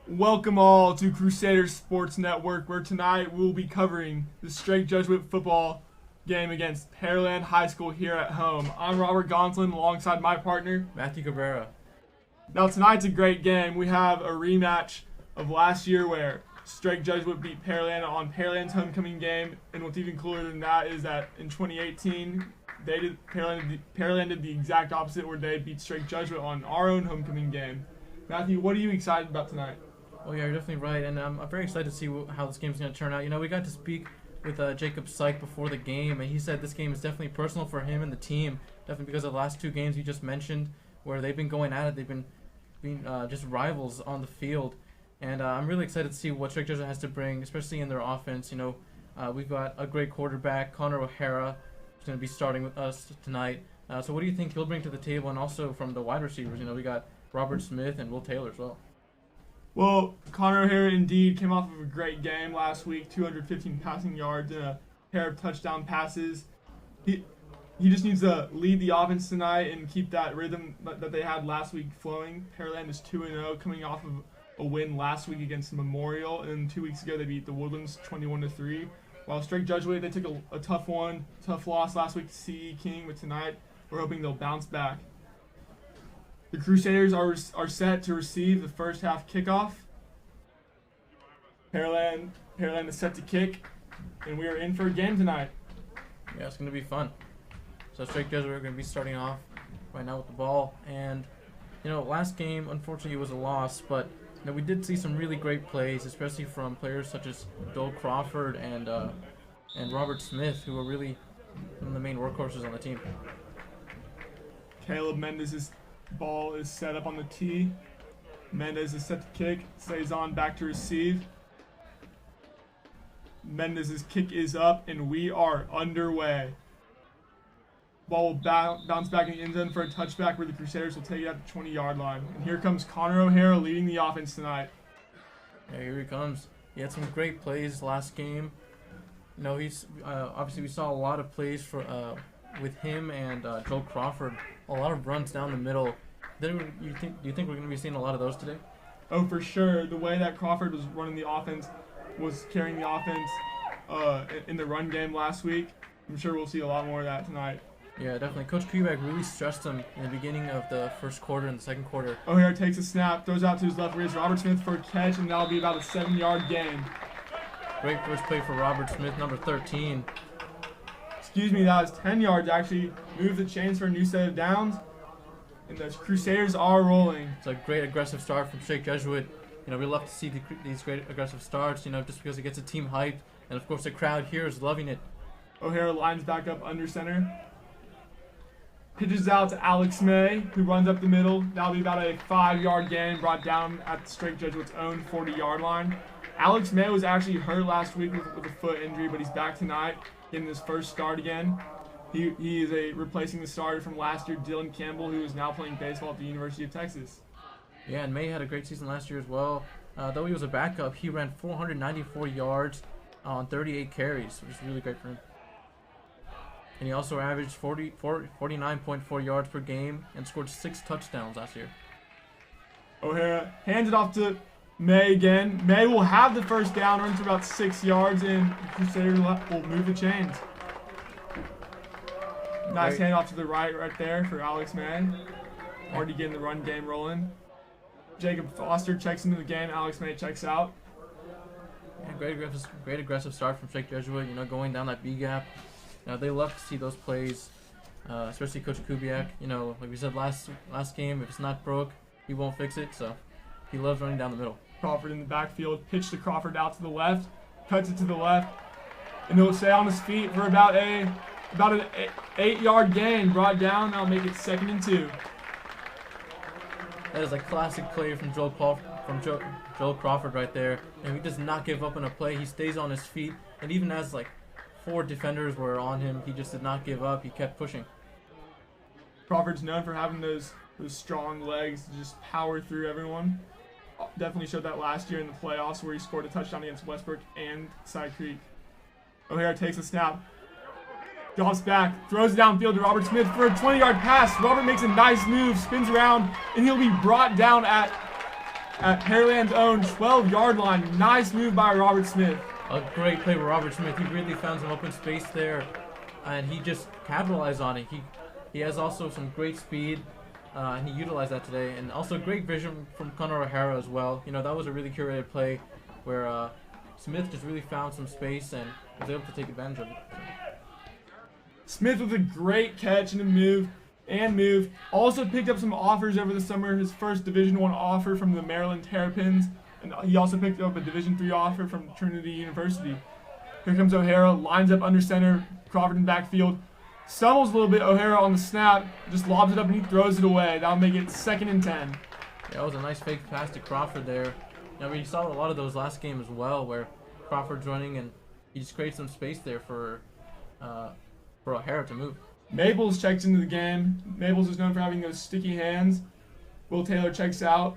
Welcome all to Crusaders Sports Network, where tonight we'll be covering the Strake Jesuit football game against Pearland High School here at home. I'm Robert Gonsolin alongside my partner, Matthew Cabrera. Now tonight's a great game. We have a rematch of last year where Strake Jesuit beat Pearland on Pearland's homecoming game, and what's even cooler than that is that in 2018, Pearland did the exact opposite, where they beat Strake Jesuit on our own homecoming game. Matthew, what are you excited about tonight? Well, yeah, you're definitely right, and I'm very excited to see how this game's going to turn out. You know, we got to speak with Jacob Syke before the game, and he said this game is definitely personal for him and the team, definitely because of the last two games you just mentioned, where they've been going at it. They've been being just rivals on the field, and I'm really excited to see what Strake Jesuit has to bring, especially in their offense. You know, we've got a great quarterback, Connor O'Hara, who's going to be starting with us tonight. So what do you think he'll bring to the table, and also from the wide receivers? You know, we got Robert Smith and Will Taylor as well. Well, Connor O'Hara indeed came off of a great game last week, 215 passing yards and a pair of touchdown passes. He just needs to lead the offense tonight and keep that rhythm that they had last week flowing. Pearland is 2-0, coming off of a win last week against Memorial, and 2 weeks ago they beat the Woodlands 21-3. While Strake Jesuit, they took a tough loss last week to CE King, but tonight we're hoping they'll bounce back. The Crusaders are set to receive the first half kickoff. Pearland is set to kick, and we are in for a game tonight. Yeah, it's going to be fun. So Strake Jesuit are going to be starting off right now with the ball, and you know, last game unfortunately was a loss, but you know, we did see some really great plays, especially from players such as Dole Crawford and Robert Smith, who are really some of the main workhorses on the team. Caleb Mendez's ball is set up on the tee. Mendez is set to kick. Stays on back to receive. Mendez's kick is up, and we are underway. Ball will bounce back in the end zone for a touchback where the Crusaders will take it at the 20-yard line. And here comes Connor O'Hara leading the offense tonight. Yeah, here he comes. He had some great plays last game. You know, he's obviously we saw a lot of plays for with him and Joel Crawford. A lot of runs down the middle. Do you think we're going to be seeing a lot of those today? Oh, for sure. The way that Crawford was running the offense, was carrying the offense in the run game last week. I'm sure we'll see a lot more of that tonight. Yeah, definitely. Coach Kubiak really stressed him in the beginning of the first quarter and the second quarter. O'Hara takes a snap, throws out to his left wrist. Robert Smith for a catch, and that'll be about a 7-yard gain. Great first play for Robert Smith, number 13. Excuse me, that was 10 yards. Actually moved the chains for a new set of downs. And the Crusaders are rolling. It's a great aggressive start from Shake Jesuit. You know, we love to see these great aggressive starts, you know, just because it gets the team hyped. And, of course, the crowd here is loving it. O'Hara lines back up under center. Pitches out to Alex May, who runs up the middle. That'll be about a 5-yard gain, brought down at the Strake Jesuit's own 40-yard line. Alex May was actually hurt last week with a foot injury, but he's back tonight in his first start again. He is replacing the starter from last year, Dylan Campbell, who is now playing baseball at the University of Texas. Yeah, and May had a great season last year as well. Though he was a backup, he ran 494 yards on 38 carries, which is really great for him. And he also averaged 49.4 yards per game and scored 6 touchdowns last year. O'Hara hands it off to May again. May will have the first down, runs for about 6 yards, and Crusaders will move the chains. Nice handoff to the right there for Alex May. Already getting the run game rolling. Jacob Foster checks into the game. Alex May checks out. Yeah, great aggressive start from Shake Jesuit, you know, going down that B gap. You know, they love to see those plays, especially Coach Kubiak. You know, like we said last game, if it's not broke, he won't fix it. So he loves running down the middle. Crawford in the backfield, pitch to Crawford out to the left, cuts it to the left, and he'll stay on his feet for about an 8-yard gain. Brought down, that'll make it 2nd and 2. That is a classic play from Joel Crawford right there. And he does not give up on a play. He stays on his feet, and even as like 4 defenders were on him, he just did not give up. He kept pushing. Crawford's known for having those strong legs to just power through everyone. Definitely showed that last year in the playoffs where he scored a touchdown against Westbrook and Side Creek. O'Hara takes a snap, drops back, throws it downfield to Robert Smith for a 20-yard pass. Robert makes a nice move, spins around, and he'll be brought down at Pearland's own 12-yard line. Nice move by Robert Smith. A great play by Robert Smith. He really found some open space there, and he just capitalized on it. He has also some great speed, and he utilized that today. And also great vision from Connor O'Hara as well. You know, that was a really curated play where Smith just really found some space and was able to take advantage of it. Smith with a great catch and a move. Also picked up some offers over the summer. His first Division I offer from the Maryland Terrapins. And he also picked up a Division III offer from Trinity University. Here comes O'Hara, lines up under center, Crawford in backfield. Stumbles a little bit, O'Hara on the snap, just lobs it up and he throws it away. That'll make it 2nd and 10. Yeah, that was a nice fake pass to Crawford there. You know, we saw a lot of those last game as well, where Crawford's running and he just creates some space there for O'Hara to move. Maples checks into the game. Maples is known for having those sticky hands. Will Taylor checks out.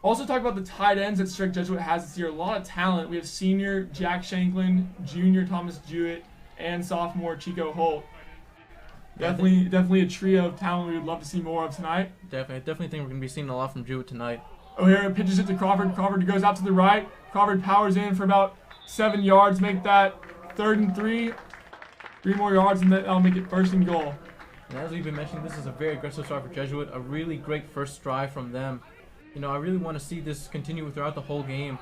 Also talk about the tight ends that Strict Jesuit has this year. A lot of talent. We have senior Jack Shanklin, junior Thomas Jewett, and sophomore Chico Holt. Definitely a trio of talent we would love to see more of tonight. Definitely think we're going to be seeing a lot from Jewett tonight. O'Hara pitches it to Crawford. Crawford goes out to the right. Crawford powers in for about 7 yards. Make that 3rd and 3. 3 more yards, and that'll make it 1st and goal. And as we've been mentioning, this is a very aggressive start for Jesuit. A really great first drive from them. You know, I really want to see this continue throughout the whole game.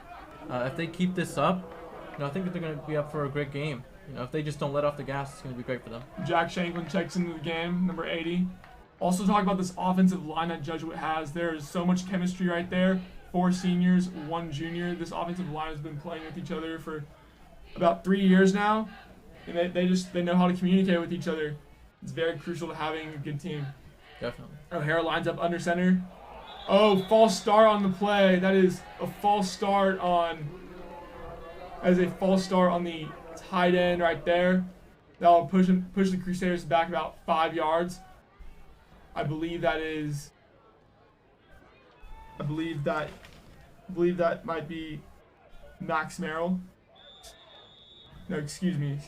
If they keep this up, you know, I think that they're going to be up for a great game. You know, if they just don't let off the gas, it's going to be great for them. Jack Shanklin checks into the game, number 80. Also talk about this offensive line that Jesuit has. There is so much chemistry right there. 4 seniors, 1 junior. This offensive line has been playing with each other for about 3 years now. And they know how to communicate with each other. It's very crucial to having a good team. Definitely. O'Hara lines up under center. Oh, false start on the play. That is a false start on the tight end right there. That'll push the Crusaders back about 5 yards. I believe that might be Max Merrill. No, excuse me.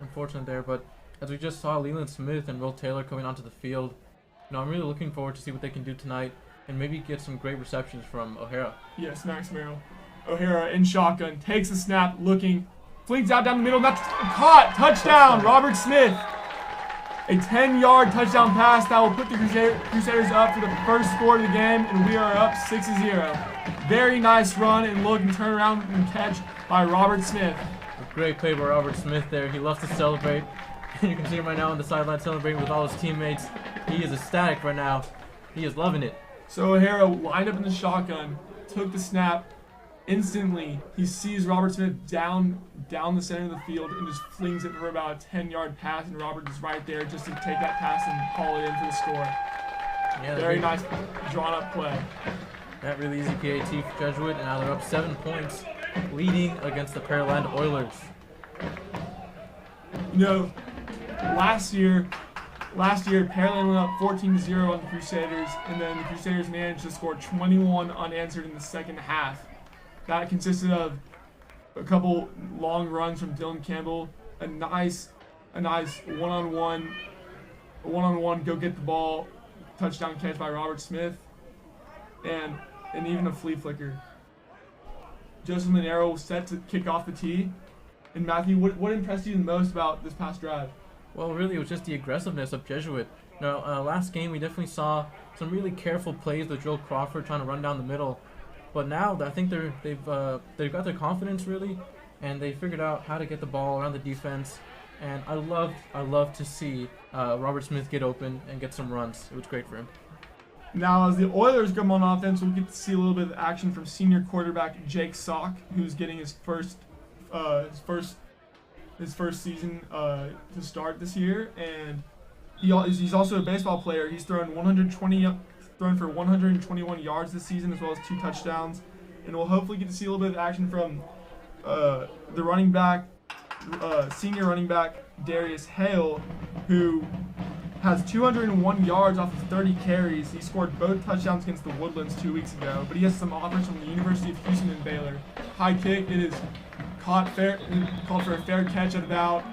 Unfortunate there, but as we just saw Leland Smith and Will Taylor coming onto the field, I'm really looking forward to see what they can do tonight and maybe get some great receptions from O'Hara. Yes, Max Merrill. O'Hara in shotgun, takes the snap, looking, flings out down the middle, that's caught, touchdown, Robert Smith. A 10-yard touchdown pass that will put the Crusaders up for the first score of the game, and we are up 6-0. Very nice run and look and turn around and catch by Robert Smith. A great play by Robert Smith there. He loves to celebrate. You can see him right now on the sideline celebrating with all his teammates. He is ecstatic right now. He is loving it. So O'Hara lined up in the shotgun, took the snap. Instantly, he sees Robert Smith down the center of the field and just flings it for about a 10-yard pass, and Robert is right there just to take that pass and haul it in for the score. Yeah, very nice drawn-up play. That really easy PAT for Jesuit, and now they're up 7 points, leading against the Pearland Oilers. Last year Pearland went up 14-0 on the Crusaders, and then the Crusaders managed to score 21 unanswered in the second half. That consisted of a couple long runs from Dylan Campbell, a nice one-on-one go get the ball touchdown catch by Robert Smith, and even a flea flicker. Joseph Monero was set to kick off the tee. And Matthew, what impressed you the most about this past drive? Well, really, it was just the aggressiveness of Jesuit. Last game we definitely saw some really careful plays with Joel Crawford trying to run down the middle. But now I think they've got their confidence really, and they figured out how to get the ball around the defense. And I love to see Robert Smith get open and get some runs. It was great for him. Now, as the Oilers come on offense, we'll get to see a little bit of action from senior quarterback Jake Sock, who's getting his first season to start this year, and he's also a baseball player. He's thrown for 121 yards this season, as well as 2 touchdowns, and we'll hopefully get to see a little bit of action from the running back, senior running back Darius Hale, who has 201 yards off of 30 carries. He scored both touchdowns against the Woodlands 2 weeks ago, but he has some offers from the University of Houston and Baylor. High kick, it is called for a fair catch at about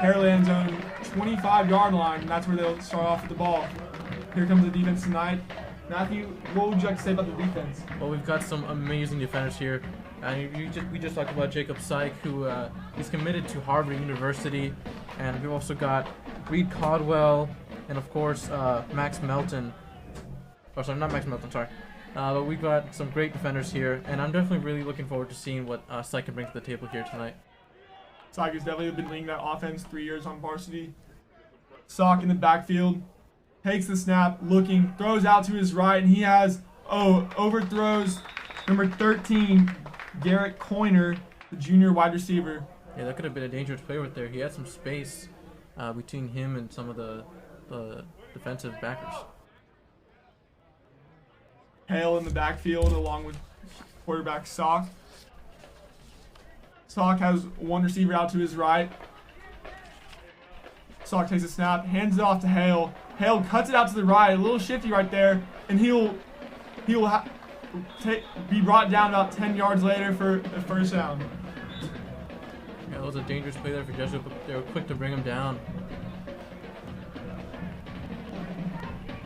Pearland's own 25-yard line, and that's where they'll start off with the ball. Here comes the defense tonight. Matthew, what would you like to say about the defense? Well, we've got some amazing defenders here. We just talked about Jacob Syke, who is committed to Harvard University, and we've also got Reed Caldwell, and of course Max Melton. Oh, sorry, not Max Melton. Sorry. But we've got some great defenders here, and I'm definitely really looking forward to seeing what Syke can bring to the table here tonight. Syke has definitely been leading that offense 3 years on varsity. Sock in the backfield, takes the snap, looking, throws out to his right, and he has, overthrows number 13, Garrett Coiner, the junior wide receiver. Yeah, that could have been a dangerous play right there. He had some space between him and some of the defensive backers. Hale in the backfield along with quarterback Sock. Sock has one receiver out to his right. Sock takes a snap, hands it off to Hale. Hale cuts it out to the right, a little shifty right there, and he'll be brought down about 10 yards later for a first down. Yeah, that was a dangerous play there for Jesuit, but they were quick to bring him down.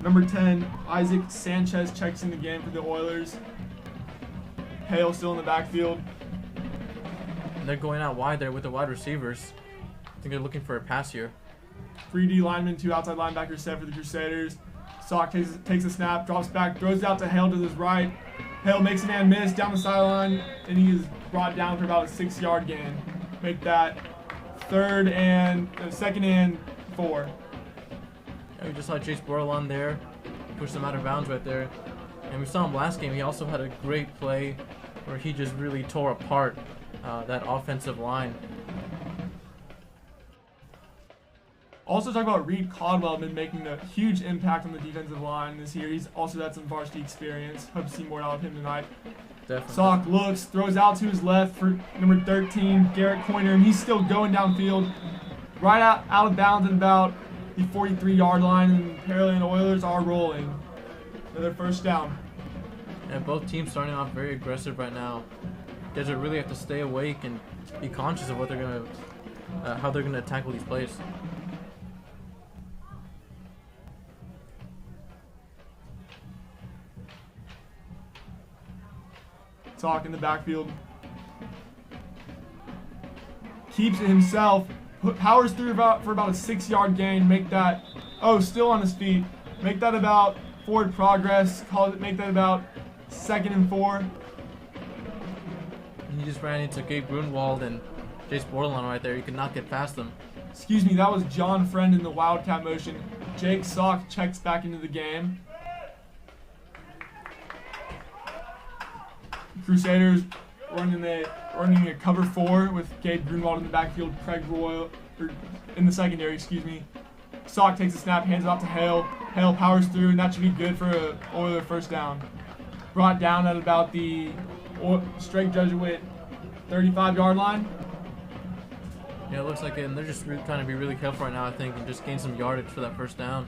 Number 10, Isaac Sanchez checks in the game for the Oilers. Hale still in the backfield. And they're going out wide there with the wide receivers. I think they're looking for a pass here. 3D linemen, 2 outside linebackers set for the Crusaders. Sock takes a snap, drops back, throws it out to Hale to his right. Hale makes a man miss down the sideline, and he is brought down for about a 6-yard gain. Make that second and 4. Yeah, we just saw Chase Bordelon there, push them out of bounds right there. And we saw him last game. He also had a great play where he just really tore apart that offensive line. Also talk about Reed Caldwell, been making a huge impact on the defensive line this year. He's also had some varsity experience. Hope to see more out of him tonight. Definitely. Sock looks, throws out to his left for number 13, Garrett Coiner, and he's still going downfield. Right out of bounds at about the 43-yard line, and Pearland Oilers are rolling. Another first down. And both teams starting off very aggressive right now. Jesuit really have to stay awake and be conscious of what they're gonna, how they're gonna tackle these plays. Sock in the backfield. Keeps it himself. Powers through for about a 6-yard gain. Make that, still on his feet. Make that about forward progress. Make that about 2nd and 4. And he just ran into Gabe Grunwald and Jace Bordelon right there. You could not get past them. Excuse me, that was John Friend in the Wildcat motion. Jake Sock checks back into the game. Crusaders running a cover 4 with Gabe Grunwald in the backfield, Craig Royal in the secondary, excuse me. Sock takes a snap, hands it off to Hale. Hale powers through, and that should be good for a Oiler first down. Brought down at about the Straight Jesuit 35-yard line. Yeah, it looks like it, and they're just trying to be really careful right now, I think, and just gain some yardage for that first down.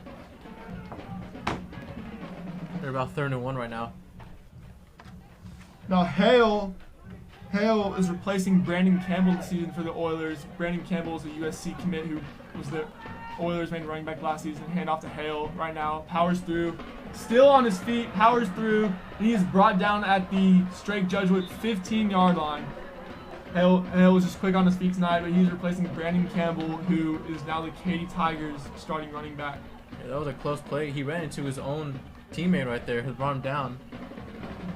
They're about 3rd and 1 right now. Now Hale is replacing Brandon Campbell this season for the Oilers. Brandon Campbell is a USC commit who was the Oilers' main running back last season. Hand off to Hale right now. Powers through. Still on his feet. Powers through. And he is brought down at the Strake Jesuit 15-yard line. Hale was just quick on his feet tonight, but he's replacing Brandon Campbell, who is now the Katy Tigers' starting running back. Yeah, that was a close play. He ran into his own teammate right there, who brought him down.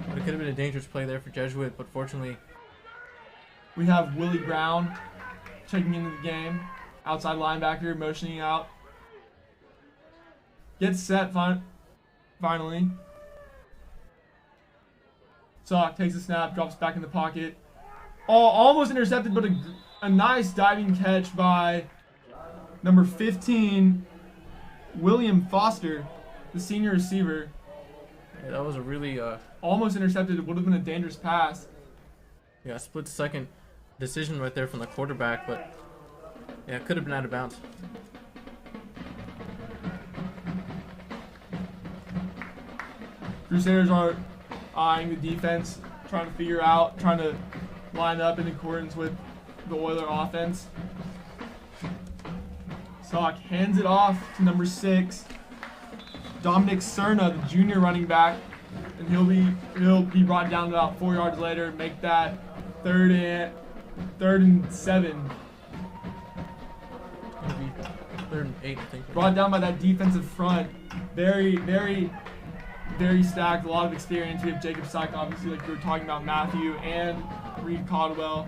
But it could have been a dangerous play there for Jesuit, but fortunately. We have Willie Brown checking into the game. Outside linebacker, motioning out. Gets set finally. Sock takes a snap, drops back in the pocket. Almost intercepted, but a nice diving catch by number 15, William Foster, the senior receiver. Yeah, that was a really almost intercepted. It would have been a dangerous pass. Yeah, split-second decision right there from the quarterback, but yeah, it could have been out of bounds. Crusaders are eyeing the defense, trying to line up in accordance with the Oiler offense. Sock hands it off to number 6, Dominic Cerna, the junior running back, and he'll be brought down about 4 yards later. Make that 3rd and 7. It'll be 3rd and 8, I think. Brought down by that defensive front. Very, very, very stacked. A lot of experience. We have Jacob Syke, obviously, like we were talking about, Matthew, and Reed Caldwell.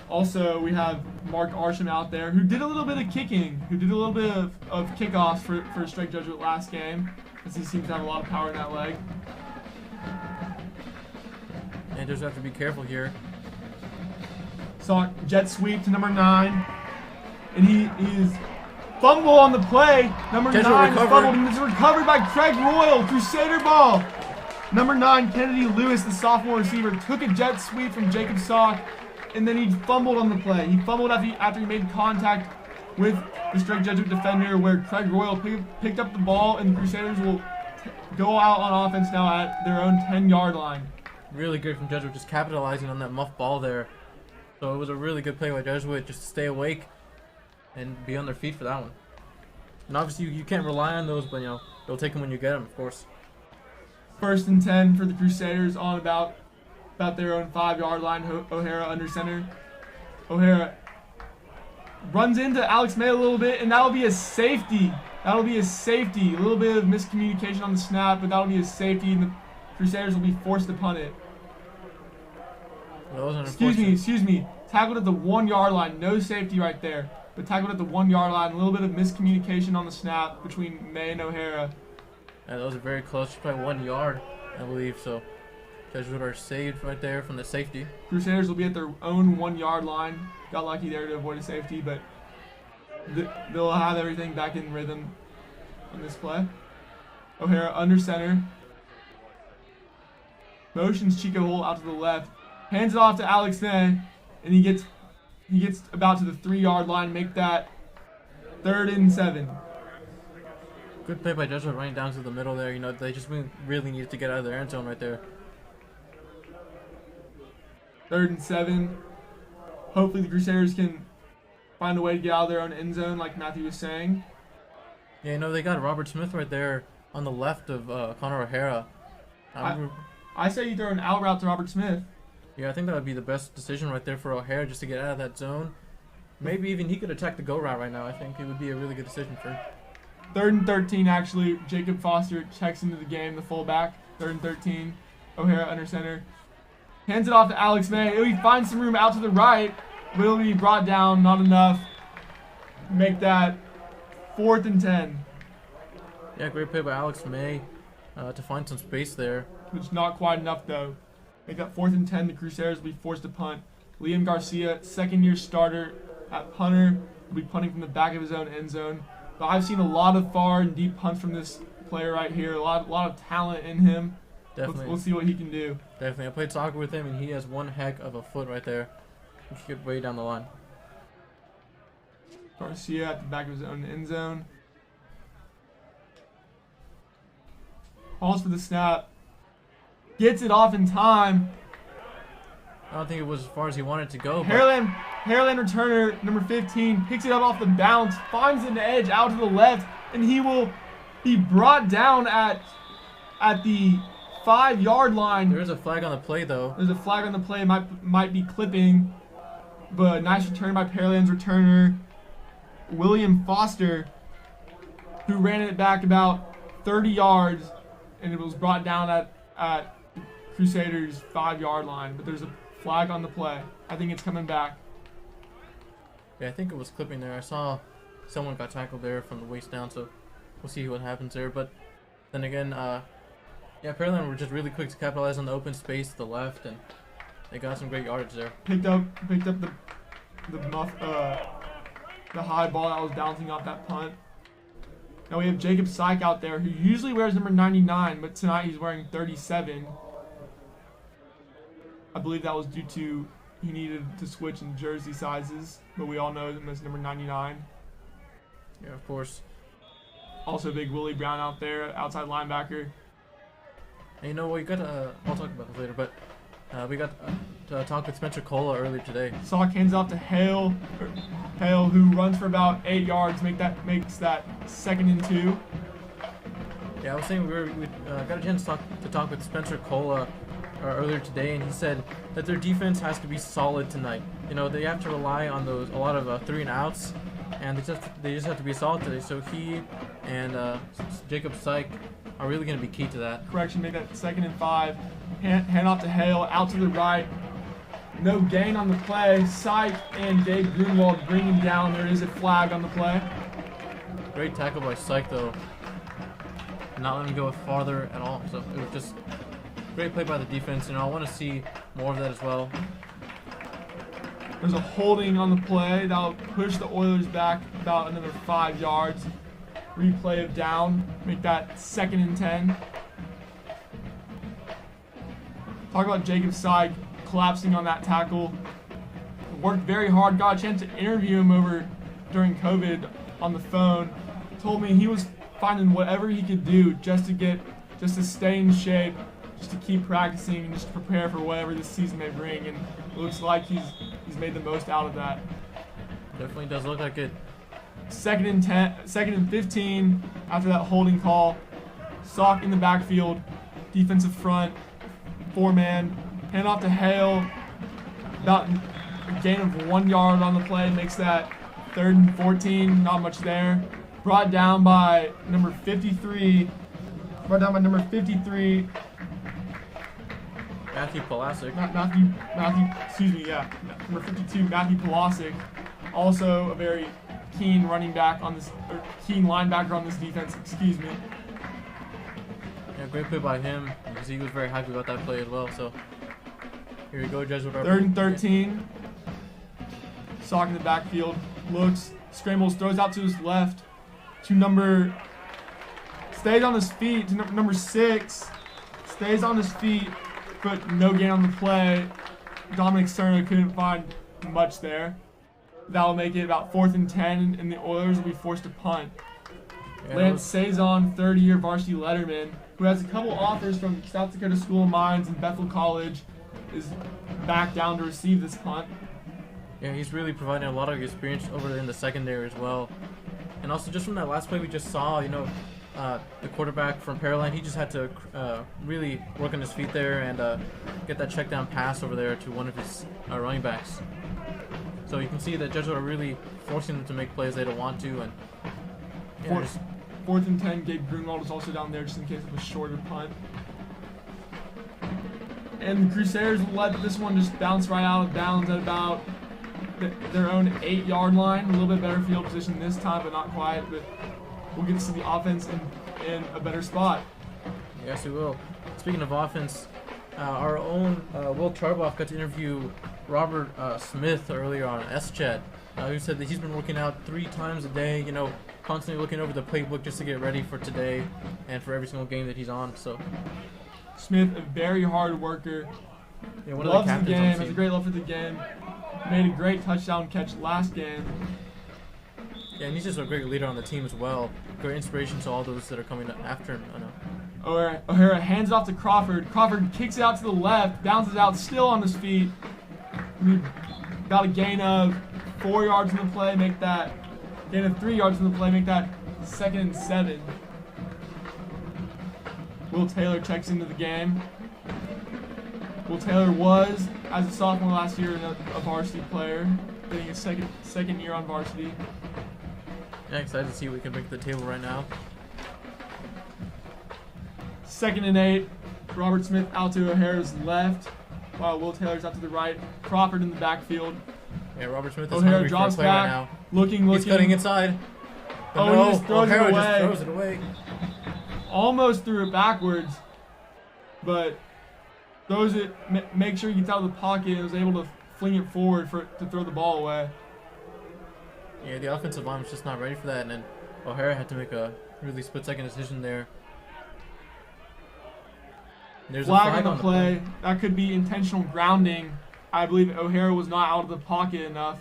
Also, we have Mark Arsham out there, who did a little bit of kicking, who did a little bit of kickoffs for Strike Jesuit last game, as he seems to have a lot of power in that leg. And just have to be careful here. Saw jet sweep to number 9, and he is fumble on the play. Number 9 is fumbled, and it's recovered by Craig Royal. Crusader ball. Number 9, Kennedy Lewis, the sophomore receiver, took a jet sweep from Jacob Sock, and then he fumbled on the play. He fumbled after he made contact with the Strike Jesuit defender, where Craig Royal picked up the ball, and the Crusaders will go out on offense now at their own 10-yard line. Really good from Jesuit, just capitalizing on that muff ball there. So it was a really good play by Jesuit, just to stay awake and be on their feet for that one. And obviously you can't rely on those, but they'll take them when you get them, of course. 1st and 10 for the Crusaders on about their own 5-yard line. O'Hara under center. O'Hara runs into Alex May a little bit, and that'll be a safety. That'll be a safety. A little bit of miscommunication on the snap, but that'll be a safety, and the Crusaders will be forced to punt it. Excuse me. Tackled at the 1-yard line. No safety right there, but tackled at the 1-yard line. A little bit of miscommunication on the snap between May and O'Hara. Yeah, that was a very close, probably 1 yard, I believe. So Jesuit are saved right there from the safety. Crusaders will be at their own 1-yard line. Got lucky there to avoid a safety, but they'll have everything back in rhythm on this play. O'Hara under center. motions Chico Hole out to the left, hands it off to Alex May, and he gets about to the 3-yard line, make that 3rd and 7. Good play by Joshua running down to the middle there. You know, they just really needed to get out of their end zone right there. 3rd and 7. Hopefully the Crusaders can find a way to get out of their own end zone, like Matthew was saying. Yeah, you know, they got Robert Smith right there on the left of Connor O'Hara. I say you throw an out route to Robert Smith. Yeah, I think that would be the best decision right there for O'Hara, just to get out of that zone. Maybe even he could attack the go route right now. I think it would be a really good decision for him. 3rd and 13, actually. Jacob Foster checks into the game, the fullback. 3rd and 13. O'Hara under center. Hands it off to Alex May. He finds some room out to the right. Will be brought down, not enough. Make that 4th and 10. Yeah, great play by Alex May to find some space there. Which is not quite enough, though. Make that 4th and 10. The Crusaders will be forced to punt. Liam Garcia, second-year starter at punter, will be punting from the back of his own end zone. But I've seen a lot of far and deep punts from this player right here. A lot of talent in him. Definitely. We'll see what he can do. Definitely. I played soccer with him, and he has one heck of a foot right there. He can get way down the line. Garcia at the back of his own end zone. Calls for the snap. Gets it off in time. I don't think it was as far as he wanted to go. Pearland returner, number 15, picks it up off the bounce, finds an edge out to the left, and he will be brought down at the 5-yard line. There is a flag on the play, though. There's a flag on the play. Might be clipping, but nice return by Pearland's returner, William Foster, who ran it back about 30 yards, and it was brought down at Crusaders' 5-yard line. But there's a flag on the play. I think it's coming back. Yeah, I think it was clipping there. I saw someone got tackled there from the waist down, so we'll see what happens there. But then again, yeah, Pearland were just really quick to capitalize on the open space to the left, and they got some great yardage there. Picked up the high ball that was bouncing off that punt. Now we have Jacob Syke out there, who usually wears number 99, but tonight he's wearing 37. I believe that was due to he needed to switch in jersey sizes, but we all know him as number 99. Yeah, of course. Also big Willie Brown out there, outside linebacker. And you know, we got I'll talk about this later, but we got to talk with Spencer Cola earlier today. Sock hands off to Hale, who runs for about 8 yards, makes that 2nd and 2. Yeah, I was saying we got a chance to talk with Spencer Cola earlier today, and he said that their defense has to be solid tonight. You know, they have to rely on a lot of 3-and-outs, and they just have to be solid today. So he and Jacob Syke are really going to be key to that. Correction, make that 2nd and 5. Hand off to Hale, out to the right. No gain on the play. Syke and Dave Grunwald bring him down. There is a flag on the play. Great tackle by Syke, though. Not letting him go farther at all. So it was just great play by the defense. You know, I want to see more of that as well. There's a holding on the play that'll push the Oilers back about another 5 yards. Replay of down, make that 2nd and 10. Talk about Jacob Syke collapsing on that tackle. Worked very hard, got a chance to interview him during COVID on the phone. Told me he was finding whatever he could do just to stay in shape, just to keep practicing and just to prepare for whatever this season may bring. And it looks like he's made the most out of that. Definitely does look like it. 2nd and 10, 2nd and 15 after that holding call. Sock in the backfield, defensive front, 4-man. Hand off to Hale. About a gain of 1 yard on the play, makes that 3rd and 14. Not much there. Brought down by number 53. Matthew Polasic. Number 52, Matthew Polasic. Also a very keen linebacker on this defense, excuse me. Yeah, great play by him, because he was very happy about that play as well. So here we go, Jesuit. 3rd and 13. Sock in the backfield. Looks, scrambles, throws out to his left. Stays on his feet to number 6. Stays on his feet. but no gain on the play. Dominic Cerna couldn't find much there. That'll make it about 4th and 10, and the Oilers will be forced to punt. Yeah, Lance Saison, third-year varsity letterman, who has a couple offers from South Dakota School of Mines and Bethel College, is back down to receive this punt. Yeah, he's really providing a lot of experience over there in the secondary as well. And also just from that last play we just saw, the quarterback from Pearland, he just had to really work on his feet there and get that check down pass over there to one of his running backs. So you can see that Jesuit are really forcing them to make plays they don't want to. And yeah, 4th and 10, Gabe Grunwald is also down there just in case of a shorter punt. And the Crusaders let this one just bounce right out of bounds at about their own 8-yard line. A little bit better field position this time, but not quite. But we'll get to see the offense in a better spot. Yes, we will. Speaking of offense, our own Will Charboff got to interview Robert Smith earlier on S-Chat, who said that he's been working out 3 times a day, constantly looking over the playbook just to get ready for today and for every single game that he's on. So Smith, a very hard worker, one loves of the game, has a great love for the game, made a great touchdown catch last game. Yeah, and he's just a great leader on the team as well. Great inspiration to all those that are coming after him. I know. O'Hara hands it off to Crawford. Crawford kicks it out to the left, bounces out, still on his feet. Got a gain of 4 yards in the play, gain of 3 yards in the play, make that 2nd and 7. Will Taylor checks into the game. Will Taylor was, as a sophomore last year, a varsity player, getting a second year on varsity. Yeah, excited to see what we can bring to the table right now. 2nd and 8. Robert Smith out to O'Hara's left, while Will Taylor's out to the right. Crawford in the backfield. Yeah, Robert Smith is O'Hara hungry for a drops play back, right now. looking. He's cutting inside. But Oh, no, he just throws O'Hara it away. just throws it away. Almost threw it backwards, but throws it. Make sure he gets out of the pocket and was able to fling it forward to throw the ball away. Yeah, the offensive line was just not ready for that, and then O'Hara had to make a really split-second decision there. There's Flag on the play. That could be intentional grounding. I believe O'Hara was not out of the pocket enough.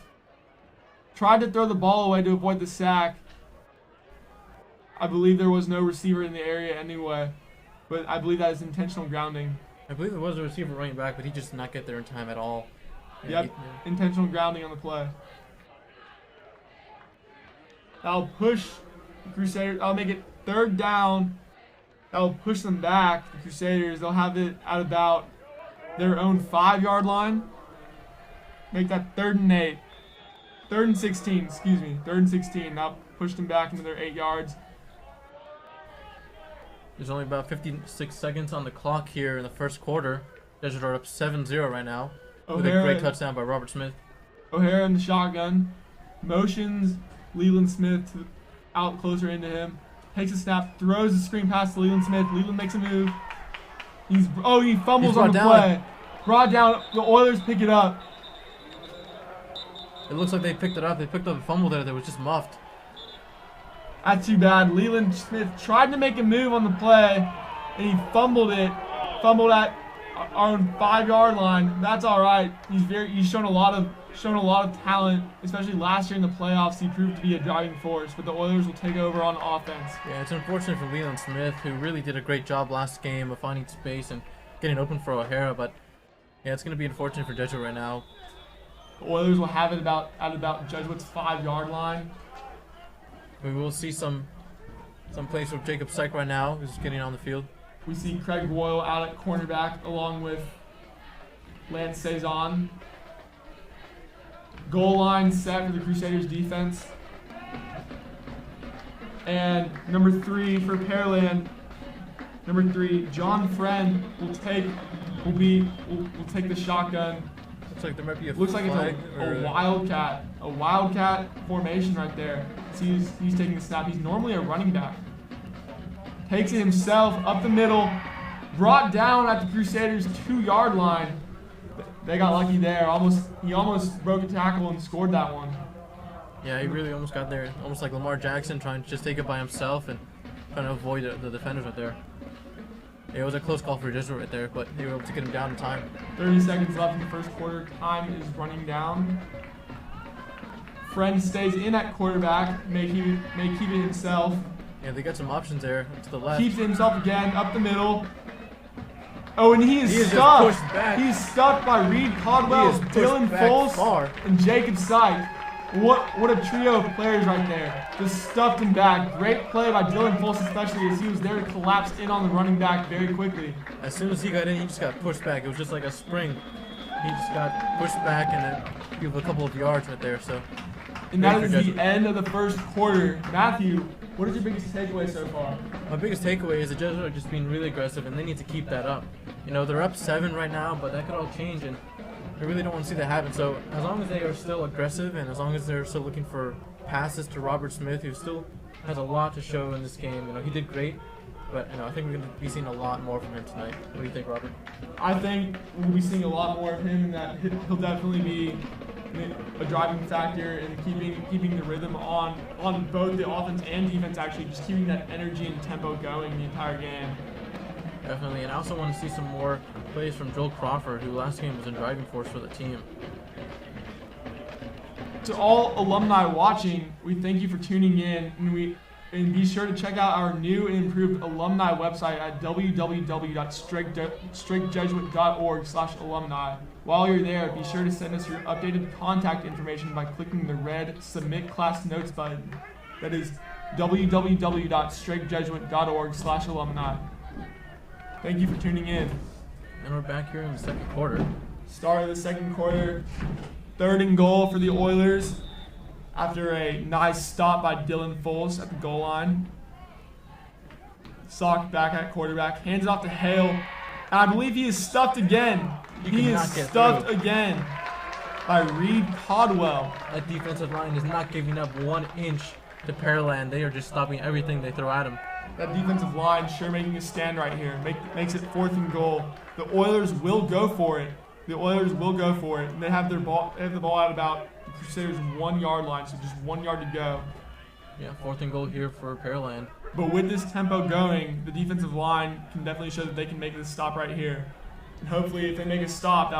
Tried to throw the ball away to avoid the sack. I believe there was no receiver in the area anyway, but I believe that is intentional grounding. I believe there was a receiver running back, but he just did not get there in time at all. Yep, intentional grounding on the play. That'll push the Crusaders. I'll make it 3rd down. That'll push them back, the Crusaders. They'll have it at about their own 5-yard line. Make that 3rd and 8. 3rd and 16, excuse me. 3rd and 16. Now push them back into their 8 yards. There's only about 56 seconds on the clock here in the first quarter. Desert are up 7-0 right now with a great touchdown by Robert Smith. O'Hara in the shotgun. Motions Leland Smith out closer into him. Takes a snap, throws the screen pass to Leland Smith. Leland makes a move. He fumbles on the play. Brought down. The Oilers pick it up. It looks like they picked it up. They picked up a fumble there that was just muffed. That's too bad. Leland Smith tried to make a move on the play, and he fumbled it. Fumbled at our own 5-yard line. That's all right. He's shown a lot of talent, especially last year in the playoffs. He proved to be a driving force, but the Oilers will take over on offense. Yeah, it's unfortunate for Leland Smith, who really did a great job last game of finding space and getting open for O'Hara, but yeah, it's going to be unfortunate for Jesuit right now. The Oilers will have it at about Jesuit's 5-yard line. We will see some plays from Jacob Syke right now, who's getting on the field. We see Craig Boyle out at cornerback along with Lance Saison. Goal line set for the Crusaders defense. And number 3 for Pearland. Number 3, John Friend will take the shotgun. Looks like there might be Looks like it's a wildcat. A wildcat formation right there. See, he's taking the snap. He's normally a running back. Takes it himself up the middle. Brought down at the Crusaders' 2-yard line. They got lucky there. He almost broke a tackle and scored that one. Yeah, he really almost got there. Almost like Lamar Jackson trying to just take it by himself and trying to avoid the defenders right there. It was a close call for Jesuit right there, but they were able to get him down in time. 30 seconds left in the first quarter. Time is running down. Friend stays in at quarterback. May keep it himself. Yeah, they got some options there to the left. Keeps it himself again, up the middle. Oh, and he is just stuffed. pushed back. He's stuffed by Reed Caldwell, Dylan Foles, and Jacob Syke. What a trio of players right there. Just stuffed him back. Great play by Dylan Foles, especially as he was there to collapse in on the running back very quickly. As soon as he got in, he just got pushed back. It was just like a spring. He just got pushed back and then gave a couple of yards right there. So. And that is the end of the first quarter. Matthew, what is your biggest takeaway so far? My biggest takeaway is the Jesuits are just being really aggressive, and they need to keep that up. You know, they're up 7 right now, but that could all change, and I really don't want to see that happen. So as long as they are still aggressive, and as long as they're still looking for passes to Robert Smith, who still has a lot to show in this game. You know, he did great, but I think we're going to be seeing a lot more from him tonight. What do you think, Robert? I think we'll be seeing a lot more of him, and that he'll definitely be a driving factor in keeping the rhythm on both the offense and defense, actually just keeping that energy and tempo going the entire game. Definitely, and I also want to see some more plays from Joel Crawford, who last game was a driving force for the team. To all alumni watching, we thank you for tuning in, and be sure to check out our new and improved alumni website at www.straightjesuit.org/alumni. While you're there, be sure to send us your updated contact information by clicking the red Submit Class Notes button. That is www.straightjesuit.org/alumni. Thank you for tuning in. And we're back here in the second quarter. Start of the second quarter. 3rd and goal for the Oilers after a nice stop by Dylan Foles at the goal line. Sock back at quarterback. Hands it off to Hale. And I believe he is stuffed again. He is stuffed again by Reed Caldwell. That defensive line is not giving up 1 inch to Pearland. They are just stopping everything they throw at him. That defensive line sure making a stand right here. Makes it 4th and goal. The Oilers will go for it. And they have the ball at about the Crusaders' 1 yard line, so just 1 yard to go. Yeah, 4th and goal here for Pearland. But with this tempo going, the defensive line can definitely show that they can make this stop right here. And hopefully, if they make a stop,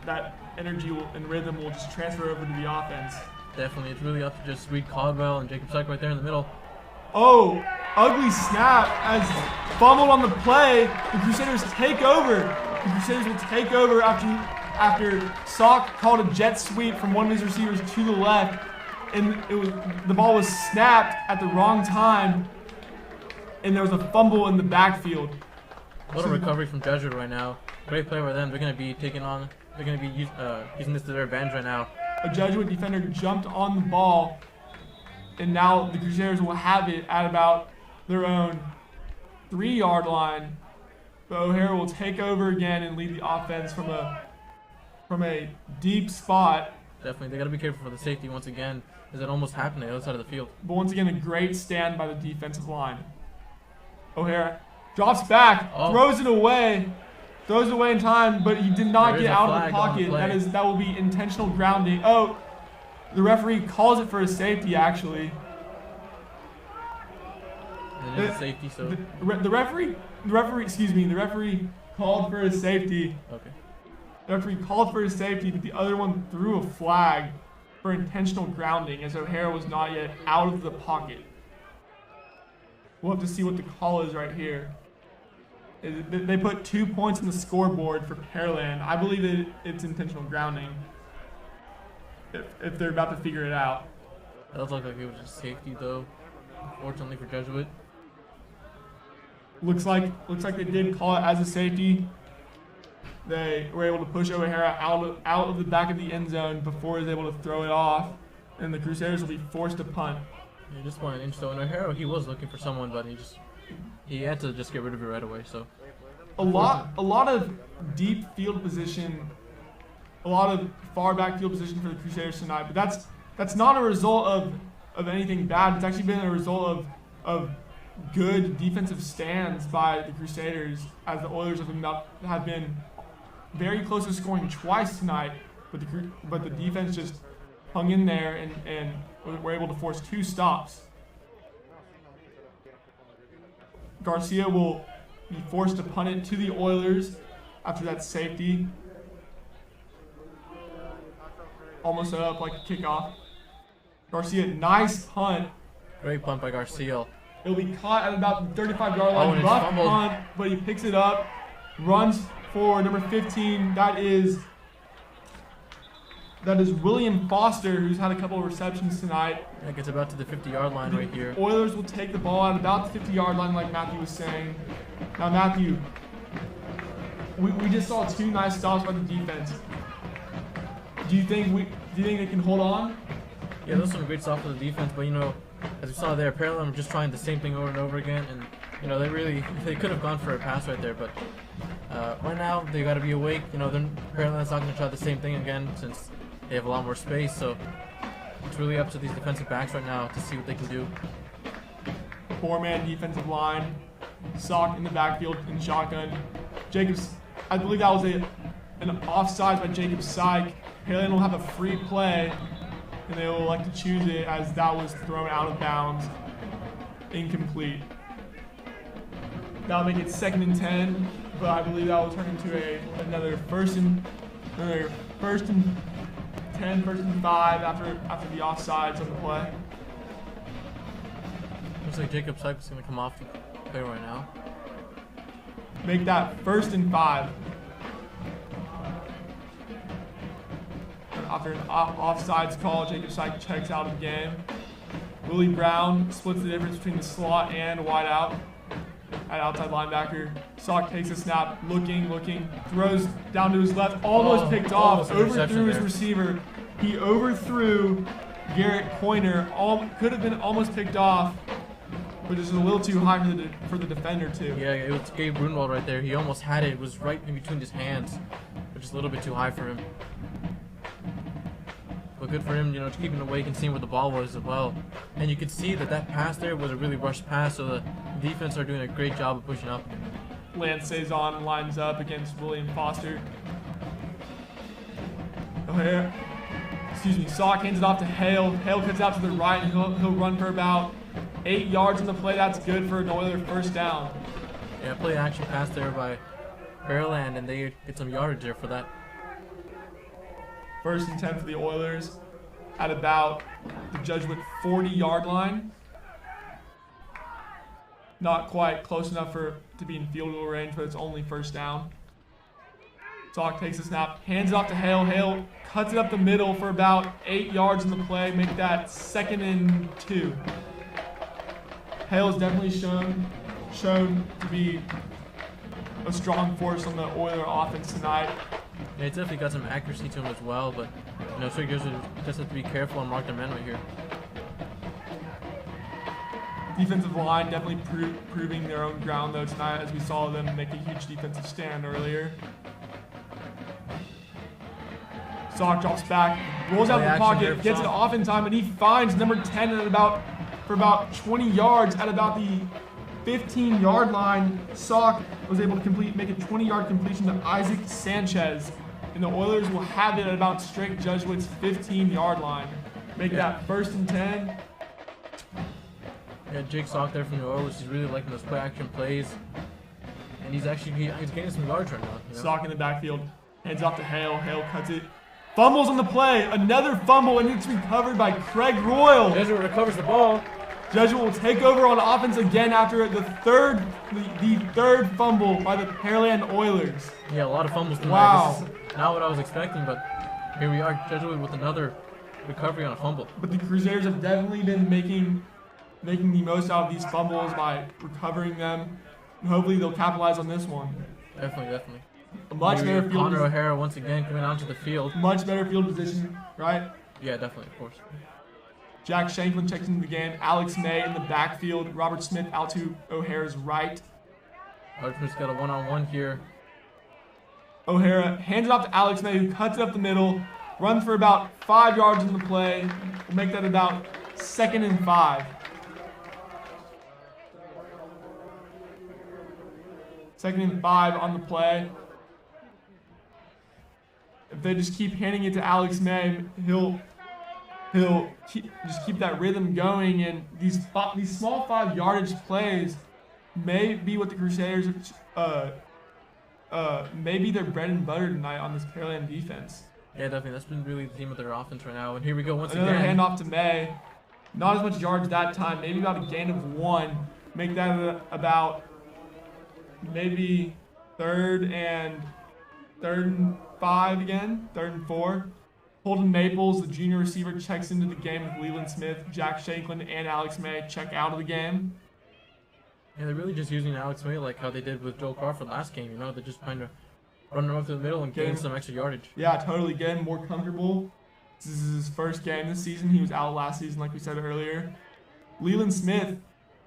that energy and rhythm will just transfer over to the offense. Definitely, it's really up to just Reed Caldwell and Jacob Syke right there in the middle. Oh, ugly snap as fumbled on the play. The Crusaders take over. The Crusaders will take over after Sock called a jet sweep from one of his receivers to the left, and the ball was snapped at the wrong time, and there was a fumble in the backfield. What a recovery from Jesuit right now. Great play by them. They're going to be using this to their advantage right now. A Jesuit defender jumped on the ball, and now the Crusaders will have it at about their own 3 yard line. But O'Hara will take over again and lead the offense from a deep spot. Definitely, they got to be careful for the safety once again, as it almost happened on the other side of the field. But once again, a great stand by the defensive line. O'Hara drops back, throws it away in time, but he did not get out of the pocket. That will be intentional grounding. Oh, the referee calls it for a safety, actually. And it is a safety, so the referee called for a safety. Okay. The referee called for a safety, but the other one threw a flag for intentional grounding as O'Hara was not yet out of the pocket. We'll have to see what the call is right here. They put 2 points on the scoreboard for Pearland. I believe that it's intentional grounding if they're about to figure it out. That looked like it was a safety, though, unfortunately for Jesuit. Looks like they did call it as a safety. They were able to push O'Hara out of the back of the end zone before he was able to throw it off, and the Crusaders will be forced to punt. Yeah, just 1 inch though. And O'Hara, he was looking for someone, but he had to just get rid of it right away. So a lot of deep field position, a lot of far back field position for the Crusaders tonight. But that's not a result of anything bad. It's actually been a result of good defensive stands by the Crusaders, as the Oilers have been very close to scoring twice tonight, but the defense just hung in there and were able to force 2 stops. Garcia will be forced to punt it to the Oilers after that safety. Almost set up like a kickoff. Garcia, nice punt. Great punt by Garcia. It'll be caught at about the 35-yard line. Rough punt, but he picks it up, runs for number 15. That is William Foster, who's had a couple of receptions tonight. Yeah, gets about to the 50-yard line right here. Oilers will take the ball at about the 50-yard line, like Matthew was saying. Now, Matthew, we just saw two nice stops by the defense. Do you think they can hold on? Yeah, those are some great stops for the defense, but as we saw there, Pearland were just trying the same thing over and over again, and they could have gone for a pass right there, but right now they got to be awake. Pearland's not going to try the same thing again since they have a lot more space, so it's really up to these defensive backs right now to see what they can do. 4-man defensive line, Sock in the backfield in shotgun. Jacobs, I believe that was an offside by Jacob Syke. Pearland will have a free play, and they will elect to choose it as that was thrown out of bounds. Incomplete. That'll make it 2nd and 10, but I believe that will turn into another first and 10, 1st and 5 after the offsides on the play. Looks like Jacob Syke is going to come off the play right now. Make that 1st and 5. After an offsides call, Jacob Syke checks out of the game. Willie Brown splits the difference between the slot and wide out at outside linebacker. Sock takes a snap, looking, throws down to his left, almost picked off, overthrew his receiver. He overthrew Garrett Coiner, could have been almost picked off, but just a little too high for the defender too. Yeah, it was Gabe Brunwald right there. He almost had it. It was right in between his hands, but just a little bit too high for him. But good for him, just keeping awake and seeing where the ball was as well. And you could see that pass there was a really rushed pass, so the defense are doing a great job of pushing up. Lance Cezanne lines up against William Foster. Sock hands it off to Hale. Hale cuts out to the right, and he'll run for about 8 yards on the play. That's good for an Oiler first down. Yeah, play action pass there by Pearland, and they get some yardage there for that. 1st and 10 for the Oilers at about the Jesuit 40-yard line. Not quite close enough to be in field goal range, but it's only first down. Sock takes a snap, hands it off to Hale. Hale cuts it up the middle for about 8 yards in the play, make that 2nd and 2. Hale has definitely shown to be a strong force on the Oiler offense tonight. Yeah, he's definitely got some accuracy to him as well, but so he just have to be careful and mark the men right here. Defensive line definitely proving their own ground though tonight, as we saw them make a huge defensive stand earlier. Sock drops back, rolls out of the pocket, gets it off in time, and he finds number 10 for about 20 yards at about the 15-yard line. Sock was able to make a 20-yard completion to Isaac Sanchez, and the Oilers will have it at about straight Jesuits' 15-yard line. Make that 1st and 10. Yeah, Jake Sock there from the Oilers. He's really liking those play action plays, and he's getting some yards right now. Sock in the backfield, hands off to Hale. Hale cuts it. Fumbles on the play. Another fumble, and it's recovered by Craig Royal. Jesuit recovers the ball. Jesuit will take over on offense again after the third fumble by the Pearland Oilers. Yeah, a lot of fumbles tonight. Wow. This is not what I was expecting, but here we are, Jesuit with another recovery on a fumble. But the Crusaders have definitely been making the most out of these fumbles by recovering them, and hopefully they'll capitalize on this one. Definitely. A much better field. Connor O'Hara once again coming onto the field. Much better field position, right? Yeah, definitely, of course. Jack Shanklin checks into the game. Alex May in the backfield. Robert Smith out to O'Hara's right. Robert Smith's got a one-on-one here. O'Hara hands it off to Alex May, who cuts it up the middle, runs for about 5 yards in the play. We'll make that about 2nd and 5. 2nd and 5 on the play. If they just keep handing it to Alex May, he'll just keep that rhythm going, and these small 5 yardage plays may be what the Crusaders maybe their bread and butter tonight on this Pearland defense. Yeah, definitely. That's been really the theme of their offense right now. And here we go once Another again. handoff to May. Not as much yards that time. Maybe about a gain of 1. Make that about maybe third and 5 again. 3rd and 4. Holden Maples, the junior receiver, checks into the game with Leland Smith, Jack Shanklin, and Alex May check out of the game. Yeah, they're really just using Alex May like how they did with Joel Crawford last game. You know, they're just trying to run him up to the middle and gain some extra yardage. Yeah, totally. Getting more comfortable. This is his first game this season. He was out last season, like we said earlier. Leland Smith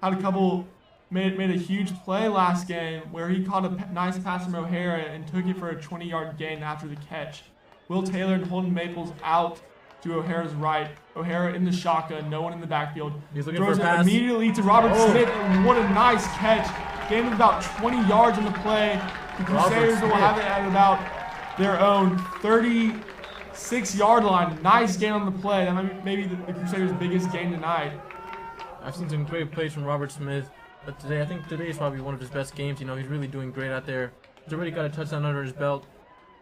had a couple, made a huge play last game where he caught a nice pass from O'Hara and took it for a 20-yard gain after the catch. Will Taylor and Holden Maples out to O'Hara's right. O'Hara in the shotgun, no one in the backfield. He's looking Throws for a it pass. immediately to Robert Smith, and what a nice catch. Gained of about 20 yards on the play. The Crusaders will have it at about their own 36-yard line. Nice gain on the play. That might be maybe the Crusaders' biggest gain tonight. I've seen some great plays from Robert Smith, but I think today is probably one of his best games. You know, he's really doing great out there. He's already got a touchdown under his belt.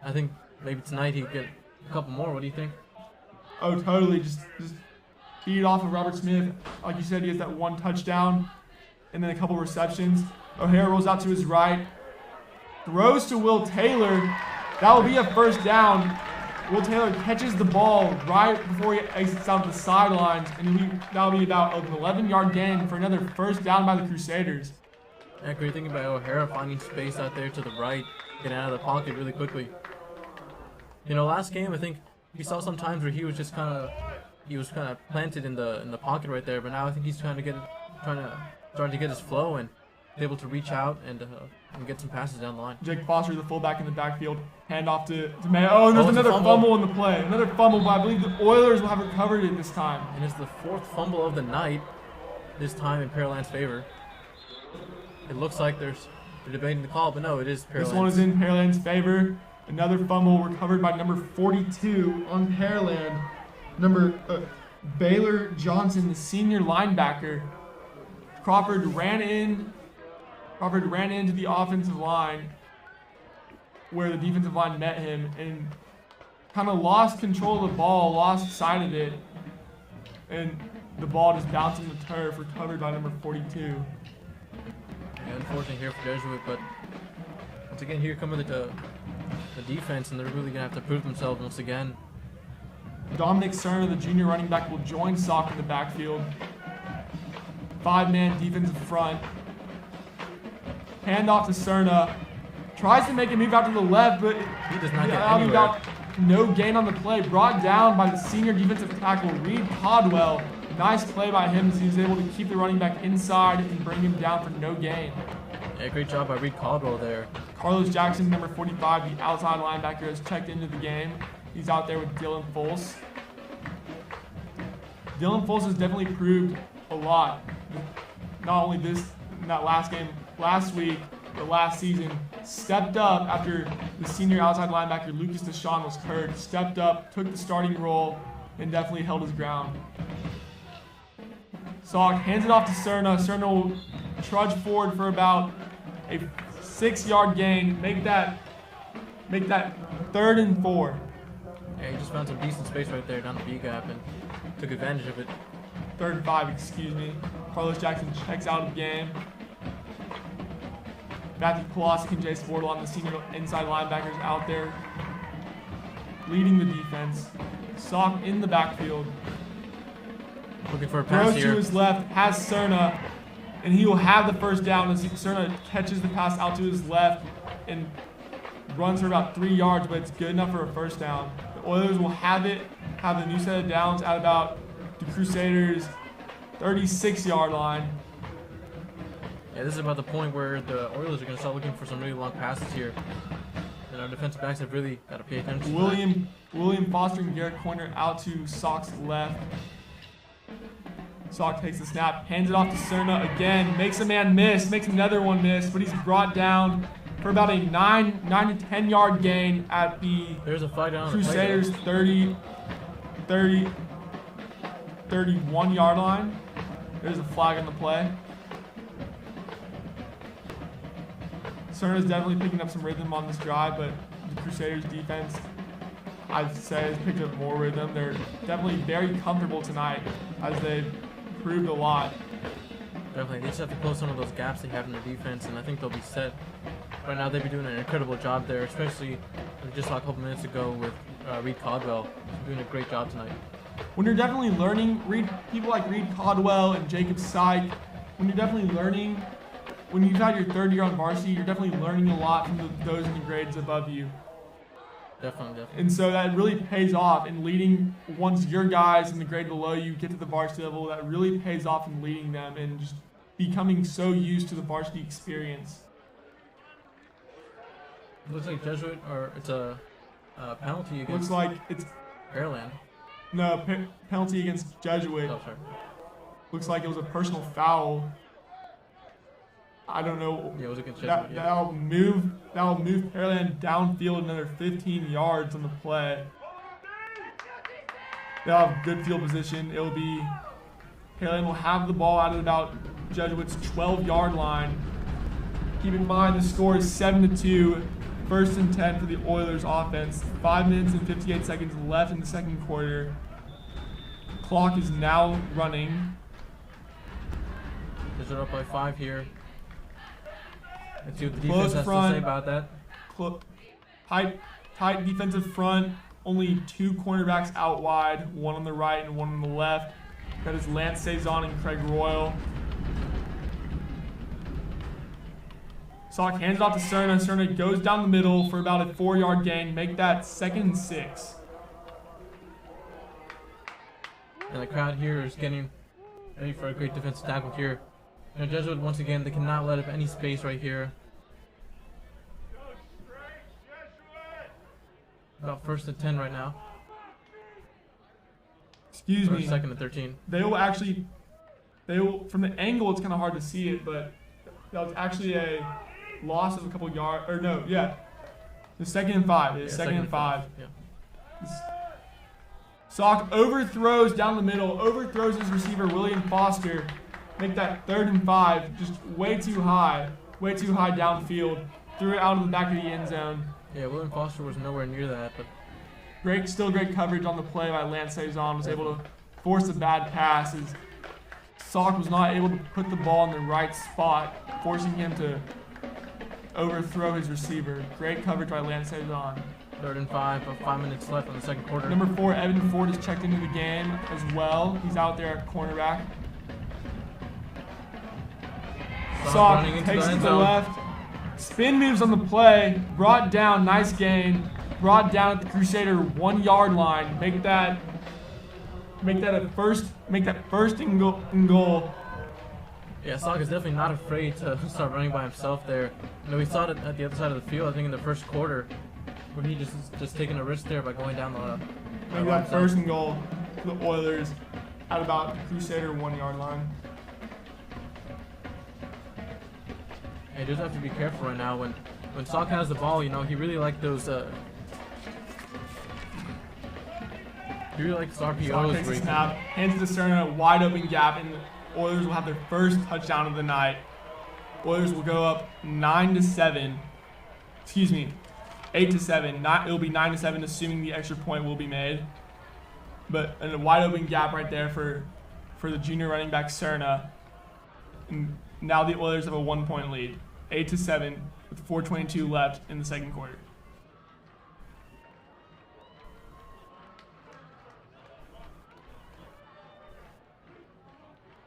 I think maybe tonight he'll get a couple more. What do you think? Oh, totally. Just feed off of Robert Smith. Like you said, he has that 1 touchdown and then a couple receptions. O'Hara rolls out to his right. Throws to Will Taylor. That will be a first down. Will Taylor catches the ball right before he exits out the sidelines, and that'll be about an 11-yard gain for another first down by the Crusaders. Yeah, great thinking by O'Hara finding space out there to the right, getting out of the pocket really quickly. You know, last game I think we saw some times where he was just kind of planted in the pocket right there, but now I think he's starting to get his flow and able to reach out and get some passes down the line. Jake Foster, the fullback in the backfield, hand off to May. Oh, and there's another fumble in the play. Another fumble, but I believe the Oilers will have recovered it this time. And it's the 4th fumble of the night, this time in Pearland's favor. It looks like they're debating the call, but no, it is Pearland's. This one is in Pearland's favor. Another fumble recovered by number 42 on Pearland. Baylor Johnson, the senior linebacker. Crawford ran into the offensive line where the defensive line met him and kind of lost control of the ball, lost sight of it, and the ball just bouncing the turf, recovered by number 42. Yeah, unfortunately here for Jesuit, but once again here coming the defense, and they're really gonna have to prove themselves once again. Dominic Cerner, the junior running back, will join Sock in the backfield. 5-man defensive front. Hand off to Cerna. Tries to make a move out to the left, but he does not get anywhere. No gain on the play. Brought down by the senior defensive tackle, Reed Codwell. Nice play by him as he was able to keep the running back inside and bring him down for no gain. Yeah, great job by Reed Caldwell there. Carlos Jackson, number 45, the outside linebacker, has checked into the game. He's out there with Dylan Foles. Dylan Foles has definitely proved a lot. Not only that last game, last week, but last season. Stepped up after the senior outside linebacker, Lucas Deshawn, was hurt. Stepped up, took the starting role, and definitely held his ground. Salk hands it off to Cerna. Cerna will trudge forward for about a 6-yard gain. Make that 3rd and 4. Yeah, he just found some decent space right there down the B gap and took advantage of it. 3rd and 5, excuse me. Carlos Jackson checks out of the game. Matthew Pulosik and Jay Sportlaw, the senior inside linebackers, out there leading the defense. Salk in the backfield. Looking for a pass here. Throws to his left, has Cerna, and he will have the first down as Cerna catches the pass out to his left and runs for about 3 yards, but it's good enough for a first down. The Oilers will have the new set of downs at about the Crusaders' 36-yard line. Yeah, this is about the point where the Oilers are going to start looking for some really long passes here. And our defensive backs have really got to pay attention to William Foster and Garrett Coiner out to Salk's left. Salk takes the snap, hands it off to Cerna again, makes a man miss, makes another one miss, but he's brought down for about a 9 to 10 yard gain at the There's a fight down Crusaders 31 yard line. There's a flag on the play. Cerna's definitely picking up some rhythm on this drive, but the Crusaders defense, I'd say, has picked up more rhythm. They're definitely very comfortable tonight, as they've proved a lot. Definitely. They just have to close some of those gaps they have in their defense, and I think they'll be set. Right now, they've been doing an incredible job there, especially we just saw a couple minutes ago with Reed Caldwell. He's doing a great job tonight. When you're definitely learning, people like Reed Caldwell and Jacob Syke, when you're definitely learning, when you've had your third year on varsity, you're definitely learning a lot from those in the grades above you. Definitely. And so that really pays off in leading, once your guys in the grade below you get to the varsity level, that really pays off in leading them and just becoming so used to the varsity experience. Looks like Jesuit, or it's a penalty against Looks like it's Pearland. no penalty against Jesuit. Oh, sorry. Looks like it was a personal foul. I don't know. Yeah, it was against Jesuit. That'll move Pearland downfield another 15 yards on the play. They'll have good field position. It'll be Pearland will have the ball out at about Jesuit's 12-yard line. Keep in mind the score is 7-2. First and 10 for the Oilers offense. 5 minutes and 58 seconds left in the second quarter. Clock is now running. They're up by 5 here. Let's see what the Close defense has front. to say about that. Tight defensive front. Only 2 cornerbacks out wide. One on the right and one on the left. That is Lance Saison and Craig Royal. Sock hands it off to Cerna. Cerna goes down the middle for about a 4-yard gain. Make that 2nd and 6. And the crowd here is getting ready for a great defensive tackle here. You know, Jesuit, once again, they cannot let up any space right here. About 1st and 10 right now. Excuse Or me. 2nd and 13. They will, from the angle, it's kind of hard to see it, but that was actually a loss of a couple yards. Or no, yeah. The 2nd and 5. It's 2nd and 5. Yeah. Sock overthrows down the middle, overthrows his receiver, William Foster. Make that 3rd and 5, just way too high downfield. Threw it out of the back of the end zone. Yeah, William Foster was nowhere near that, but Still great coverage on the play by Lance Saison. Was able to force a bad pass as Sock was not able to put the ball in the right spot, forcing him to overthrow his receiver. Great coverage by Lance Saison. 3rd and 5, about 5 minutes left in the second quarter. Number 4, Evan Ford, is checked into the game as well. He's out there at cornerback. Sock takes it to the left. Spin moves on the play. Brought down. Nice gain. Brought down at the Crusader 1-yard line. Make that first and goal. Yeah, Sock is definitely not afraid to start running by himself there. You know, we saw it at the other side of the field, I think in the first quarter, where he just taking a risk there by going down the Make that 1st and goal for the Oilers at about the Crusader 1-yard line. He does have to be careful right now when Sock has the ball. You know, he really likes those. He really likes Sock RPOs. takes a snap, hands it to Cerna, wide open gap, and the Oilers will have their first touchdown of the night. Oilers will go up 9-7. Excuse me, 8-7. It'll be 9-7, assuming the extra point will be made. But a wide open gap right there for the junior running back Cerna. And now the Oilers have a 1-point lead, 8-7, with 4:22 left in the second quarter.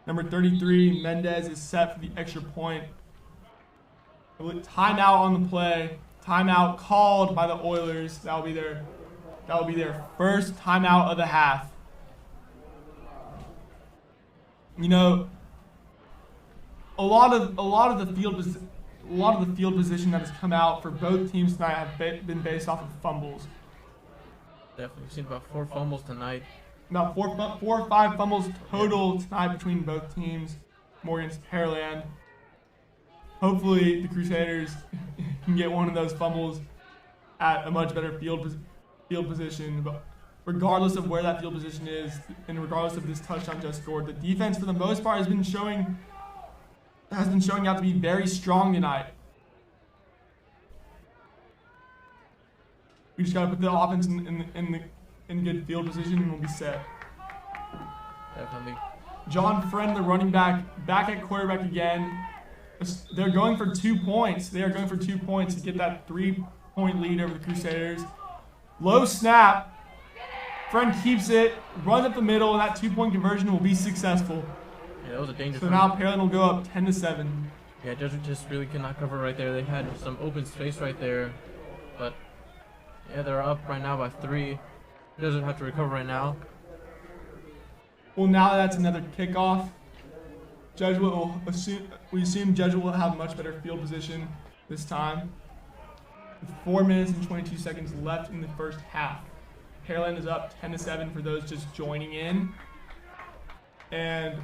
Number 33, Mendez, is set for the extra point. Timeout on the play. Timeout called by the Oilers. That will be their first timeout of the half. You know, a lot of the field position that has come out for both teams tonight have been based off of fumbles. Definitely, we've seen about 4 fumbles tonight. About 4 or 5 fumbles total tonight between both teams. More against Pearland. Hopefully the Crusaders can get one of those fumbles at a much better field position. But regardless of where that field position is, and regardless of this touchdown just scored, the defense for the most part has been showing out to be very strong tonight. We just got to put the offense in good field position and we'll be set. Definitely. John Friend, the running back at quarterback again. They're going for 2 points. They are going for 2 points to get that 3-point lead over the Crusaders. Low snap. Friend keeps it, runs up the middle, and that 2-point conversion will be successful. Yeah, that was a dangerous. So now Pearland will go up 10-7. Yeah, just really could not cover right there. They had some open space right there, but yeah, they're up right now by 3. He doesn't have to recover right now. Well, now that's another kickoff. We assume Jesuit will have much better field position this time. With 4 minutes and 22 seconds left in the first half. Pearland is up 10-7 for those just joining in. And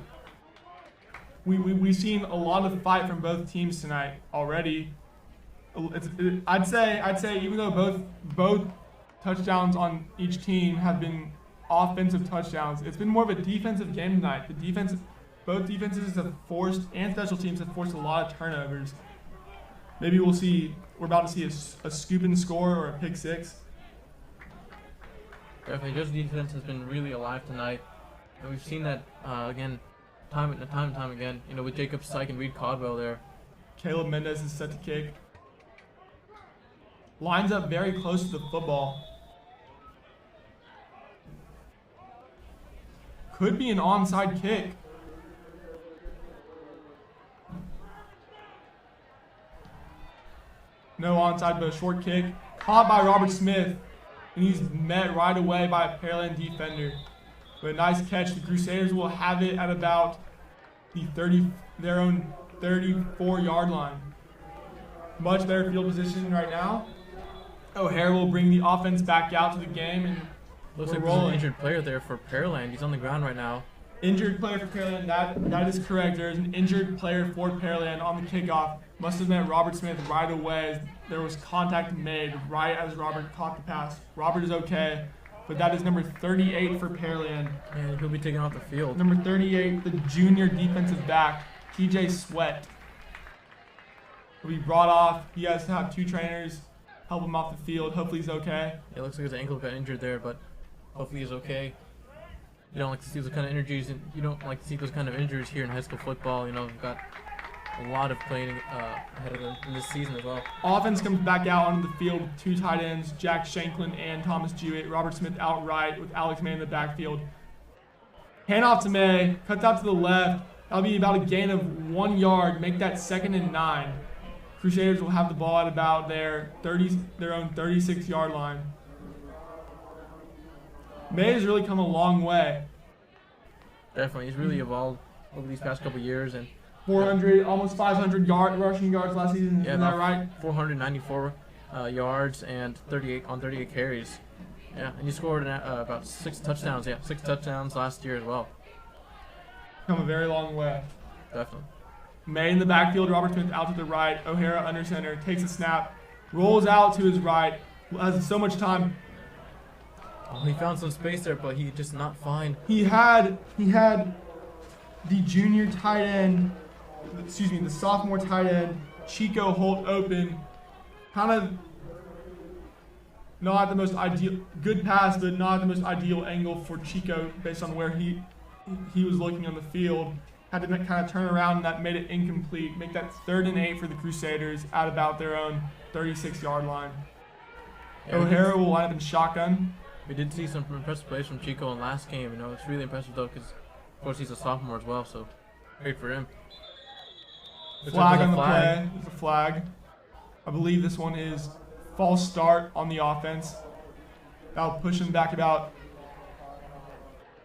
we've seen a lot of fight from both teams tonight already. I'd say even though both touchdowns on each team have been offensive touchdowns, it's been more of a defensive game tonight. Both defenses have forced, and special teams have forced a lot of turnovers. Maybe we're about to see a scoop and score or a pick 6. Definitely, just defense has been really alive tonight, and we've seen that again, time and time again. You know, with Jacob Syke and Reed Caldwell there. Caleb Mendez is set to kick. Lines up very close to the football. Could be an onside kick. No onside, but a short kick. Caught by Robert Smith. And he's met right away by a Pearland defender. But a nice catch. The Crusaders will have it at about their own 34-yard line. Much better field position right now. O'Hara will bring the offense back out to the game, and looks like there's an injured player there for Pearland. He's on the ground right now. Injured player for Pearland. That is correct. There is an injured player for Pearland on the kickoff. Must have met Robert Smith right away. There was contact made right as Robert caught the pass. Robert is okay, but that is number 38 for Pearland. And he'll be taken off the field. Number 38, the junior defensive back, TJ Sweat. He'll be brought off. He has to have 2 trainers help him off the field. Hopefully he's okay. Yeah, it looks like his ankle got injured there, but hopefully he's okay. You don't like to see those kind of injuries, and you don't like to see those kind of injuries here in high school football. You know, we've got a lot of playing ahead of them in this season as well. Offense comes back out onto the field with 2 tight ends, Jack Shanklin and Thomas Jewett. Robert Smith outright with Alex May in the backfield. Handoff to May, cuts out to the left. That'll be about a gain of 1 yard, make that 2nd and 9. Crusaders will have the ball at about their own 36-yard line. May has really come a long way. Definitely, he's really evolved over these past couple years, and 400, almost 500 rushing yards last season. Yeah, isn't that right? 494 yards and 38 carries. Yeah, and he scored about 6 touchdowns. Yeah, 6 touchdowns last year as well. Come a very long way. Definitely. May in the backfield, Robert Smith out to the right, O'Hara under center, takes a snap, rolls out to his right, has so much time. Oh, he found some space there, but he just not find. He had the junior tight end, the sophomore tight end, Chico Holt open, kind of not the most ideal, good pass, but not the most ideal angle for Chico based on where he was looking on the field. Had to kind of turn around, and that made it incomplete. Make that 3rd and 8 for the Crusaders at about their own 36-yard line. Yeah, O'Hara will line up in shotgun. We did see some impressive plays from Chico in last game. You know, it's really impressive though, because of course he's a sophomore as well, so great for him. Flag on the play. There's a flag. I believe this one is false start on the offense. That'll push him back about.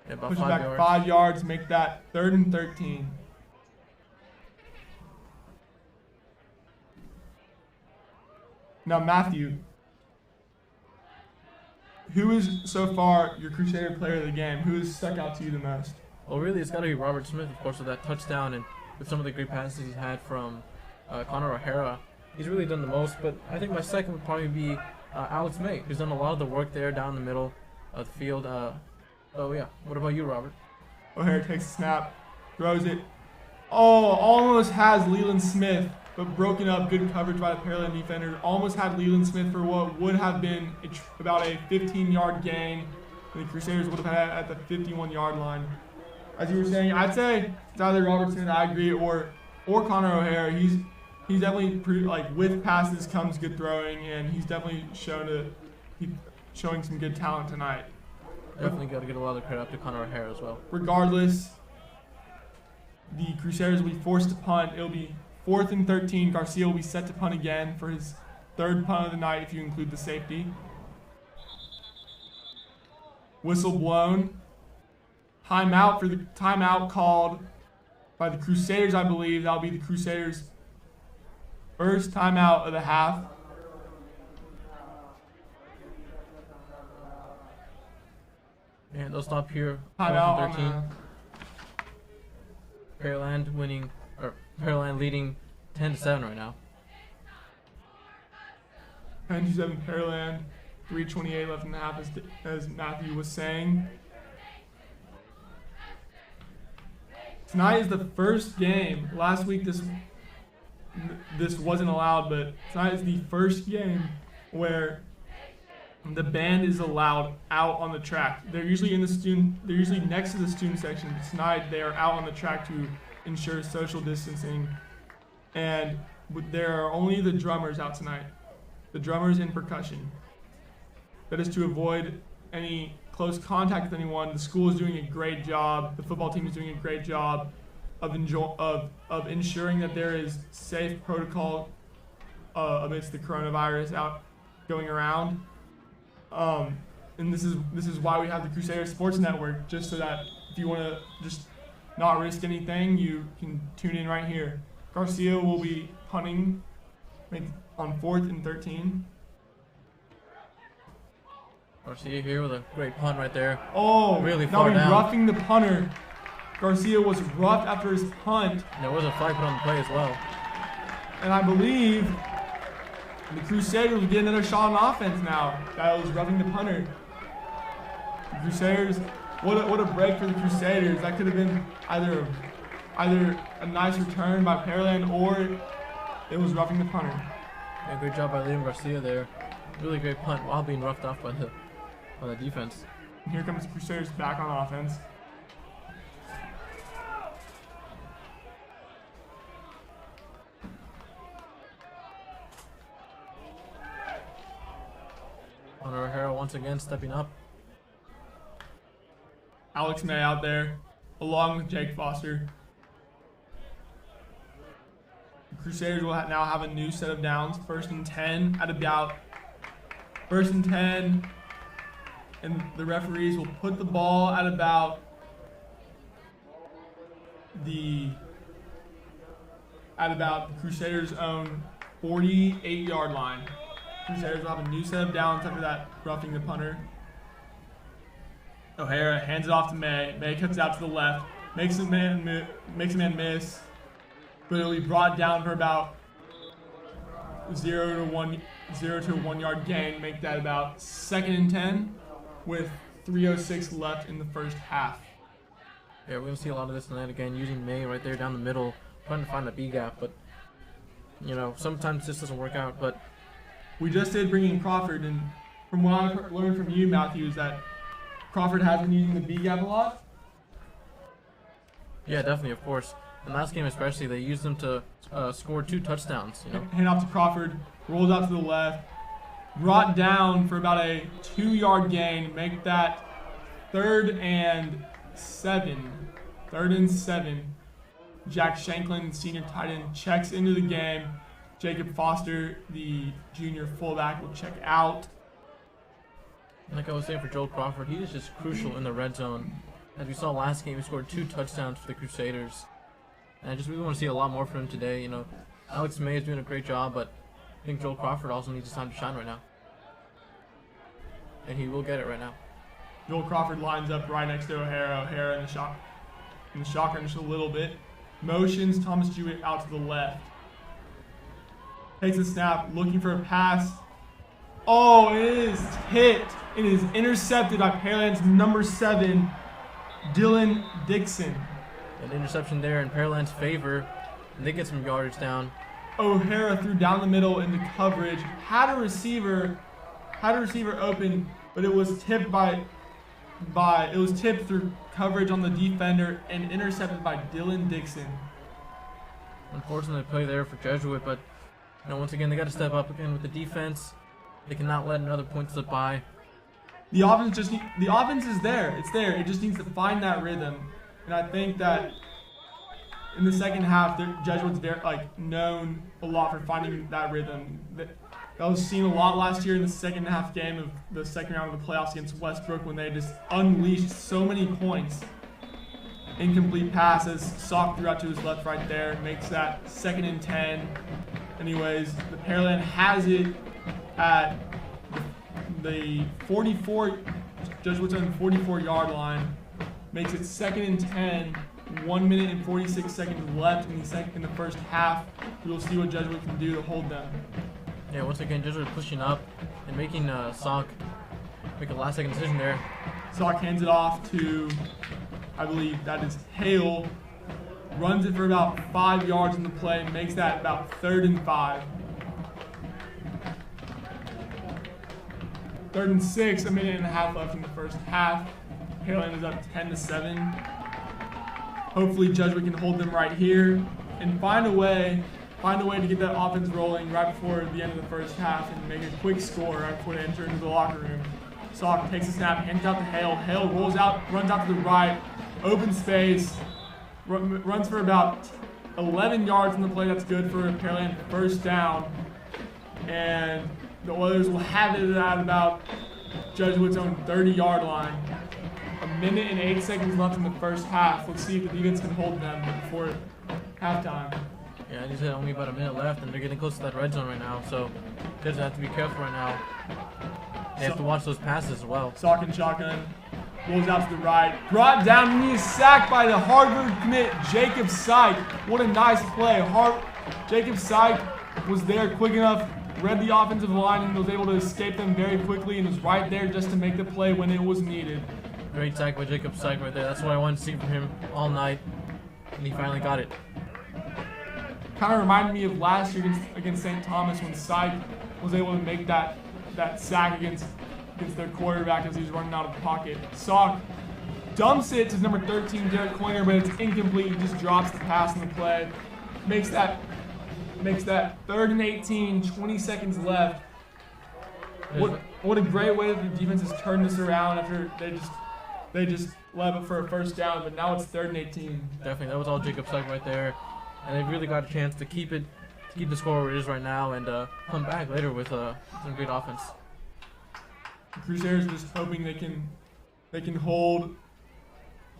Yeah, about push 5 him back yards. 5 yards, make that 3rd and 13. Now, Matthew, who is so far your Crusader player of the game? Who has stuck out to you the most? Well, really, it's got to be Robert Smith, of course, with that touchdown and with some of the great passes he's had from Connor O'Hara. He's really done the most, but I think my second would probably be Alex May, who's done a lot of the work there down the middle of the field. Oh, yeah. What about you, Robert? O'Hara takes a snap, throws it. Oh, almost has Leland Smith but broken up. Good coverage by the Pearland defender. Almost had Leland Smith for what would have been about a 15-yard gain. And the Crusaders would have had at the 51-yard line. As you were saying, I'd say it's either Robertson, I agree, or Connor O'Hara. He's definitely with passes comes good throwing, and he's definitely showing some good talent tonight. Definitely got to get a lot of credit up to Connor O'Hara as well. Regardless, the Crusaders will be forced to punt. It'll be 4th and 13. Garcia will be set to punt again for his 3rd punt of the night if you include the safety. Whistle blown. Timeout called by the Crusaders, I believe. That'll be the Crusaders' first timeout of the half. And they'll stop here. Timeout 13. Pearland leading 10-7 right now. 10-7 Pearland. 3:28 left in the half, as Matthew was saying. Tonight is the first game. Last week this wasn't allowed, but tonight is the first game where the band is allowed out on the track. They're usually next to the student section. Tonight they are out on the track to ensure social distancing, and there are only the drummers out tonight. The drummers and percussion. That is to avoid any close contact with anyone. The school is doing a great job. The football team is doing a great job of ensuring that there is safe protocol amidst the coronavirus going around. And this is why we have the Crusader Sports Network, just so that if you want to just not risk anything, you can tune in right here. Garcia will be punting on 4th and 13. Garcia here with a great punt right there. Oh, really far down. Roughing the punter. Garcia was roughed after his punt. And there was a flag put on the play as well. And I believe the Crusaders will get another shot on offense now. That was roughing the punter. The Crusaders, what a break for the Crusaders. That could have been either a nice return by Pearland or it was roughing the punter. Yeah, great job by Liam Garcia there. Really great punt while being roughed off by the defense. And here comes the Crusaders back on offense. Connor O'Hara once again stepping up. Alex May out there, along with Jake Foster. The Crusaders will now have a new set of downs. 1st and 10 at about 1st and 10. And the referees will put the ball at about the Crusaders' own 48-yard line. Crusaders will have a new set of downs after that roughing the punter. O'Hara hands it off to May. May cuts out to the left, makes a man miss, but it'll be brought down for about 0 to 1 yard gain. Make that about 2nd and 10 with 3:06 left in the first half. Yeah, we're gonna see a lot of this tonight again, using May right there down the middle, trying to find the B gap, but sometimes this doesn't work out. But we just did bring in Crawford, and from what I learned from you, Matthew, is that Crawford has been using the B gap a lot. Yeah, definitely, of course. In last game especially, they used them to score 2 touchdowns. Hand off to Crawford, rolls out to the left, brought down for about a 2-yard gain. Make that 3rd and 7. 3rd and 7. Jack Shanklin, senior tight end, checks into the game. Jacob Foster, the junior fullback, will check out. Like I was saying for Joel Crawford, he is just crucial in the red zone. As we saw last game, he scored 2 touchdowns for the Crusaders. And I just really want to see a lot more from him today. Alex May is doing a great job, but I think Joel Crawford also needs his time to shine right now. And he will get it right now. Joel Crawford lines up right next to O'Hara. O'Hara in the shotgun just a little bit. Motions Thomas Jewett out to the left. Takes a snap, looking for a pass. Oh, it is hit. It is intercepted by Pearland's number 7, Dylan Dixon. An interception there in Pearland's favor, and they get some yardage down. O'Hara threw down the middle into coverage. Had a receiver open, but it was tipped through coverage on the defender and intercepted by Dylan Dixon. Unfortunate play there for Jesuit, but once again they got to step up again with the defense. They cannot let another point slip by. The offense is there. It's there. It just needs to find that rhythm. And I think that in the second half, the Jesuits known a lot for finding that rhythm. That was seen a lot last year in the second half game of the second round of the playoffs against Westbrook when they just unleashed so many points. Incomplete passes, Sock threw out to his left right there, makes that 2nd and 10. Anyways, the Pearland has it at the 44, Jesuits on the 44-yard line, makes it 2nd and 10. 1 minute and 46 seconds left in the first half. We'll see what Jesuit can do to hold them. Yeah, once again, Jesuit pushing up and making Sock make a last-second decision there. Sock hands it off to, I believe that is Hale. Runs it for about 5 yards in the play, makes that about 3rd and 5. 3rd and 6, a minute and a half left in the first half. Pearland is up 10-7. Hopefully Jesuit can hold them right here and find a way to get that offense rolling right before the end of the first half and make a quick score right before they enter into the locker room. Sock takes a snap, hands out to Hale. Hale rolls out, runs out to the right, open space, runs for about 11 yards in the play. That's good for a Pearland first down. And the Oilers will have it at about Jesuit's own 30-yard line. A minute and 8 seconds left in the first half. Let's see if the defense can hold them before halftime. Yeah, they said only about a minute left, and they're getting close to that red zone right now, so they just have to be careful right now. They have to watch those passes as well. Sock and shotgun. Rolls out to the right. Brought down, and he is sacked by the Harvard commit, Jacob Syke. What a nice play. Jacob Syke was there quick enough, read the offensive line, and was able to escape them very quickly, and was right there just to make the play when it was needed. Great sack by Jacob Syke right there. That's what I wanted to see from him all night, and he finally got it. Kind of reminded me of last year against St. Thomas when Syke was able to make that sack against their quarterback as he was running out of the pocket. Sock dumps it to number 13, Derek Coiner, but it's incomplete. He just drops the pass in the play. Makes that 3rd and 18, 20 seconds left. What a great way that the defense has turned this around after they just led it for a first down, but now it's 3rd and 18. Definitely, that was all Jacob Syke right there. And they've really got a chance to keep the score where it is right now and come back later with some great offense. The Crusaders are just hoping they can hold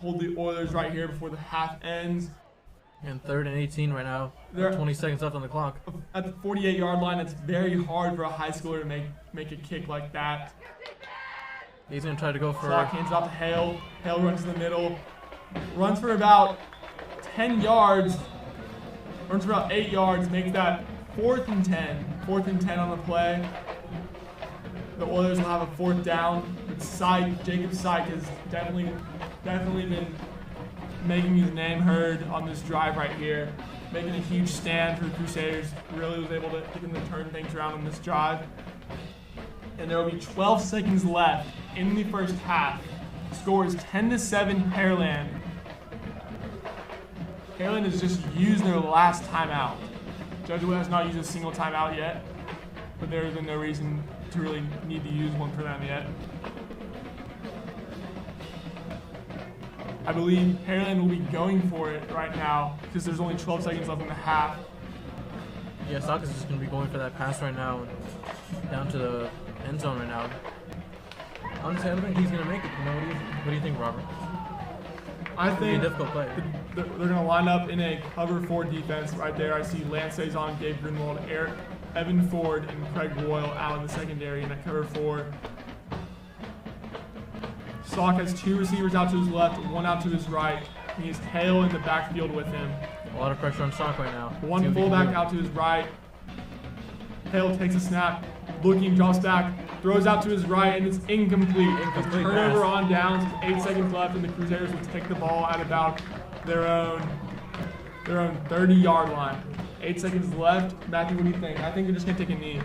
the Oilers right here before the half ends. And 3rd and 18 right now. 20 seconds left on the clock. At the 48-yard line, it's very hard for a high schooler to make a kick like that. He's going to try to go for... Sock hands off to Hale. Hale runs in the middle. Runs for about 10 yards. Runs for about 8 yards. Makes that 4th and 10. 4th and 10 on the play. The Oilers will have a 4th down. But Jacob Syke has definitely been making his name heard on this drive right here. Making a huge stand for the Crusaders. Really was able to get them to turn things around on this drive. And there will be 12 seconds left in the first half. Score is 10-7 Pearland. Pearland has just used their last timeout. Jesuit has not used a single timeout yet, but there has been no reason to really need to use one for them yet. I believe Pearland will be going for it right now because there's only 12 seconds left in the half. Yeah, Sock is just going to be going for that pass right now, down to the end zone right now. Honestly, I don't think he's going to make it. What do you think, Robert? I think a difficult play. They're going to line up in a cover 4 defense right there. I see Lance Saison, Gabe Grunwald, Evan Ford, and Craig Royal out in the secondary in that cover 4. Sock has 2 receivers out to his left, 1 out to his right. He has Hale in the backfield with him. A lot of pressure on Sock right now. 1 fullback out to his right. Hale takes a snap, looking, drops back, throws out to his right, and it's incomplete. Turnover pass. on downs, 8 seconds left, and the Crusaders will take the ball at about their own 30-yard line. 8 seconds left. Matthew, what do you think? I think they're just going to take a knee.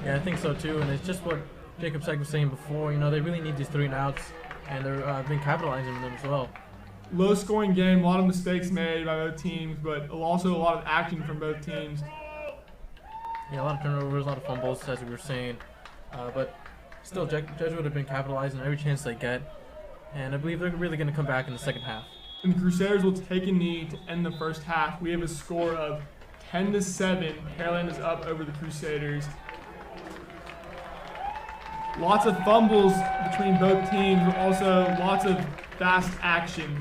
Yeah, I think so too, and it's just what Jacob Syke was saying before. You know, they really need these 3 and outs, and they're been capitalizing on them as well. Low scoring game, a lot of mistakes made by both teams, but also a lot of action from both teams. Yeah, a lot of turnovers, a lot of fumbles, as we were saying. But still, Jesuit have been capitalizing every chance they get, and I believe they're really going to come back in the second half. And the Crusaders will take a knee to end the first half. We have a score of 10-7. Pearland is up over the Crusaders. Lots of fumbles between both teams, but also lots of fast action.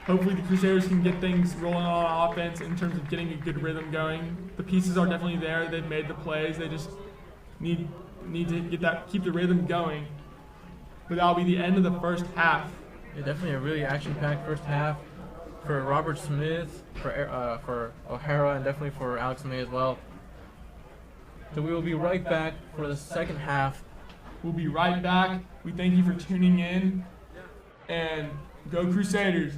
Hopefully the Crusaders can get things rolling on offense in terms of getting a good rhythm going. The pieces are definitely there. They've made the plays. They just need to keep the rhythm going. But that'll be the end of the first half. Yeah, definitely a really action-packed first half for Robert Smith, for O'Hara, and definitely for Alex May as well. So we will be right back for the second half. We'll be right back. We thank you for tuning in, and go Crusaders.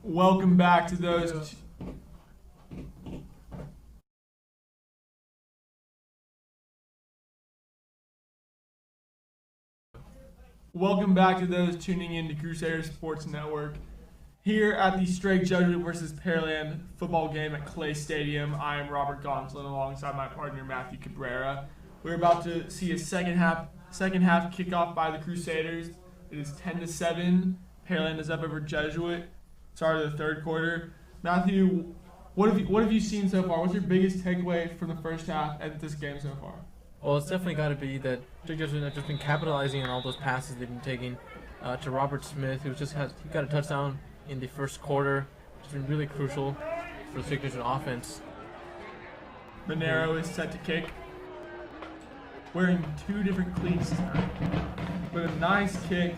Welcome back to those. Welcome back to those tuning in to Crusader Sports Network. Here at the Strake Jesuit versus Pearland football game at Clay Stadium, I am Robert Gonsolin alongside my partner Matthew Cabrera. We're about to see a second half kickoff by the Crusaders. It is 10-7. Pearland is up over Jesuit. Start of the third quarter. Matthew, what have you seen so far? What's your biggest takeaway from the first half at this game so far? Well, it's definitely got to be that Strake Jesuit have just been capitalizing on all those passes they've been taking to Robert Smith, who he got a touchdown in the first quarter, which has been really crucial for the Strake Jesuit offense. Monero is set to kick. Wearing two different cleats tonight. But a nice kick.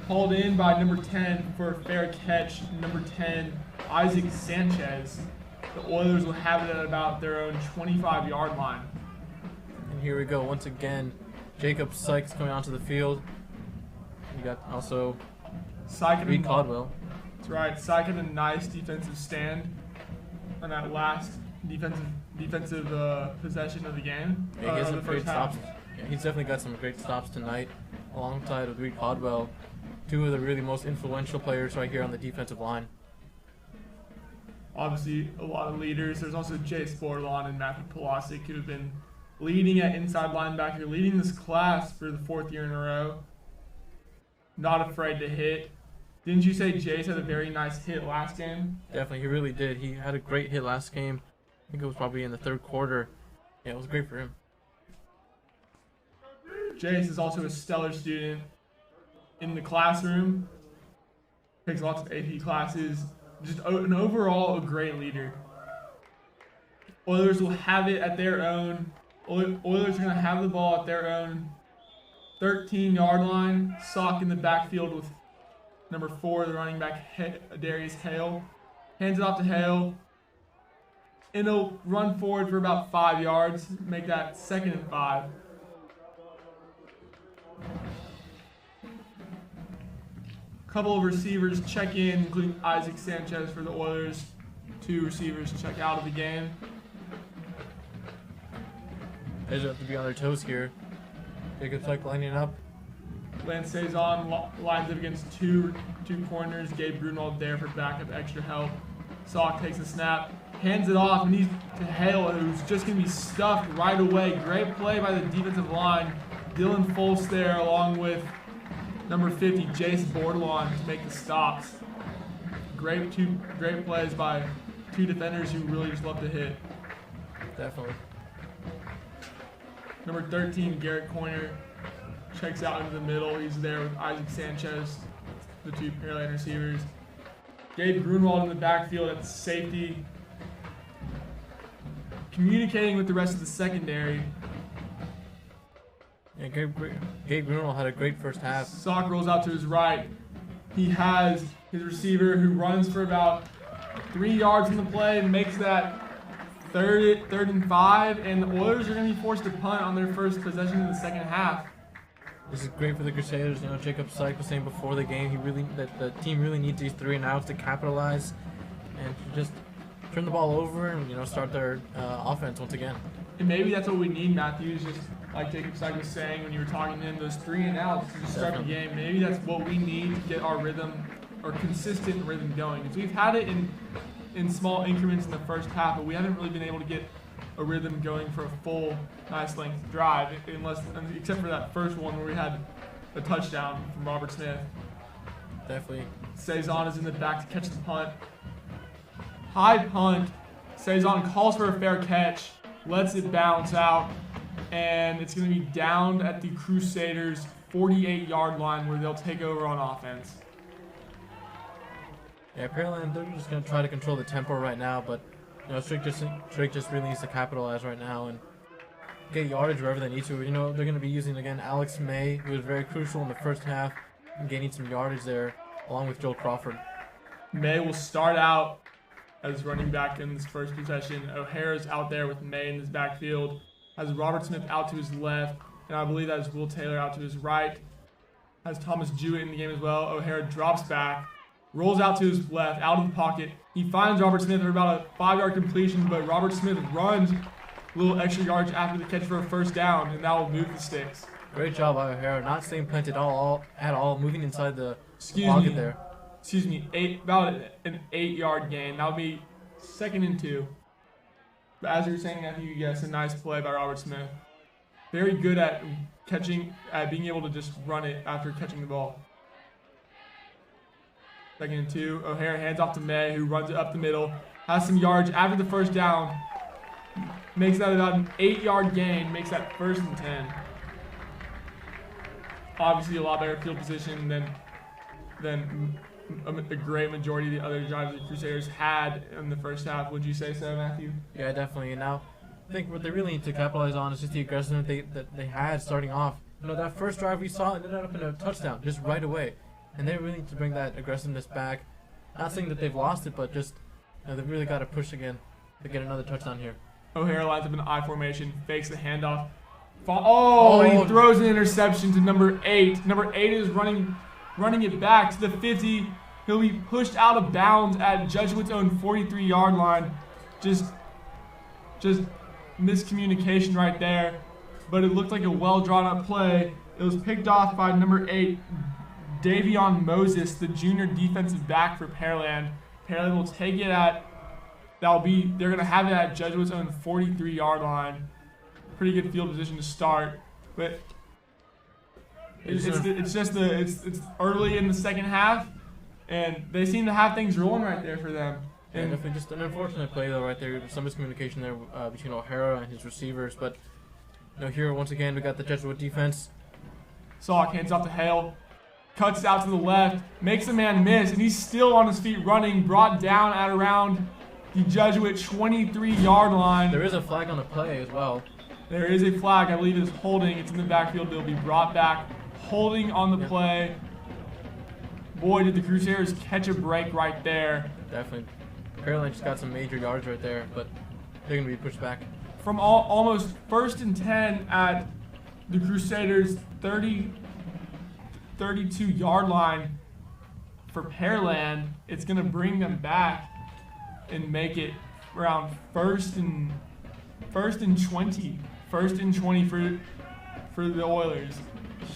Hauled in by number 10 for a fair catch. Number 10, Isaac Sanchez. The Oilers will have it at about their own 25-yard line. And here we go once again. Jacob Sykes coming onto the field. You got also Reed Caldwell. That's right. Syke had a nice defensive stand on that last defensive possession of the game. Yeah, he has some great stops. Yeah, he's definitely got some great stops tonight, alongside with Reed Caldwell, two of the really most influential players right here on the defensive line. Obviously, a lot of leaders. There's also Jay Sporlon and Matthew Polasic, who have been leading at inside linebacker, leading this class for the fourth year in a row. Not afraid to hit. Didn't you say Jace had a very nice hit last game? Definitely, he really did. He had a great hit last game. I think it was probably in the third quarter. Yeah, it was great for him. Jace is also a stellar student in the classroom. Takes lots of AP classes. Just an overall a great leader. Oilers will have it at their own. Oilers are going to have the ball at their own 13-yard line. Sock in the backfield with number 4, the running back, Darius Hale. Hands it off to Hale. And he'll run forward for about 5 yards. Make that 2nd and 5. Couple of receivers check in, including Isaac Sanchez for the Oilers. 2 receivers check out of the game. They just have to be on their toes here. Jacob Sykes lining up. Lance Cezanne lines up against two corners. Gabe Grunwald there for backup extra help. Salk takes the snap, hands it off, and he's to Hale, who's just going to be stuffed right away. Great play by the defensive line. Dylan Folse there along with number 50, Jace Bordelon, to make the stops. Great plays by 2 defenders who really just love to hit. Definitely. Number 13, Garrett Coiner, checks out into the middle. He's there with Isaac Sanchez, the 2 Pearland receivers. Gabe Grunwald in the backfield at safety, communicating with the rest of the secondary. Yeah, Gabe Grunwald had a great first half. Sock rolls out to his right. He has his receiver who runs for about 3 yards in the play and makes that third and 5, and the Oilers are going to be forced to punt on their first possession in the second half. This is great for the Crusaders. You know, Jacob Sykes was saying before the game, the team really needs these 3 and outs to capitalize and to just turn the ball over and start their offense once again. And maybe that's what we need, Matthew. Is just like Jacob Sykes was saying when you were talking to him, those 3 and outs to start the game. Maybe that's what we need to get our rhythm, or consistent rhythm, going. Because we've had it in small increments in the first half, but we haven't really been able to get a rhythm going for a full, nice length drive, except for that first one where we had a touchdown from Robert Smith. Definitely. Cezanne is in the back to catch the punt. High punt. Cezanne calls for a fair catch, lets it bounce out, and it's going to be down at the Crusaders' 48-yard line where they'll take over on offense. Yeah, Pearland, they're just going to try to control the tempo right now, but Strake just really needs to capitalize right now and get yardage wherever they need to. They're going to be using, again, Alex May, who was very crucial in the first half, and gaining some yardage there, along with Joel Crawford. May will start out as running back in this first possession. O'Hara's out there with May in his backfield. Has Robert Smith out to his left, and I believe that is Will Taylor out to his right. Has Thomas Jewett in the game as well. O'Hara drops back, rolls out to his left, out of the pocket. He finds Robert Smith for about a 5-yard completion, but Robert Smith runs a little extra yards after the catch for a first down, and that will move the sticks. Great job by O'Hara, not staying planted at all, moving inside the pocket there. Excuse me, about an 8-yard gain. That would be 2nd and 2. But as you were saying, Matthew, yes, a nice play by Robert Smith. Very good at being able to just run it after catching the ball. 2nd and 2. O'Hara hands off to May, who runs it up the middle. Has some yards after the first down. Makes that about an 8-yard gain. Makes that 1st and 10. Obviously, a lot better field position than a great majority of the other drives the Crusaders had in the first half. Would you say so, Matthew? Yeah, definitely. And now, I think what they really need to capitalize on is just the aggressiveness that they had starting off. That first drive we saw ended up in a touchdown just right away. And they really need to bring that aggressiveness back. Not saying that they've lost it, but just they've really got to push again to get another touchdown here. O'Hara lines up in the I formation, fakes the handoff. He throws an interception to number 8. Number 8 is running it back to the 50. He'll be pushed out of bounds at Jesuit's own 43-yard line. Just miscommunication right there. But it looked like a well-drawn-up play. It was picked off by number 8, Davion Moses, the junior defensive back for Pearland. Pearland will take it they're going to have it at Jesuit's own 43-yard line. Pretty good field position to start. But it's early in the second half, and they seem to have things rolling right there for them. And definitely just an unfortunate play though right there. Some miscommunication there between O'Hara and his receivers. But here once again we got the Jesuit defense. Salk hands off to Hale. Cuts out to the left, makes a man miss, and he's still on his feet running, brought down at around the Jesuit 23-yard line. There is a flag on the play as well. There is a flag, I believe it is holding. It's in the backfield. They'll be brought back. Holding on the play. Boy, did the Crusaders catch a break right there. Definitely. Pearland just got some major yards right there, but they're going to be pushed back. From almost 1st and 10 at the Crusaders' 32-yard line for Pearland, it's going to bring them back and make it around 1st and 20. 1st and 20 for the Oilers.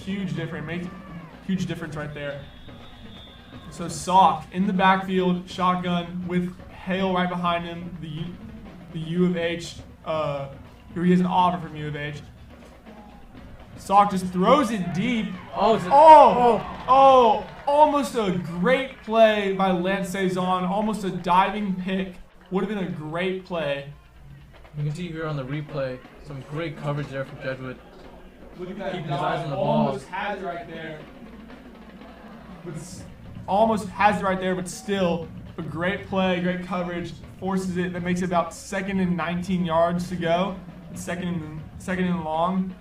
Huge difference. Makes huge difference right there. So Salk in the backfield, shotgun with Hale right behind him. The U of H, who he has an offer from U of H. Salk just throws it deep. Almost a great play by Lance Saison. Almost a diving pick. Would have been a great play. You can see here on the replay some great coverage there from Jesuit. Look at that. Keeping his eyes on the ball. Almost has it right there. But still a great play, great coverage. Forces it. That makes it about 2nd and 19 yards to go. Second and long.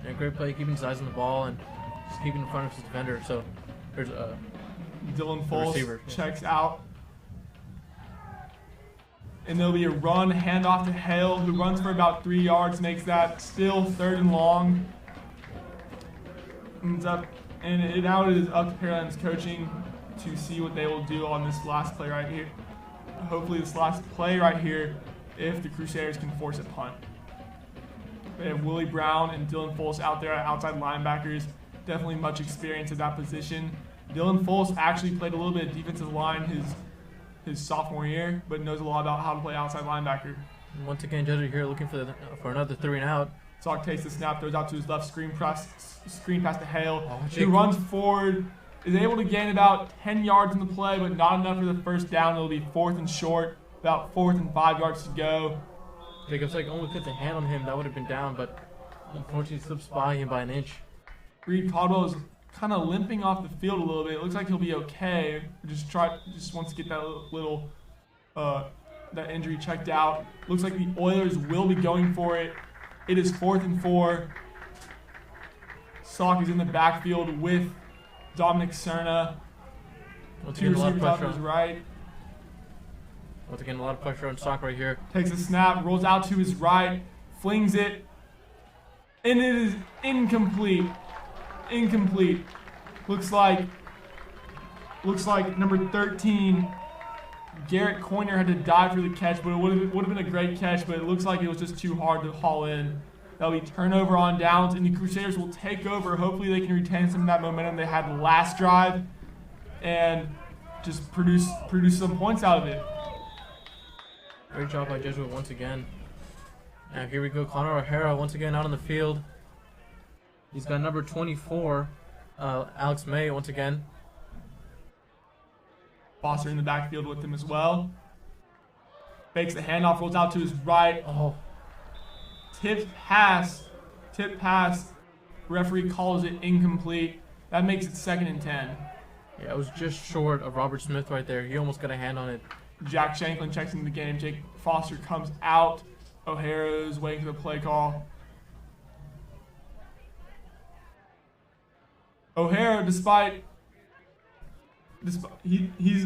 Yeah, great play, keeping his eyes on the ball and just keeping in front of his defender. So there's Dylan Foles checks out. And there'll be a run, handoff to Hale, who runs for about 3 yards, makes that still 3rd and long. Now it is up to Pearland's coaching to see what they will do on this last play right here. Hopefully this last play right here, if the Crusaders can force a punt. They have Willie Brown and Dylan Foles out there, outside linebackers. Definitely much experience at that position. Dylan Foles actually played a little bit of defensive line his sophomore year, but knows a lot about how to play outside linebacker. And once again, Jesuit here looking for another 3 and out. Salk takes the snap, throws out to his left, screen pass to Hale, who runs forward, is able to gain about 10 yards in the play, but not enough for the first down. It'll be 4th and short, about 4th and 5 yards to go. Jacob's only puts a hand on him, that would have been down, but unfortunately slips by him by an inch. Reed Caldwell is kind of limping off the field a little bit. It looks like he'll be okay. Just wants to get that little that injury checked out. Looks like the Oilers will be going for it. It is 4th and 4. Salk is in the backfield with Dominic Cerna. Two receivers out to his right. Once again, a lot of pressure on Salk right here. Takes a snap, rolls out to his right, flings it, and it is incomplete. Looks like looks like number 13, Garrett Coiner, had to dive for the catch, but it would have been a great catch, but it looks like it was just too hard to haul in. That'll be turnover on downs, and the Crusaders will take over. Hopefully they can retain some of that momentum they had last drive and just produce some points out of it. Great job by Jesuit once again. Now here we go, Connor O'Hara once again out on the field. He's got number 24, Alex May once again. Foster in the backfield with him as well. Fakes the handoff, rolls out to his right. Oh, Tip pass. Referee calls it incomplete. That makes it 2nd and 10. yeah, it was just short of Robert Smith right there. He almost got a hand on it. Jack Shanklin checks into the game. Jake Foster comes out. O'Hara is waiting for the play call. O'Hara, he's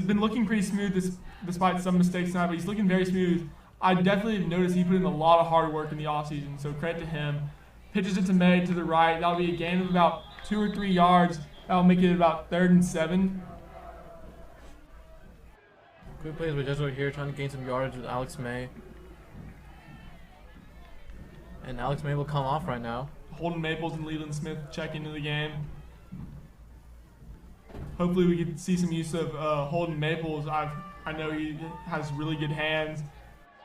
been looking pretty smooth despite some mistakes tonight, but he's looking very smooth. I definitely have noticed he put in a lot of hard work in the offseason, so credit to him. Pitches it to May to the right. That'll be a gain of about 2 or 3 yards. That'll make it about 3rd and 7. Good plays by Jesuit here, trying to gain some yardage with Alex May. And Alex May will come off right now. Holden Maples and Leland Smith check into the game. Hopefully we can see some use of Holden Maples. I know he has really good hands,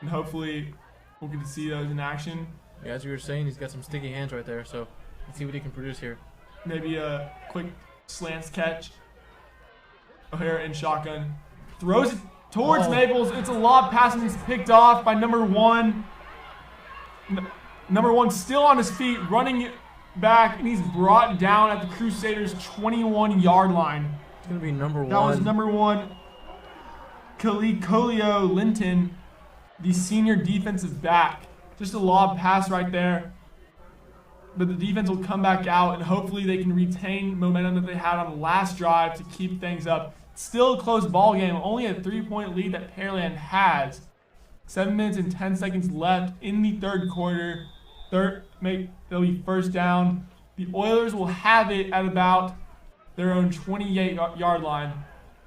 and hopefully we'll get to see those in action. Yeah, as you were saying, he's got some sticky hands right there, so let's see what he can produce here. Maybe a quick slants catch. O'Hara in shotgun. Throws it towards Maples. It's a lob pass, and it's picked off by number 1. Number 1 still on his feet, running back, and he's brought down at the Crusaders' 21-yard line. It's going to be number 1. That was number 1, Kalikolio Linton, the senior defensive back. Just a lob pass right there. But the defense will come back out, and hopefully they can retain momentum that they had on the last drive to keep things up. Still a close ball game, only a 3-point lead that Pearland has. 7 minutes and 10 seconds left in the 3rd quarter. They'll be 1st down. The Oilers will have it at about their own 28-yard line.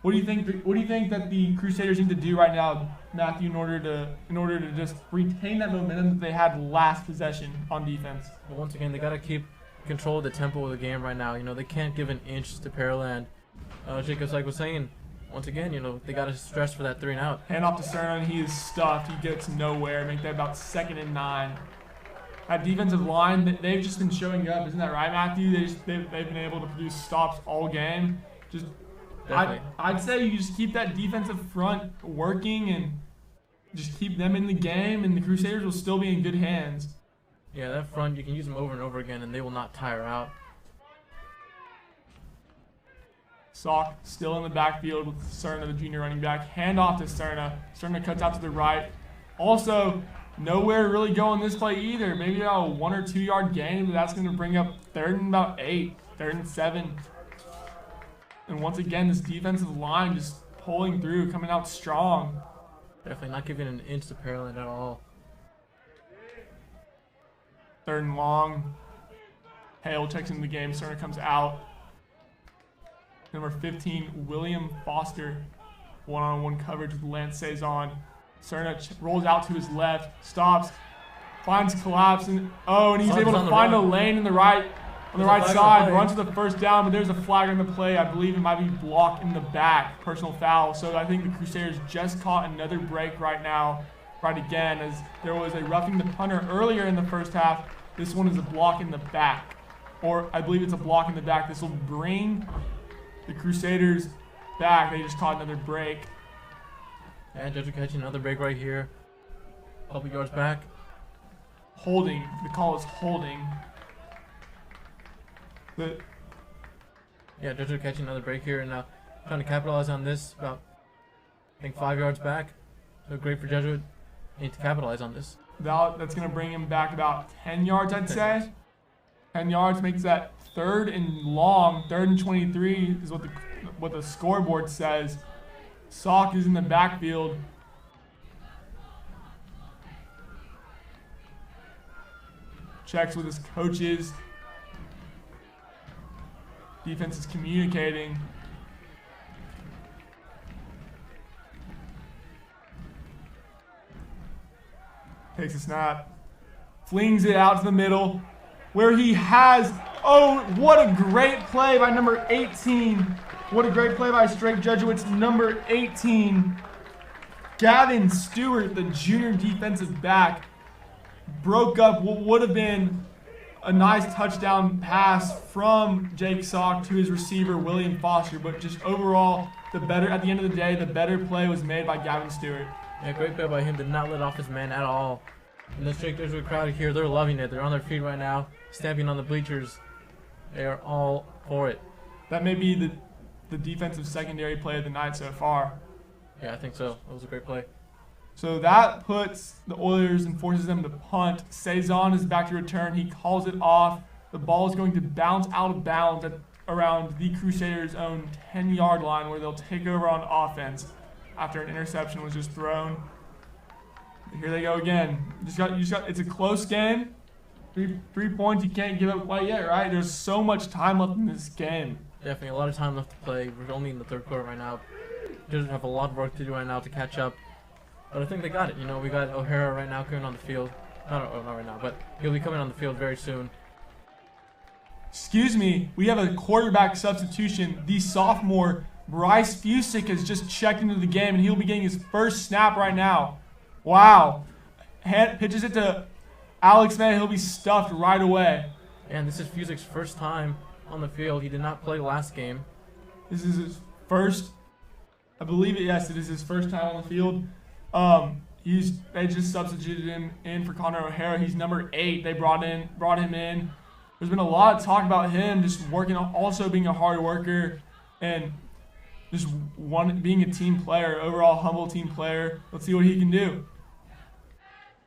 What do you think that the Crusaders need to do right now, Matthew, in order to just retain that momentum that they had last possession on defense? But once again, they got to keep control of the tempo of the game right now. You know, they can't give an inch to Pearland. Jacob Syke was saying, once again, you know, they got to stress for that 3 and out. Hand off to Cerna, he is stuffed. He gets nowhere. Make that about 2nd and 9. That defensive line, they've just been showing up. Isn't that right, Matthew? They've been able to produce stops all game. I'd say you just keep that defensive front working and just keep them in the game, and the Crusaders will still be in good hands. Yeah, that front, you can use them over and over again, and they will not tire out. Sock still in the backfield with Cerna, the junior running back. Hand off to Cerna. Cerna cuts out to the right. Also, nowhere to really go on this play either. Maybe a 1 or 2 yard gain, but that's going to bring up 3rd and about 8, 3rd and 7. And once again, this defensive line just pulling through, coming out strong. Definitely not giving an inch to Pearland at all. 3rd and long. Hale checks into the game. Cerna comes out. Number 15, William Foster. One-on-one coverage with Lance Cezanne. Cerna rolls out to his left, stops, finds collapse, and he's able to find a lane in the right, on the right side, runs to the 1st down, but there's a flag on the play. I believe it might be blocked in the back, personal foul. So I think the Crusaders just caught another break right now, right again, as there was a roughing the punter earlier in the 1st half. This one is a block in the back, or I believe it's a block in the back. This will bring the Crusaders back. They just caught another break. And Judge catching another break right here. A couple yards back. Holding. The call is holding. Yeah, Judge catching another break here, and trying to capitalize on this. About, I think, 5 yards back. So great for Jesuit. Need to capitalize on this. That's going to bring him back about 10 yards, I'd say. 10 yards makes that 3rd and long. 3rd and 23 is what the scoreboard says. Sock is in the backfield. Checks with his coaches. Defense is communicating. Takes a snap. Flings it out to the middle. Where he has, oh, what a great play by number 18. What a great play by Strake Jesuits, number 18. Gavin Stewart, the junior defensive back, broke up what would have been a nice touchdown pass from Jake Sock to his receiver, William Foster. But just overall, at the end of the day, the better play was made by Gavin Stewart. Yeah, great play by him. Did not let off his man at all. And the Strake Jesuit crowd here, they're loving it. They're on their feet right now, stamping on the bleachers. They are all for it. That may be the defensive secondary play of the night so far. Yeah, I think so. That was a great play. So that puts the Oilers and forces them to punt. Cezanne is back to return. He calls it off. The ball is going to bounce out of bounds at around the Crusaders' own 10-yard line, where they'll take over on offense after an interception was just thrown. Here they go again. It's a close game. Three points you can't give up quite yet, right? There's so much time left in this game. Definitely a lot of time left to play. We're only in the third quarter right now. Just have a lot of work to do right now to catch up. But I think they got it. You know, we got O'Hara right now coming on the field. Not right now, but he'll be coming on the field very soon. Excuse me, we have a quarterback substitution. The sophomore, Bryce Fusick, has just checked into the game, and he'll be getting his first snap right now. Wow. Pitches it to Alex May. He'll be stuffed right away. And this is Fusick's first time on the field. He did not play last game. This is his first, I believe it, yes, it is his first time on the field. They just substituted him in for Connor O'Hara. He's number 8. They brought him in. There's been a lot of talk about him just working on, also being a hard worker and just being a team player, overall humble team player. Let's see what he can do.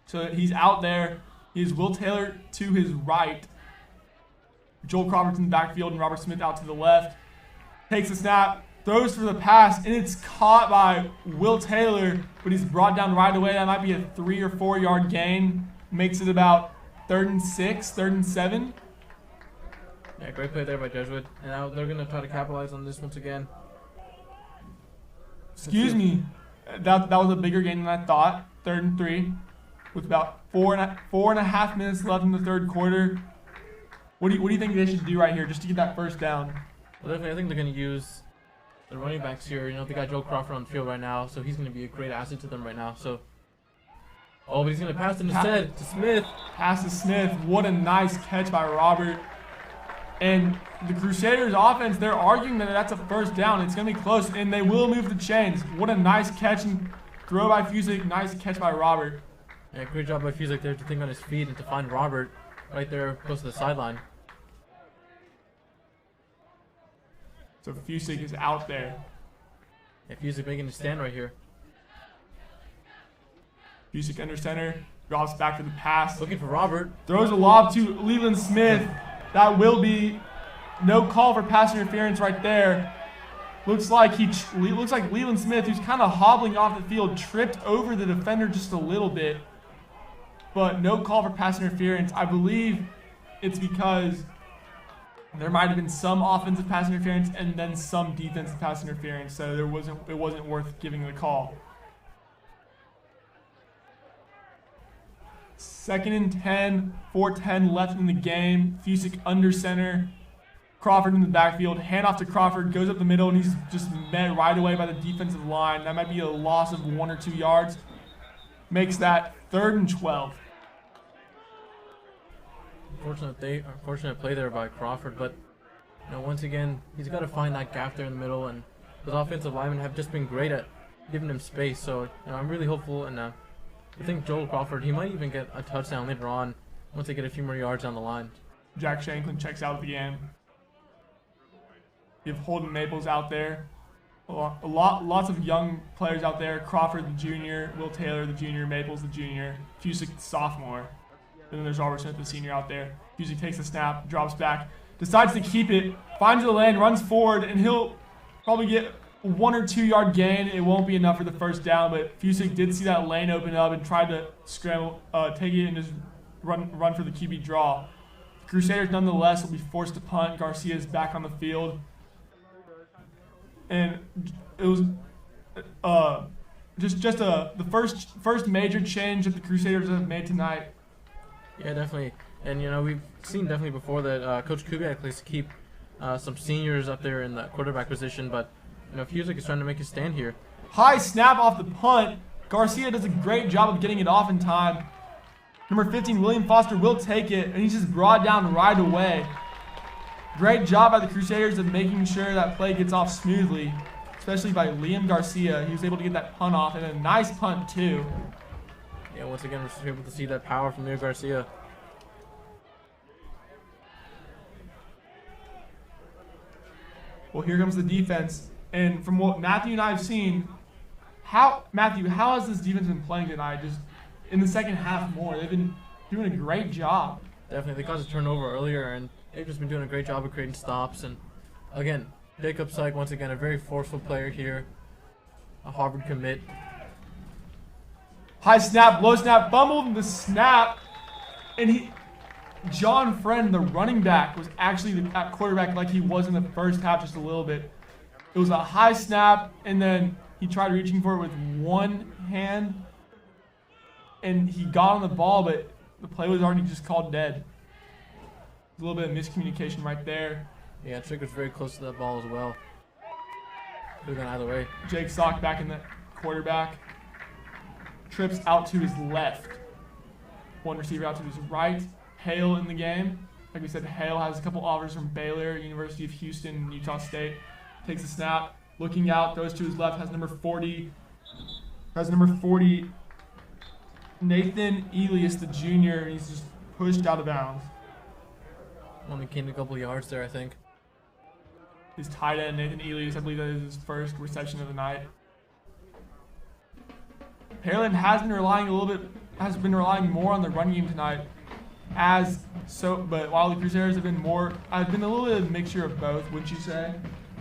So he's out there. He has Will Taylor to his right. Joel Crawford's in the backfield and Robert Smith out to the left. Takes a snap, throws for the pass, and it's caught by Will Taylor, but he's brought down right away. That might be a 3 or 4 yard gain. Makes it about 3rd and 6, 3rd and 7. Yeah, great play there by Jesuit. And now they're going to try to capitalize on this once again. Excuse me. That was a bigger gain than I thought. 3rd and 3. With about four and a half minutes left in the third quarter. What do you think they should do right here just to get that first down? Well, definitely, I think they're going to use the running backs here. You know, they got Joe Crawford on the field right now, so he's going to be a great asset to them right now. So, oh, but he's going to pass it instead to Smith. Pass to Smith. What a nice catch by Robert. And the Crusaders offense, they're arguing that that's a first down. It's going to be close, and they will move the chains. What a nice catch and throw by Fusick. Nice catch by Robert. Yeah, great job by Fusick there to think on his feet and to find Robert right there close to the sideline. So Fusick is out there. Yeah, Fusick making a stand right here. Fusick under center. Drops back for the pass. Looking for Robert. Throws a lob to Leland Smith. That will be no call for pass interference right there. Looks like Leland Smith, who's kind of hobbling off the field, tripped over the defender just a little bit. But no call for pass interference. I believe it's because there might have been some offensive pass interference and then some defensive pass interference, so it wasn't worth giving the call. 2nd and 10, 4:10 left in the game. Fusick under center. Crawford in the backfield. Handoff to Crawford, goes up the middle, and he's just met right away by the defensive line. That might be a loss of 1 or 2 yards. Makes that 3rd and 12. Unfortunate play there by Crawford, but you know, once again, he's got to find that gap there in the middle, and those offensive linemen have just been great at giving him space. So you know, I'm really hopeful, and I think Joel Crawford, he might even get a touchdown later on once they get a few more yards down the line. Jack Shanklin checks out of the game. You have Holden Maples out there. Lots of young players out there. Crawford the junior, Will Taylor the junior, Maples the junior, Fusick the sophomore. And then there's Robert Smith the senior out there. Fusick takes the snap, drops back, decides to keep it, finds the lane, runs forward, and he'll probably get a 1 or 2 yard gain. It won't be enough for the first down, but Fusick did see that lane open up and tried to scramble, take it and just run for the QB draw. The Crusaders nonetheless will be forced to punt. Garcia's back on the field. And it was the first major change that the Crusaders have made tonight. Yeah, definitely. And we've seen definitely before that Coach Kubiak likes to keep some seniors up there in the quarterback position, but Fusick is trying to make a stand here. High snap off the punt. Garcia does a great job of getting it off in time. Number 15, William Foster will take it, and he's just brought down right away. Great job by the Crusaders of making sure that play gets off smoothly, especially by Liam Garcia. He was able to get that punt off, and a nice punt too. Yeah, once again, we're able to see that power from Liam Garcia. Well, here comes the defense. And from what Matthew and I have seen, how has this defense been playing tonight? Just in the second half more. They've been doing a great job. Definitely. They caused a turnover earlier, and they've just been doing a great job of creating stops. And again, Jacob Syke, once again, a very forceful player here. A Harvard commit. High snap, low snap, fumbled the snap. And John Friend, the running back, was actually at quarterback like he was in the first half just a little bit. It was a high snap, and then he tried reaching for it with one hand, and he got on the ball, but the play was already just called dead. A little bit of miscommunication right there. Yeah, Trick was very close to that ball as well. Could have gone either way. Jake Sock back in the quarterback. Trips out to his left. One receiver out to his right. Hale in the game. Like we said, Hale has a couple offers from Baylor, University of Houston, and Utah State. Takes a snap, looking out, throws to his left, has number 40. Nathan Elias, the junior, and he's just pushed out of bounds. Only gained a couple yards there, I think. His tight end, Nathan Elias, I believe that is his first reception of the night. Pearland has been relying more on the run game tonight. But while the Crusaders have been a little bit of a mixture of both, wouldn't you say?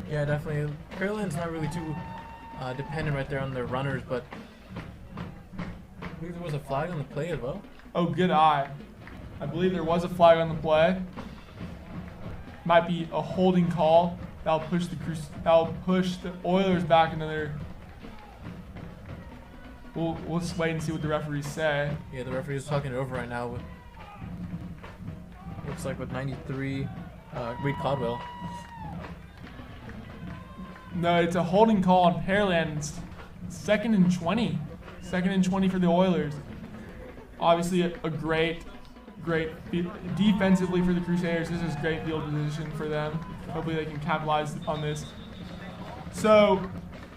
Yeah, definitely. Pearland's not really too dependent right there on their runners, but I believe there was a flag on the play as well. Oh, good eye. I believe there was a flag on the play. Might be a holding call. That'll push the Oilers back another. We'll just wait and see what the referees say. Yeah, the referee's talking it over right now. Looks like with 93, Reed Caldwell. No, it's a holding call on Pearland. It's 2nd and 20. 2nd and 20 for the Oilers. Obviously, a great defensively for the Crusaders. This is great field position for them. Hopefully, they can capitalize on this. So,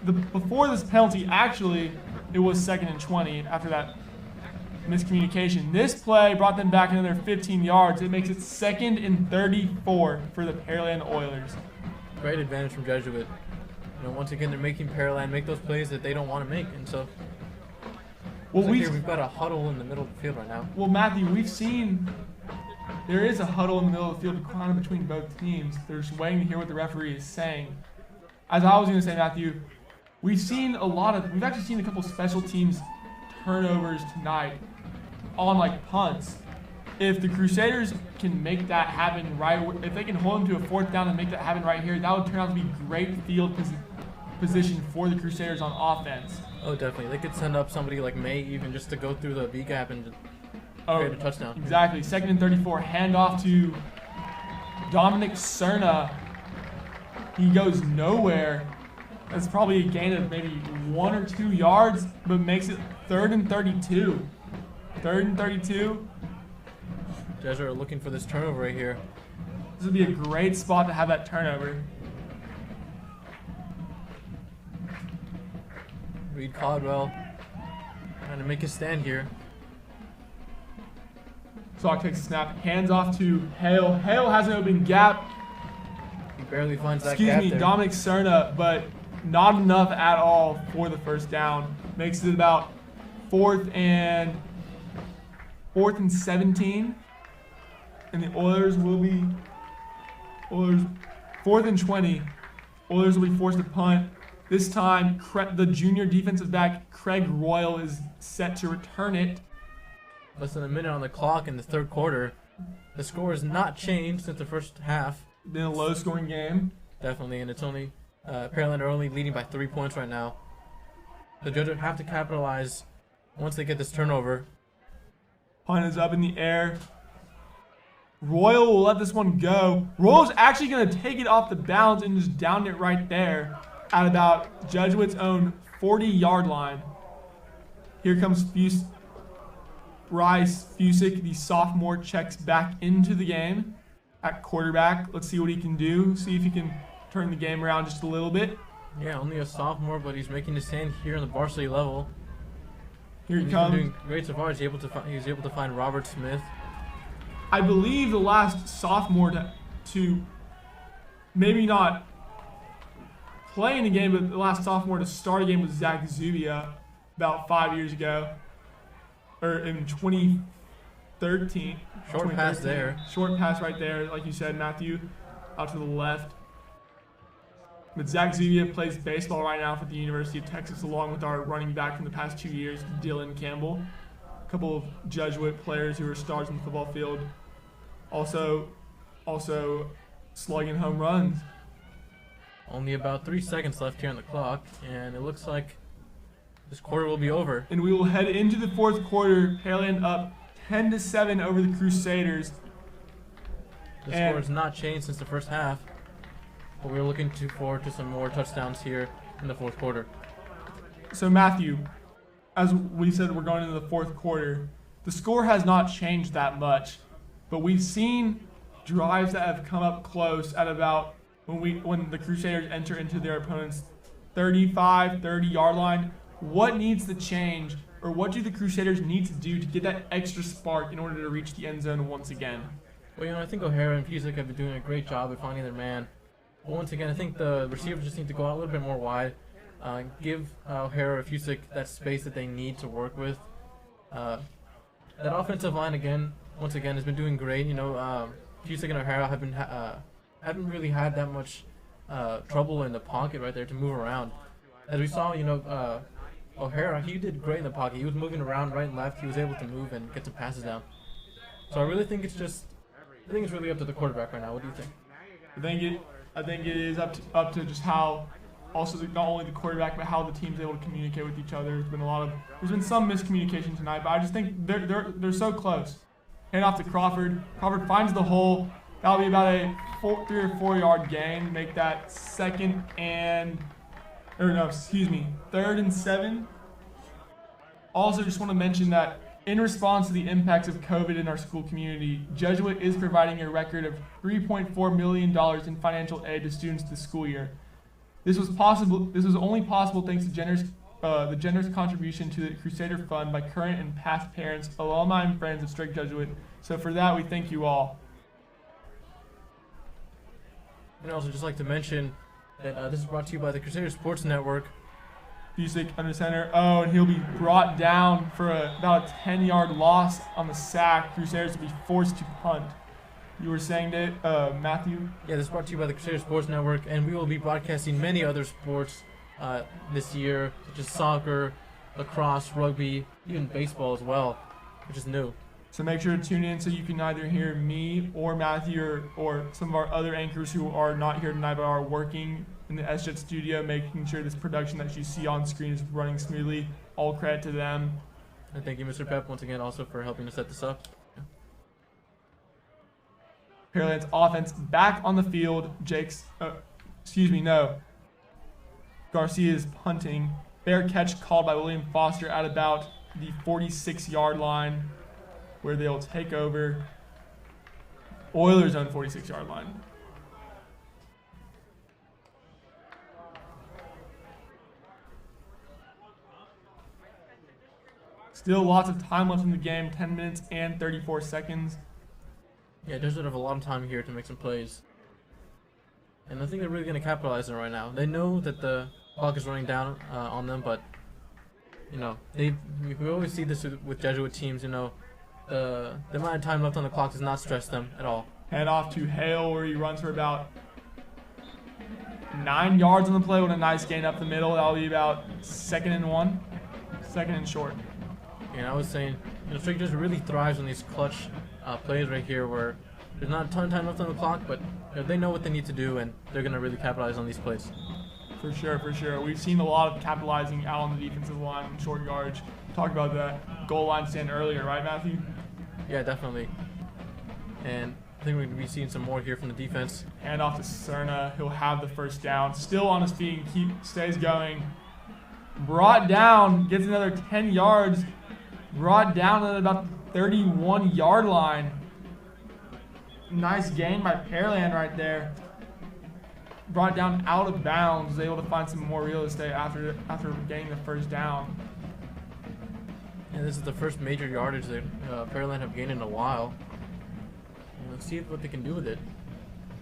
before this penalty, actually, it was 2nd and 20 after that miscommunication. This play brought them back another 15 yards. It makes it 2nd and 34 for the Pearland Oilers. Great advantage from Jesuit. Once again, they're making Pearland make those plays that they don't want to make, and so. Well, we've got a huddle in the middle of the field right now. Well, Matthew, we've seen there is a huddle in the middle of the field kind of between both teams. They're just waiting to hear what the referee is saying. As I was going to say, Matthew, we've actually seen a couple special teams turnovers tonight on punts. If the Crusaders can make that happen if they can hold them to a 4th down and make that happen right here, that would turn out to be great field position for the Crusaders on offense. Oh, definitely. They could send up somebody like May even just to go through the B gap and create a touchdown. Exactly. 2nd and 34. Handoff to Dominic Cerna. He goes nowhere. That's probably a gain of maybe 1 or 2 yards, but makes it 3rd and 32. 3rd and 32. Jesuit are looking for this turnover right here. This would be a great spot to have that turnover. Reed Caldwell trying to make a stand here. Sock takes a snap, hands off to Hale. Hale has an open gap. He barely finds that gap there. Dominic Cerna, but not enough at all for the 1st down. Makes it about 4th and 17. And the Oilers 4th and 20. Oilers will be forced to punt. This time, the junior defensive back, Craig Royal, is set to return it. Less than a minute on the clock in the 3rd quarter. The score has not changed since the first half. Been a low-scoring game. Definitely, and it's only Pearland are only leading by 3 points right now. The Judges have to capitalize once they get this turnover. Punt is up in the air. Royal will let this one go. Royal's actually going to take it off the bounds and just down it right there at about Jesuit's own 40-yard line. Here comes Bryce Fusick, the sophomore, checks back into the game at quarterback. Let's see what he can do. See if he can turn the game around just a little bit. Yeah, only a sophomore, but he's making his stand here on the varsity level. Here he He's comes. been doing great so far. He's able to find Robert Smith. I believe the last sophomore to maybe not play in a game, but the last sophomore to start a game was Zach Zubia about 5 years ago, or in 2013. Short pass there. Short pass right there, like you said, Matthew, out to the left. But Zach Zubia plays baseball right now for the University of Texas, along with our running back from the past 2 years, Dylan Campbell. A couple of Jesuit players who are stars on the football field. Also slugging home runs. Only about 3 seconds left here on the clock, and it looks like this quarter will be over. And we will head into the fourth quarter. Pearland up 10-7 over the Crusaders. The score has not changed since the first half, but we're looking forward to some more touchdowns here in the fourth quarter. So Matthew, as we said, we're going into the fourth quarter. The score has not changed that much, but we've seen drives that have come up close at about when the Crusaders enter into their opponent's 35, 30-yard line. What needs to change, or what do the Crusaders need to do to get that extra spark in order to reach the end zone once again? Well, I think O'Hara and Fusick have been doing a great job at finding their man. But once again, I think the receivers just need to go out a little bit more wide. Give O'Hara and Fusick that space that they need to work with. That offensive line once again has been doing great. Fusick and O'Hara haven't really had that much trouble in the pocket right there to move around. As we saw, O'Hara, he did great in the pocket. He was moving around right and left. He was able to move and get some passes down. So I really think it's really up to the quarterback right now. What do you think? I think it is up to just how, also not only the quarterback, but how the team's able to communicate with each other. There's been some miscommunication tonight, but I just think they're so close. Hand off to Crawford. Crawford finds the hole. That'll be about a 3 or 4 yard gain. Make that 3rd and 7. Also, just want to mention that in response to the impacts of COVID in our school community, Jesuit is providing a record of $3.4 million in financial aid to students this school year. This was only possible thanks to the generous contribution to the Crusader Fund by current and past parents, alumni, and friends of Strake Jesuit. So for that, we thank you all. And I'd also just like to mention that this is brought to you by the Crusader Sports Network. Fusick under center. Oh, and he'll be brought down for about a 10-yard loss on the sack. Crusaders will be forced to punt. You were saying that, Matthew? Yeah, this is brought to you by the Crusader Sports Network, and we will be broadcasting many other sports this year, such as soccer, lacrosse, rugby, even baseball as well, which is new. So make sure to tune in so you can either hear me or Matthew or some of our other anchors who are not here tonight but are working in the SJet studio, making sure this production that you see on screen is running smoothly. All credit to them. And thank you, Mr. Pep, once again, also for helping to set this up. Pearland's offense back on the field. Garcia is punting. Fair catch called by William Foster at about the 46-yard line, where they'll take over Oilers' own 46-yard line. Still lots of time left in the game, 10 minutes and 34 seconds. Yeah, Jesuit have a lot of time here to make some plays. And I think they're really going to capitalize on it right now. They know that the clock is running down on them, but, we always see this with Jesuit teams, the amount of time left on the clock does not stress them at all. Hand off to Hale, where he runs for about 9 yards on the play with a nice gain up the middle. That'll be about 2nd and 1, 2nd and short. And I was saying, Strake just really thrives on these clutch plays right here where there's not a ton of time left on the clock, but they know what they need to do, and they're going to really capitalize on these plays. For sure, for sure. We've seen a lot of capitalizing out on the defensive line and short yards. Talked about that goal line stand earlier, right, Matthew? Yeah, definitely. And I think we're going to be seeing some more here from the defense. Hand off to Cerna. He'll have the first down. Still on his feet and stays going. Brought down, gets another 10 yards. Brought down at about the 31-yard line. Nice gain by Pearland right there. Brought down out of bounds, was able to find some more real estate after getting the first down. And this is the first major yardage that Pearland have gained in a while. And let's see what they can do with it.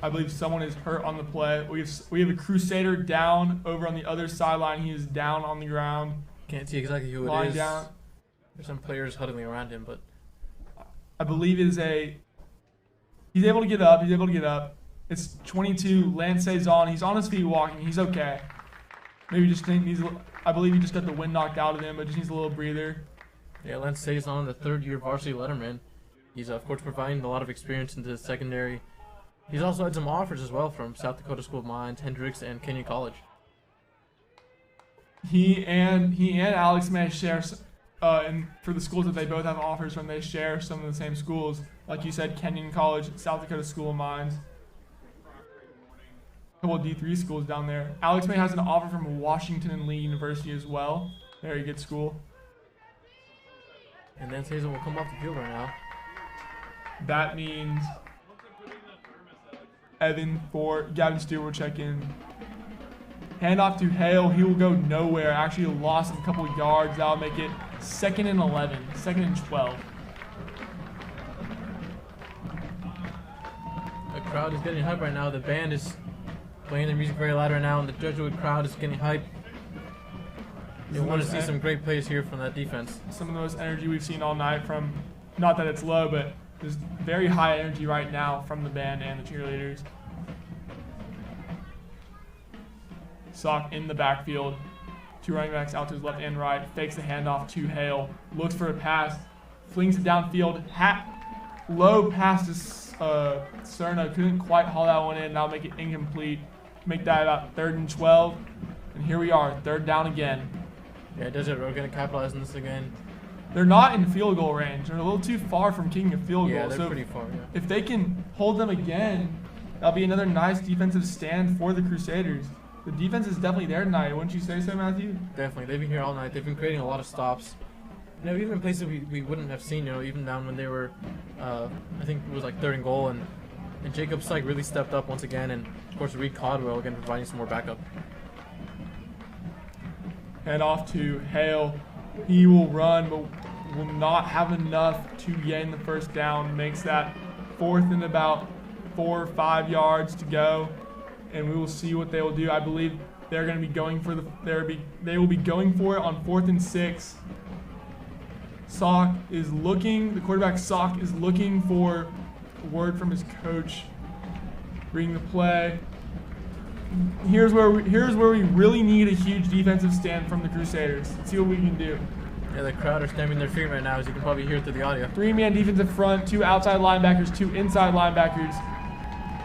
I believe someone is hurt on the play. We have a Crusader down over on the other sideline. He is down on the ground. Can't see exactly who it Lying is. down. There's some players huddling around him, but I believe it is he's able to get up. It's 22, Lance stays on. He's on his feet walking. He's okay. Maybe just I believe he just got the wind knocked out of him, but just needs a little breather. yeah, Lance stays on, the third-year varsity letterman. He's, of course, providing a lot of experience into the secondary. He's also had some offers as well from South Dakota School of Mines, Hendricks, and Kenyon College. He and Alex may share, and for the schools that they both have offers from, they share some of the same schools. Like you said, Kenyon College, South Dakota School of Mines. A couple of D3 schools down there. Alex May has an offer from Washington and Lee University as well. Very good school. And then Hazel will come off the field right now. That means Gavin Stewart will check in. Hand off to Hale. He will go nowhere. Actually lost a couple of yards. That'll make it 2nd and 11. 2nd and 12. The crowd is getting hyped right now. The band is playing their music very loud right now, and the Jesuit crowd is getting hyped. They want to see some great plays here from that defense. Some of the most energy we've seen all night from, not that it's low, but there's very high energy right now from the band and the cheerleaders. Sock in the backfield. Two running backs out to his left and right. Fakes the handoff to Hale. Looks for a pass. Flings it downfield. Low pass to Cerna. Couldn't quite haul that one in. That'll make it incomplete. Make that about 3rd and 12. And here we are, 3rd down again. Yeah, Desert Road going to capitalize on this again. They're not in field goal range. They're a little too far from kicking a field goal. Yeah, they're pretty far, yeah. If they can hold them again, that'll be another nice defensive stand for the Crusaders. The defense is definitely there tonight. Wouldn't you say so, Matthew? Definitely. They've been here all night. They've been creating a lot of stops. You know, even places we wouldn't have seen, you know, even down when they were, I think it was like 3rd and goal, and Jacob Syke really stepped up once again, and of course Reed Codwell again providing some more backup. Head off to Hale. He will run, but will not have enough to gain the first down. Makes that 4th and about 4 or 5 yards to go, and we will see what they will do. I believe they're going to be going for they will be going for it on 4th and 6. The quarterback Sock is looking for a word from his coach. Reading the play. Here's where we really need a huge defensive stand from the Crusaders. Let's see what we can do. Yeah, the crowd are stamping their feet right now, as you can probably hear through the audio. 3-man defensive front, 2 outside linebackers, 2 inside linebackers.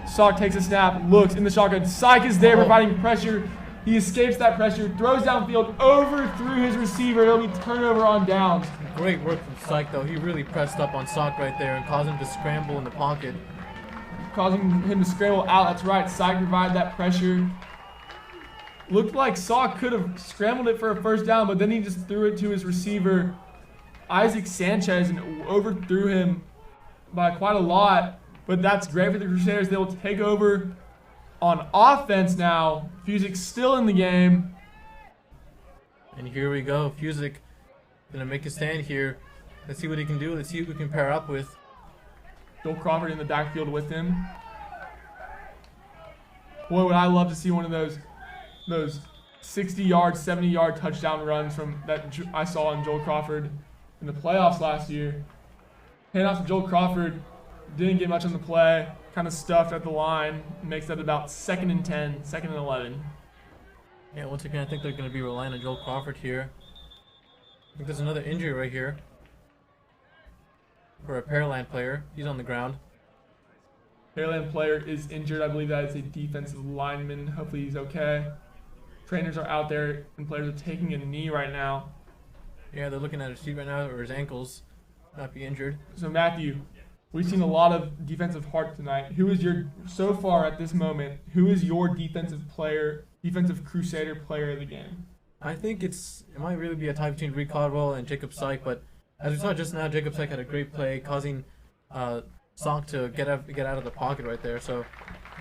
Sock takes a snap, looks in the shotgun. Syke is there providing pressure. He escapes that pressure, throws downfield, overthrew his receiver. It'll be turnover on downs. Great work from Syke, though. He really pressed up on Sock right there and caused him to scramble in the pocket. Causing him to scramble out. That's right. Syke provided that pressure. Looked like Sock could have scrambled it for a first down, but then he just threw it to his receiver, Isaac Sanchez, and overthrew him by quite a lot. But that's great for the Crusaders. They will take over on offense now. Fuzik's still in the game. And here we go. Fuzik gonna make a stand here. Let's see what he can do. Let's see who we can pair up with. Joel Crawford in the backfield with him. Boy, would I love to see one of those 60-yard, 70-yard touchdown runs from that I saw in Joel Crawford in the playoffs last year. Hand off to Joel Crawford. Didn't get much on the play. Kind of stuffed at the line. Makes that about 2nd and 10, 2nd and 11. Yeah, once again, I think they're going to be relying on Joel Crawford here. I think there's another injury right here for a Pearland player. He's on the ground. Pearland player is injured. I believe that is a defensive lineman. Hopefully he's okay. trainers are out there and players are taking a knee right now. Yeah, they're looking at his feet right now, or his ankles. Might be injured. So Matthew, we've seen a lot of defensive heart tonight. So far at this moment, who is your defensive Crusader player of the game? I think it might really be a tie between Reed Caldwell and Jacob Syke, but as we saw just now, Jacob Syke had a great play, causing Sock to get out of the pocket right there. So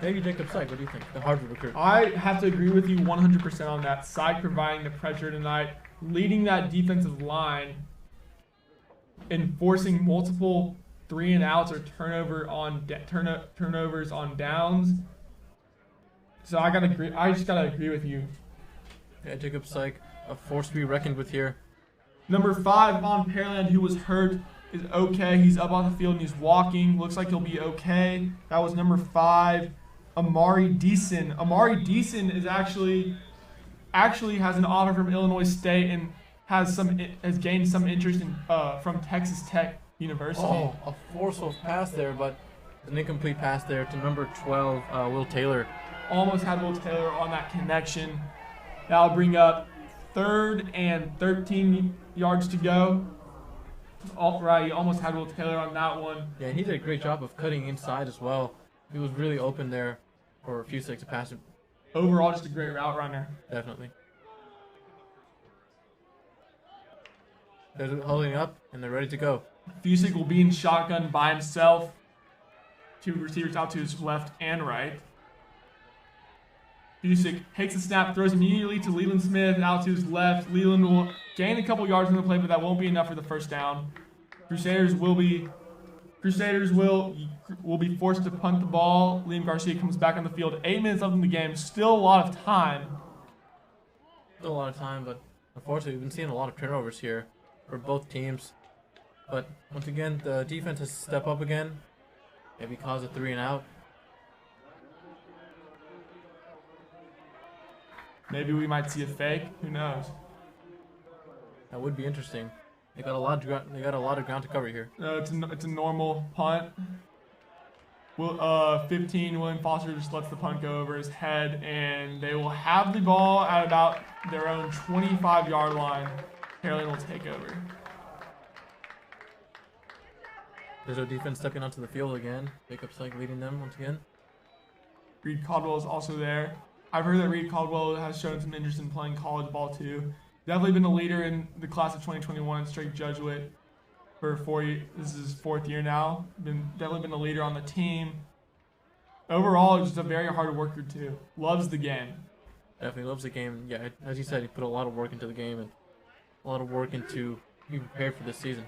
maybe Jacob Syke. What do you think? The Harvard recruit. I have to agree with you 100% on that. Syke providing the pressure tonight, leading that defensive line, and forcing multiple 3-and-outs or turnovers on downs. So I just gotta agree with you. Yeah, Jacob Syke, a force to be reckoned with here. Number 5 on Pearland, who was hurt, is okay. He's up on the field and he's walking. Looks like he'll be okay. That was number 5, Amari Deason. Amari Deason is actually has an offer from Illinois State and has gained some interest in from Texas Tech University. Oh, a forceful pass there, but an incomplete pass there to number 12, Will Taylor. Almost had Will Taylor on that connection. That'll bring up 3rd and 13 yards to go. All right, he almost had Will Taylor on that one. Yeah, and he did a great job of cutting inside as well. He was really open there for Fusik to pass it. Overall, just a great route runner. Definitely. They're holding up, and they're ready to go. Fusik will be in shotgun by himself. 2 receivers out to his left and right. Fusik takes the snap, throws immediately to Leland Smith out to his left. Leland will gain a couple yards on the play, but that won't be enough for the first down. Crusaders will be forced to punt the ball. Liam Garcia comes back on the field. 8 minutes left in the game. Still a lot of time. Still a lot of time, but unfortunately, we've been seeing a lot of turnovers here for both teams. But once again, the defense has to step up again. Maybe cause a 3-and-out. Maybe we might see a fake. Who knows? That would be interesting. They got a lot of ground to cover here. It's a normal punt. 15, William Foster just lets the punt go over his head, and they will have the ball at about their own 25-yard line. Pearland will take over. There's our defense stepping onto the field again. Jacob Syke leading them once again. Reed Caldwell is also there. I've heard that Reed Caldwell has shown some interest in playing college ball too. Definitely been a leader in the class of 2021 in straight Jesuit for 4 years. This is his 4th year now. Definitely been a leader on the team. Overall, just a very hard worker too. Loves the game. Definitely loves the game. Yeah, as you said, he put a lot of work into the game and a lot of work into being prepared for this season.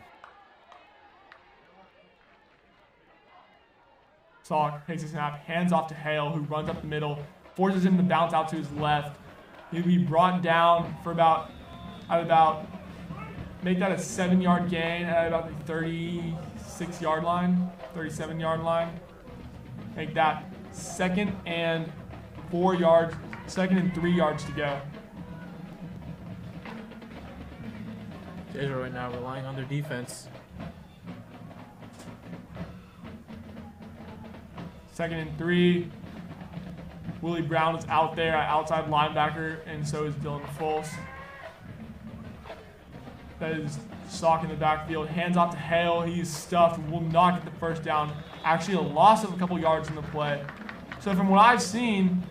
Salk takes a snap, hands off to Hale, who runs up the middle, forces him to bounce out to his left. He'll be brought down for make that a 7-yard gain at about the 36-yard line, 37-yard line. Make that 2nd and 3 yards to go. Crusader right now relying on their defense. 2nd and 3. Willie Brown is out there at outside linebacker, and so is Dylan Fultz. That is Salk in the backfield. Hands off to Hale. He's stuffed. Will not get the first down. Actually, a loss of a couple yards in the play. So from what I've seen,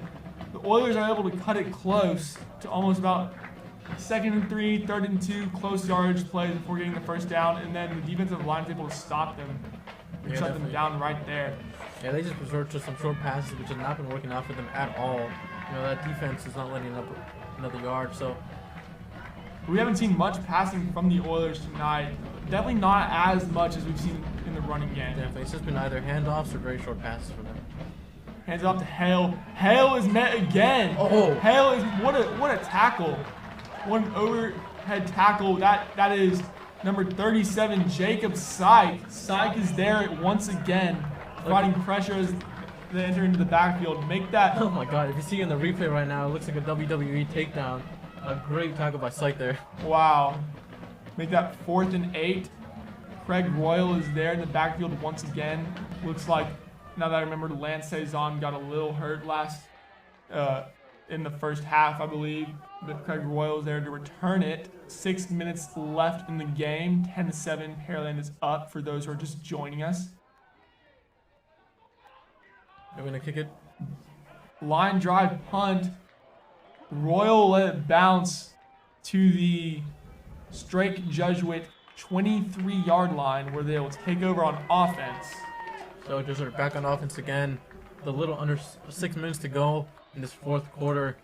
the Oilers are able to cut it close to almost about 2nd and 3, 3rd and 2, close yardage plays before getting the first down, and then the defensive line is able to stop them and shut them down right there. Yeah, they just resort to some short passes, which has not been working out for them at all. You know, that defense is not letting up another yard, so. We haven't seen much passing from the Oilers tonight. Definitely not as much as we've seen in the running game. Definitely. It's just been either handoffs or very short passes for them. Hands off to Hale. Hale is met again. Oh. Hale is, what a tackle. What an overhead tackle. That is number 37, Jacob Syke. Syke is there once again, providing pressure as they enter into the backfield. Make that. Oh my God! If you see in the replay right now, it looks like a WWE takedown. A great tackle by Syke there. Wow. Make that 4th and 8. Craig Royal is there in the backfield once again. Looks like, now that I remember, Lance Saison got a little hurt in the first half, I believe. But Craig Royal there to return it. 6 minutes left in the game. 10-7. Pearland is up for those who are just joining us. They're going to kick it. Line drive punt. Royal let it bounce to the Strake Jesuit 23-yard line where they will take over on offense. So just are back on offense again. The little under 6 minutes to go in this fourth quarter.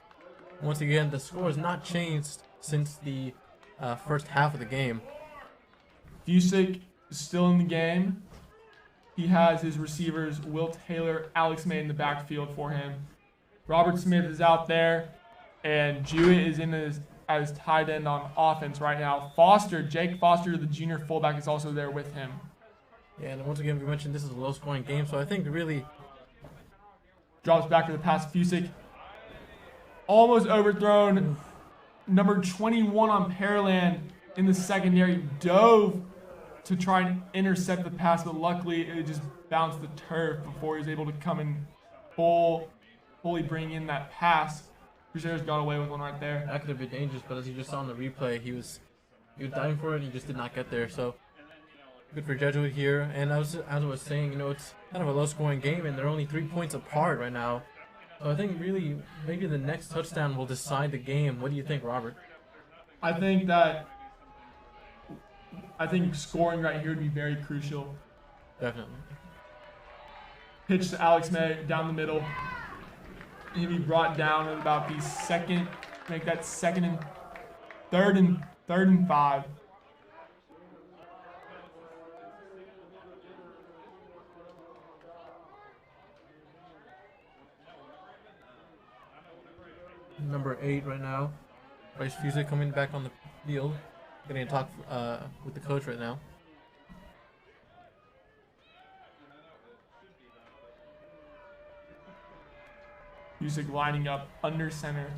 Once again, the score has not changed since the first half of the game. Fusick is still in the game. He has his receivers, Will Taylor, Alex May in the backfield for him. Robert Smith is out there, and Jewett is in as tight end on offense right now. Jake Foster, the junior fullback, is also there with him. Yeah, and once again, we mentioned this is a low-scoring game, so I think really... Drops back to the pass. Fusick almost overthrown. Number 21 on Pearland in the secondary dove to try and intercept the pass, but luckily it just bounced the turf before he was able to come and fully bring in that pass. Crusaders got away with one right there. That could have been dangerous, but as you just saw in the replay, he was diving for it and he just did not get there. So good for Jesuit here. And as I was saying, it's kind of a low-scoring game, and they're only 3 points apart right now. So I think really maybe the next touchdown will decide the game. What do you think, Robert? I think scoring right here would be very crucial. Definitely. Pitch to Alex May down the middle. He'll be brought down at about the second. Make that third and 5. Number 8 right now. Bryce Fusick coming back on the field. Getting to talk with the coach right now. Fusick lining up under center.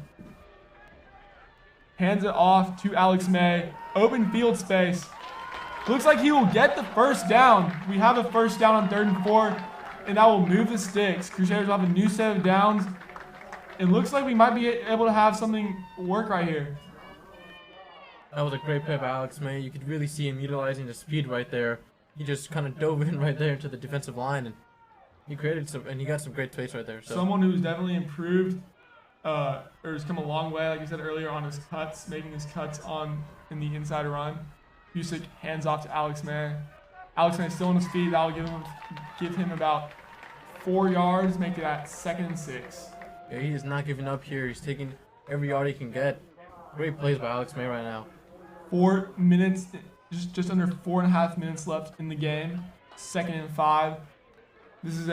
Hands it off to Alex May. Open field space. Looks like he will get the first down. We have a first down on 3rd and 4, and that will move the sticks. Crusaders will have a new set of downs. It looks like we might be able to have something work right here. That was a great play by Alex May. You could really see him utilizing the speed right there. He just kind of dove in right there into the defensive line, and he got some great space right there. So someone who's definitely improved, or has come a long way, like I said earlier, on his cuts, making his cuts in the inside run. Fusick hands off to Alex May. Alex May still on his feet. That'll give him about 4 yards, make it at 2nd and 6. Yeah, he is not giving up here. He's taking every yard he can get. Great plays by Alex May right now. 4 minutes, just under 4.5 minutes left in the game. 2nd and 5. This is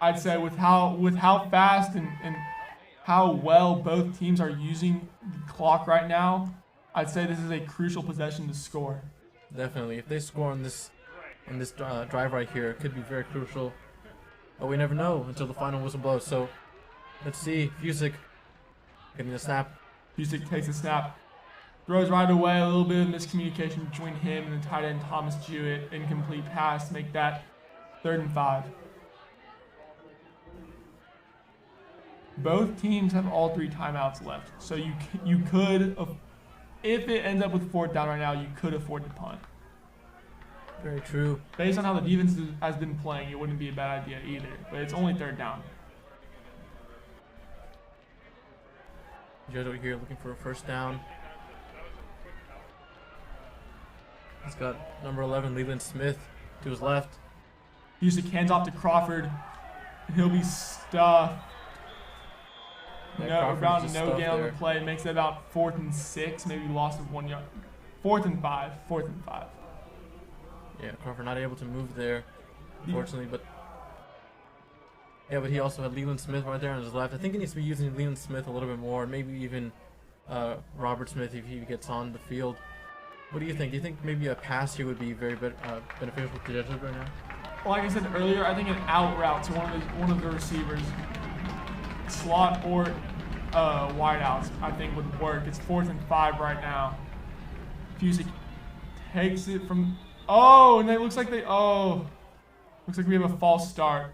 I'd say with how fast and how well both teams are using the clock right now, I'd say this is a crucial possession to score. Definitely. If they score on this drive right here, it could be very crucial. But we never know until the final whistle blows. So let's see. Fusick getting the snap. Fusick takes a snap. Throws right away. A little bit of miscommunication between him and the tight end Thomas Jewett. Incomplete pass to make that 3rd and 5. Both teams have all 3 timeouts left. So you could, if it ends up with 4th down right now, you could afford to punt. Very true. Based on how the defense has been playing, it wouldn't be a bad idea either. But it's only 3rd down. Jesuit here looking for a first down. He's got number 11, Leland Smith, to his left. Fusick hands off to Crawford. He'll be stuffed. Around no gain on the play. Makes it about 4th and 6. Maybe loss of 1 yard. 4th and 5. 4th and 5. Yeah, Crawford not able to move there, unfortunately. But he also had Leland Smith right there on his left. I think he needs to be using Leland Smith a little bit more. Maybe even Robert Smith if he gets on the field. What do you think? Do you think maybe a pass here would be very beneficial to Jesuit right now? Well, like I said earlier, I think an out route to one of the receivers, slot or wideouts, I think would work. It's 4th and 5 right now. Fusick takes it from. Oh, and it looks like looks like we have a false start.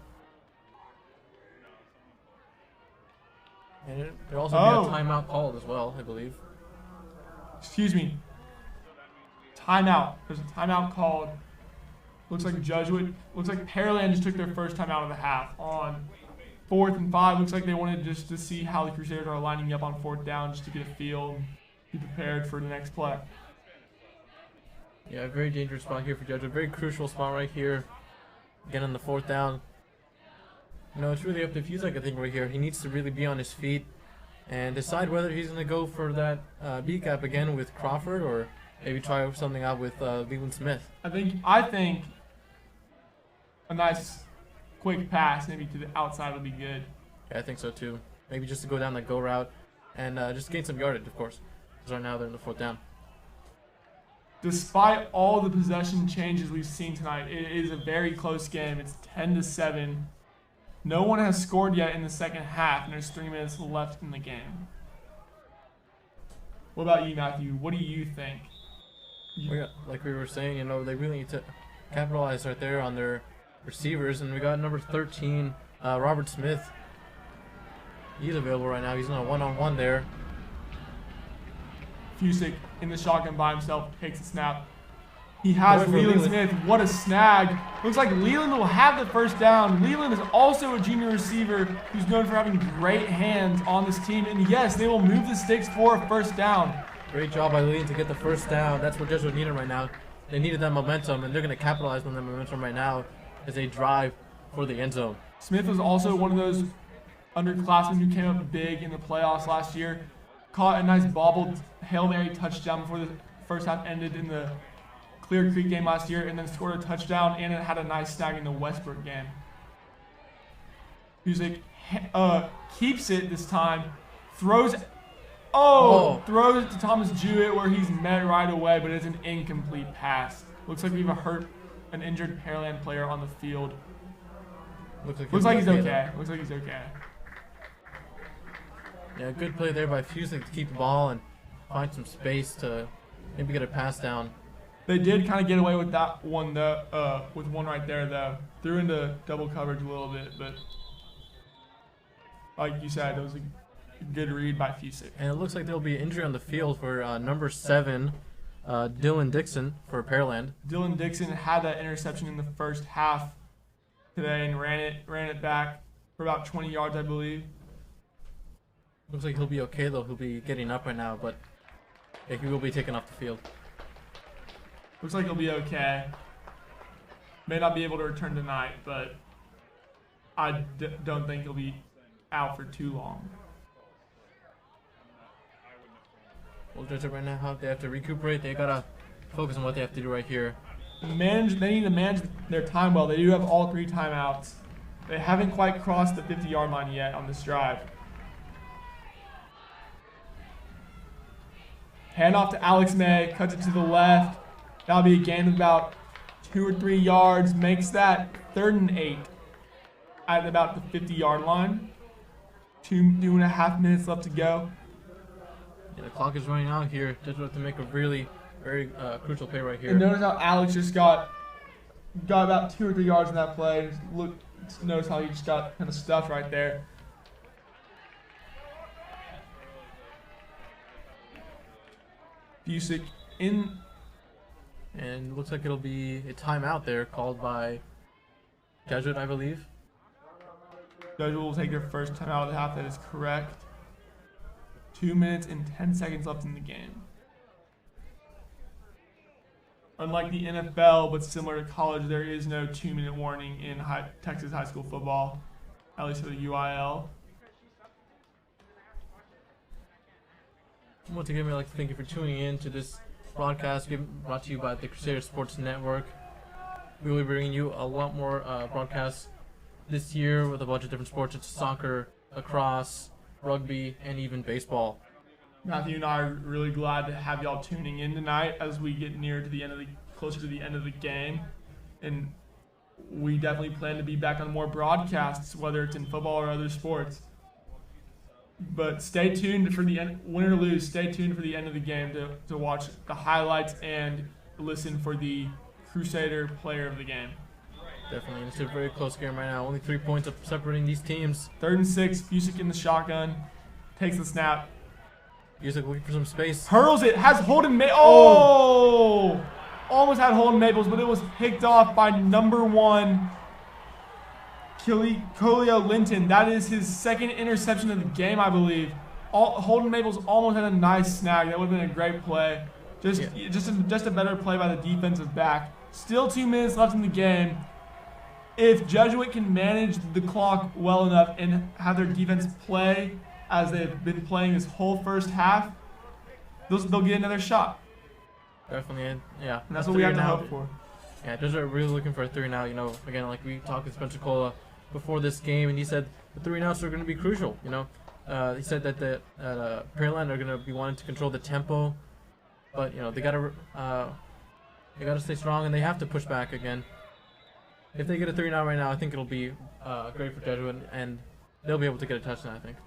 And there'll also be a timeout called as well, I believe. Excuse me. Timeout. There's a timeout called. Looks like Pearland just took their first timeout of the half on 4th and 5. Looks like they wanted just to see how the Crusaders are lining up on 4th down, just to get a feel and be prepared for the next play. Yeah, very dangerous spot here for Judge. A very crucial spot right here. Again on the 4th down. You know, it's really up to Fusek, I think, right here. He needs to really be on his feet and decide whether he's going to go for that B gap again with Crawford or maybe try something out with Leland Smith. I think a nice quick pass maybe to the outside would be good. Yeah, I think so too. Maybe just to go down the go route and just gain some yardage, of course. Because right now they're in the 4th down. Despite all the possession changes we've seen tonight, it is a very close game. It's 10-7. No one has scored yet in the second half, and there's 3 minutes left in the game. What about you, Matthew? What do you think? Like we were saying, you know, they really need to capitalize right there on their receivers, and we got number 13, Robert Smith. He's available right now. He's in a one-on-one there. Fusek in the shotgun by himself, takes a snap. He has Leland Smith. What a snag. Looks like Leland will have the first down. Leland is also a junior receiver who's known for having great hands on this team. And yes, they will move the sticks for a first down. Great job by Leland to get the first down. That's what Jesuit needed right now. They needed that momentum, and they're going to capitalize on that momentum right now as they drive for the end zone. Smith was also one of those underclassmen who came up big in the playoffs last year. Caught a nice bobbled Hail Mary touchdown before the first half ended in the Clear Creek game last year, and then scored a touchdown, and it had a nice snag in the Westbrook game. Music keeps it this time, throws it to Thomas Jewett where he's met right away, but it's an incomplete pass. Looks like we have an injured Pearland player on the field. Looks like he's okay. Looks like he's okay. Yeah, good play there by Fusek to keep the ball and find some space to maybe get a pass down. They did kind of get away with that one, with one right there, though. Threw into double coverage a little bit, but like you said, it was a good read by Fusek. And it looks like there'll be an injury on the field for number 7, Dylan Dixon for Pearland. Dylan Dixon had that interception in the first half today and ran it back for about 20 yards, I believe. Looks like he'll be okay, though. He'll be getting up right now, but he will be taken off the field. Looks like he'll be okay. May not be able to return tonight, but I don't think he'll be out for too long. We'll judge it right now how they have to recuperate. They gotta focus on what they have to do right here. They need to manage their time well. They do have all 3 timeouts. They haven't quite crossed the 50-yard line yet on this drive. Hand off to Alex May, cuts it to the left. That'll be a gain of about 2 or 3 yards. Makes that 3rd and 8 at about the 50-yard line. 2.5 minutes left to go. Yeah, the clock is running out here. Just have to make a really very crucial play right here. And notice how Alex just got about 2 or 3 yards in that play. Notice how he just got kind of stuffed right there. Fusek in. And looks like it'll be a timeout there called by Jesuit, I believe. Jesuit will take their first timeout of the half. That is correct. 2 minutes and 10 seconds left in the game. Unlike the NFL, but similar to college, there is no 2-minute warning in Texas high school football, at least for the UIL. Once again, we'd like to thank you for tuning in to this broadcast brought to you by the Crusader Sports Network. We will be bringing you a lot more broadcasts this year with a bunch of different sports. It's soccer, lacrosse, rugby, and even baseball. Matthew and I are really glad to have y'all tuning in tonight as we get closer to the end of the game. And we definitely plan to be back on more broadcasts, whether it's in football or other sports. But stay tuned for the end, win or lose, stay tuned for the end of the game to watch the highlights and listen for the Crusader player of the game. Definitely. It's a very close game right now. Only 3 points of separating these teams. 3rd and 6, Fusek in the shotgun. Takes the snap. He's looking for some space. Hurls it. Has Holden Maples. Oh! Almost had Holden Maples, but it was picked off by number 1, Colio Linton. That is his second interception of the game, I believe. Holden Maples almost had a nice snag. That would have been a great play. Just a better play by the defensive back. Still 2 minutes left in the game. If Jesuit can manage the clock well enough and have their defense play as they've been playing this whole first half, they'll get another shot. Definitely, yeah. And that's what we have to hope for. Yeah, Jesuit are really looking for a 3-and-out. You know, again, like we talked with Spencer Cola before this game, and he said the 3-and-outs are going to be crucial. You know, he said that the Pearland are going to be wanting to control the tempo, but you know they got to stay strong and they have to push back again. If they get a 3-and-out right now, I think it'll be great for Jesuit, and they'll be able to get a touchdown, I think.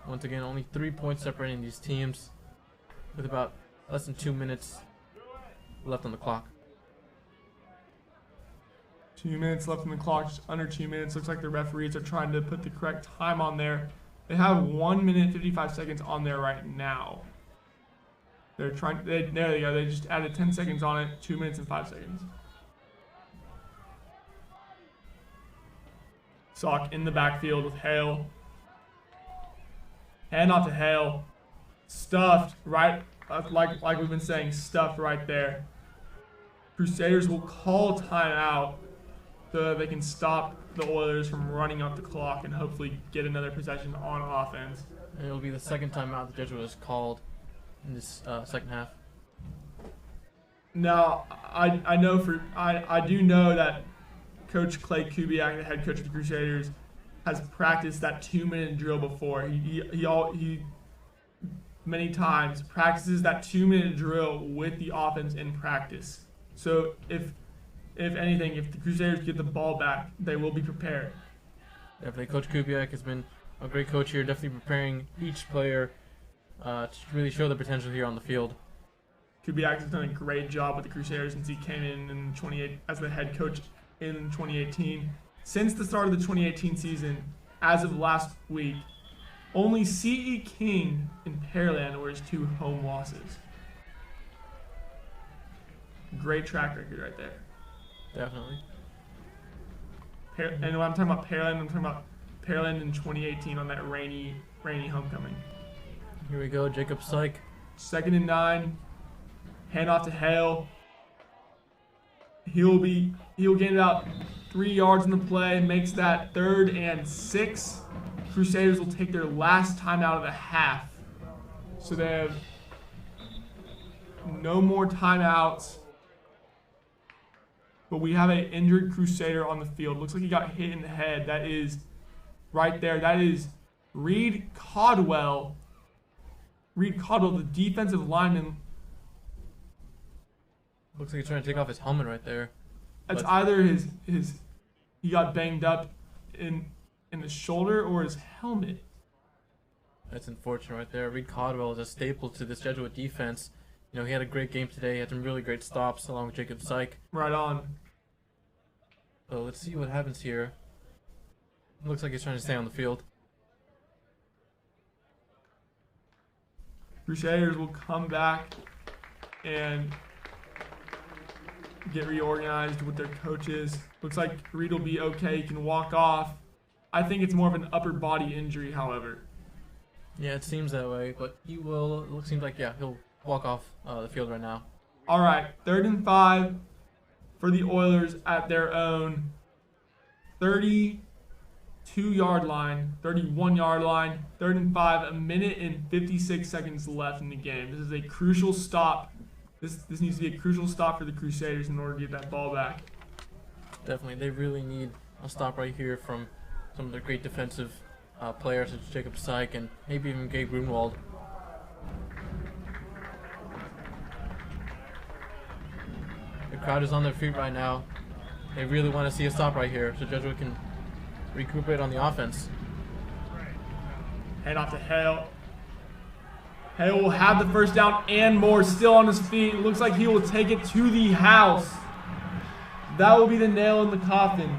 Once again, only 3 points separating these teams, with about less than 2 minutes left on the clock. 2 minutes left on the clock, just under 2 minutes. Looks like the referees are trying to put the correct time on there. They have 1 minute 55 seconds on there right now. They're trying. There they go. They just added 10 seconds on it. 2 minutes and 5 seconds. Sock in the backfield with Hale. Hand off to Hale. Stuffed right, like we've been saying, stuffed right there. Crusaders will call timeout so that they can stop the Oilers from running up the clock and hopefully get another possession on offense. And it'll be the second timeout the Jesuit has called in this second half. Now, I do know that Coach Clay Kubiak, the head coach of the Crusaders, has practiced that 2-minute drill before. He many times practices that 2-minute drill with the offense in practice. So if anything, if the Crusaders get the ball back, they will be prepared. Definitely, Coach Kubiak has been a great coach here, definitely preparing each player to really show the potential here on the field. Kubiak has done a great job with the Crusaders since he came in as the head coach in 2018. Since the start of the 2018 season, as of last week, only C.E. King and Pearland were his 2 home losses. Great track record right there. Definitely. And when I'm talking about Pearland, I'm talking about Pearland in 2018 on that rainy homecoming. Here we go, Jacob Syke. 2nd and 9. Hand off to Hale. He'll gain about 3 yards in the play, makes that 3rd and 6. Crusaders will take their last timeout of the half. So they have no more timeouts. But we have an injured Crusader on the field. Looks like he got hit in the head. That is right there. That is Reed Caldwell. Reed Caldwell, the defensive lineman. Looks like he's trying to take off his helmet right there. That's either his he got banged up in the shoulder or his helmet. That's unfortunate right there. Reed Caldwell is a staple to this Jesuit defense. You know, he had a great game today. He had some really great stops along with Jacob Syke. Right on. So let's see what happens here. Looks like he's trying to stay on the field. Crusaders will come back and get reorganized with their coaches. Looks like Reed will be okay. He can walk off. I think it's more of an upper body injury, however. Yeah, it seems that way, but he will. It seems like, yeah, he'll walk off the field right now. All right, 3rd and 5 for the Oilers at their own 32-yard line, 31-yard line. 3rd and 5, 1 minute and 56 seconds left in the game. This is a crucial stop. This needs to be a crucial stop for the Crusaders in order to get that ball back. Definitely, they really need a stop right here from some of their great defensive players such as Jacob Syke and maybe even Gabe Grunwald. The crowd is on their feet right now. They really want to see a stop right here so Jesuit can recuperate on the offense. Hand off to Hale. Hale will have the first down and more, still on his feet. Looks like he will take it to the house. That will be the nail in the coffin.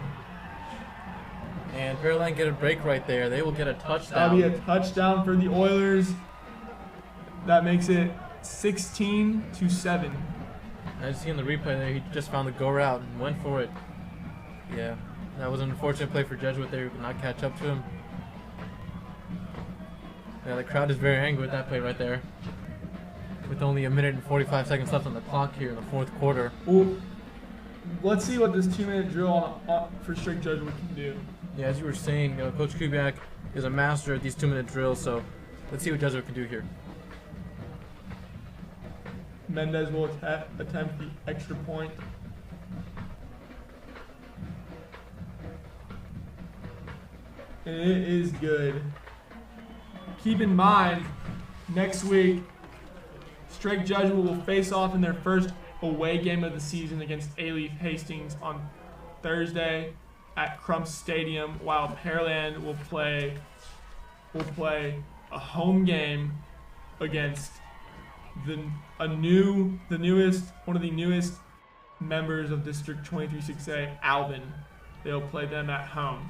And Pearland get a break right there. They will get a touchdown. That'll be a touchdown for the Oilers. That makes it 16-7. I see in the replay there, he just found the go route and went for it. Yeah, that was an unfortunate play for Jesuit there. Who could not catch up to him. Yeah, the crowd is very angry with that play right there. With only 1 minute and 45 seconds left on the clock here in the fourth quarter. Well, let's see what this 2-minute drill for strict Jesuit can do. Yeah, as you were saying, Coach Kubiak is a master at these 2-minute drills, so let's see what Jesuit can do here. Mendez will attempt the extra point. And it is good. Keep in mind, next week, Strike Jesuit will face off in their first away game of the season against A-Leaf Hastings on Thursday at Crump Stadium, while Pearland will play a home game against one of the newest members of District 23-6A, Alvin. They'll play them at home.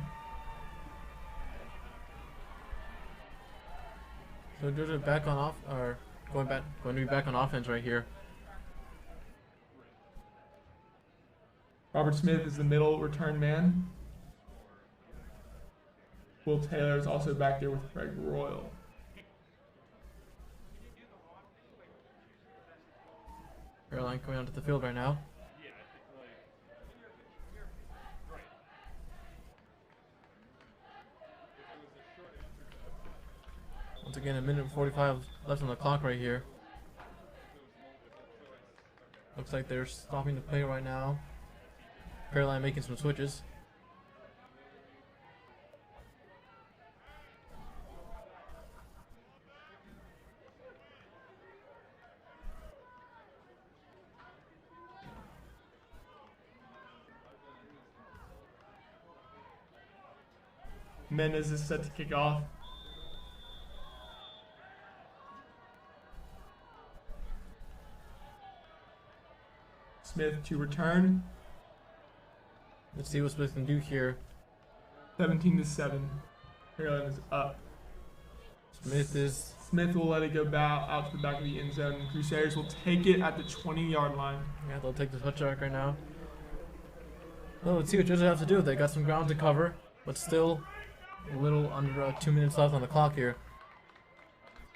So Georgia back on off, or going to be back on offense right here. Robert Smith is the middle return man. Will Taylor is also back there with Craig Royal. Pearland coming onto the field right now. Once again, 1 minute and 45 left on the clock right here. Looks like they're stopping the play right now. Pearland making some switches. Mendez is set to kick off. Smith to return. Let's see what Smith can do here. 17-7. Pearland is up. Smith will let it go out to the back of the end zone. Crusaders will take it at the 20-yard line. Yeah, they'll take the touchback right now. Well, let's see what Jesuit have to do. They got some ground to cover, but still a little under 2 minutes left on the clock here.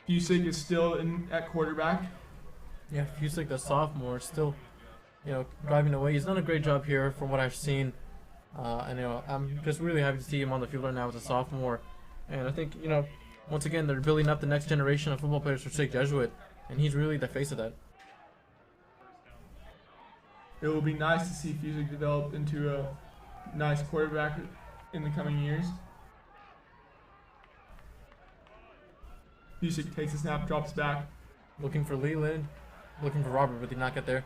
Fusick is still at quarterback. Yeah, Fusick, the sophomore, still, driving away. He's done a great job here from what I've seen. And I'm just really happy to see him on the field right now as a sophomore. And I think, once again, they're building up the next generation of football players for State Jesuit, and he's really the face of that. It will be nice to see Fusick develop into a nice quarterback in the coming years. Fusick takes a snap, drops back. Looking for Leland, looking for Robert, but did not get there.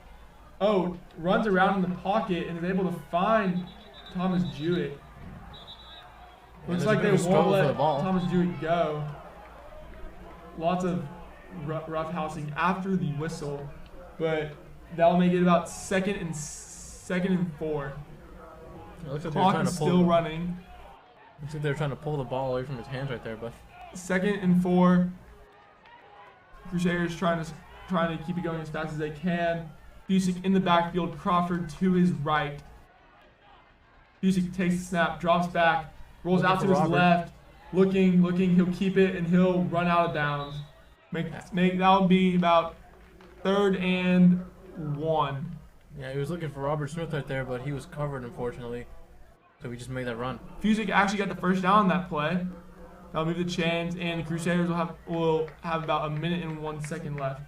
Oh, runs around in the pocket and is able to find Thomas Jewett. Looks like they won't let Thomas Jewett go. Lots of roughhousing after the whistle, but that'll make it about second and 4. Looks like Clock is still running. Looks like they're trying to pull the ball away from his hands right there, but 2nd and 4. Crusaders trying to keep it going as fast as they can. Fusick in the backfield, Crawford to his right. Fusick takes the snap, drops back, rolls out to his left, looking, he'll keep it and he'll run out of bounds. That would be about 3rd and 1. Yeah, he was looking for Robert Smith right there, but he was covered unfortunately. So we just made that run. Fusick actually got the first down on that play. That'll move the chains, and the Crusaders will have about 1 minute and 1 second left.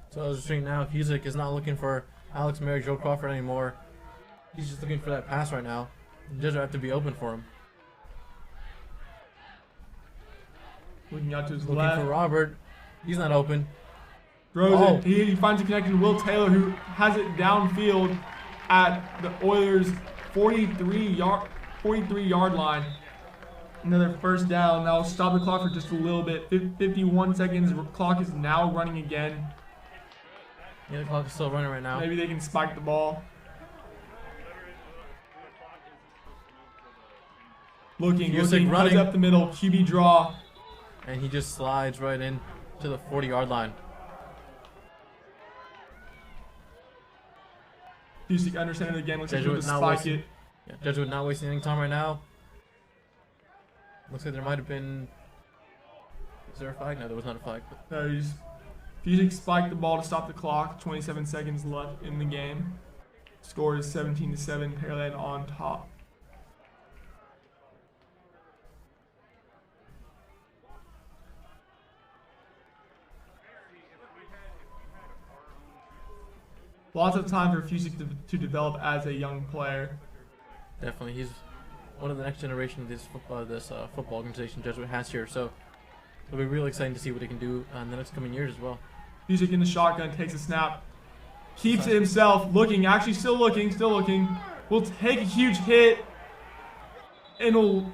So I was just saying now, Fusick is not looking for Alex Mary, Joe Crawford anymore. He's just looking for that pass right now. The Jesuit have to be open for him. Looking out to his left. Looking for Robert. He's not open. Throws it. He finds a connection to Will Taylor, who has it downfield at the Oilers' 43-yard line. Another first down. That'll stop the clock for just a little bit. 51 seconds. The clock is now running again. Yeah, the clock is still running right now. Maybe they can spike the ball. Looking, running runs up the middle, QB draw. And he just slides right in to the 40-yard line. Fusik understanding the game, looks like Jesuit he'll not spike wasting, it. yeah, Jesuit not wasting any time right now. Looks like there might have been. Is there a flag? No, there was not a flag. No, Fusik spiked the ball to stop the clock. 27 seconds left in the game. Score is 17-7. Pearland on top. Lots of time for Fusik to develop as a young player. Definitely, he's one of the next generation of this football organization Jesuit has here. So it'll be really exciting to see what he can do in the next coming years as well. Fusik in the shotgun, takes a snap, keeps it himself, looking, actually still looking. Will take a huge hit, and will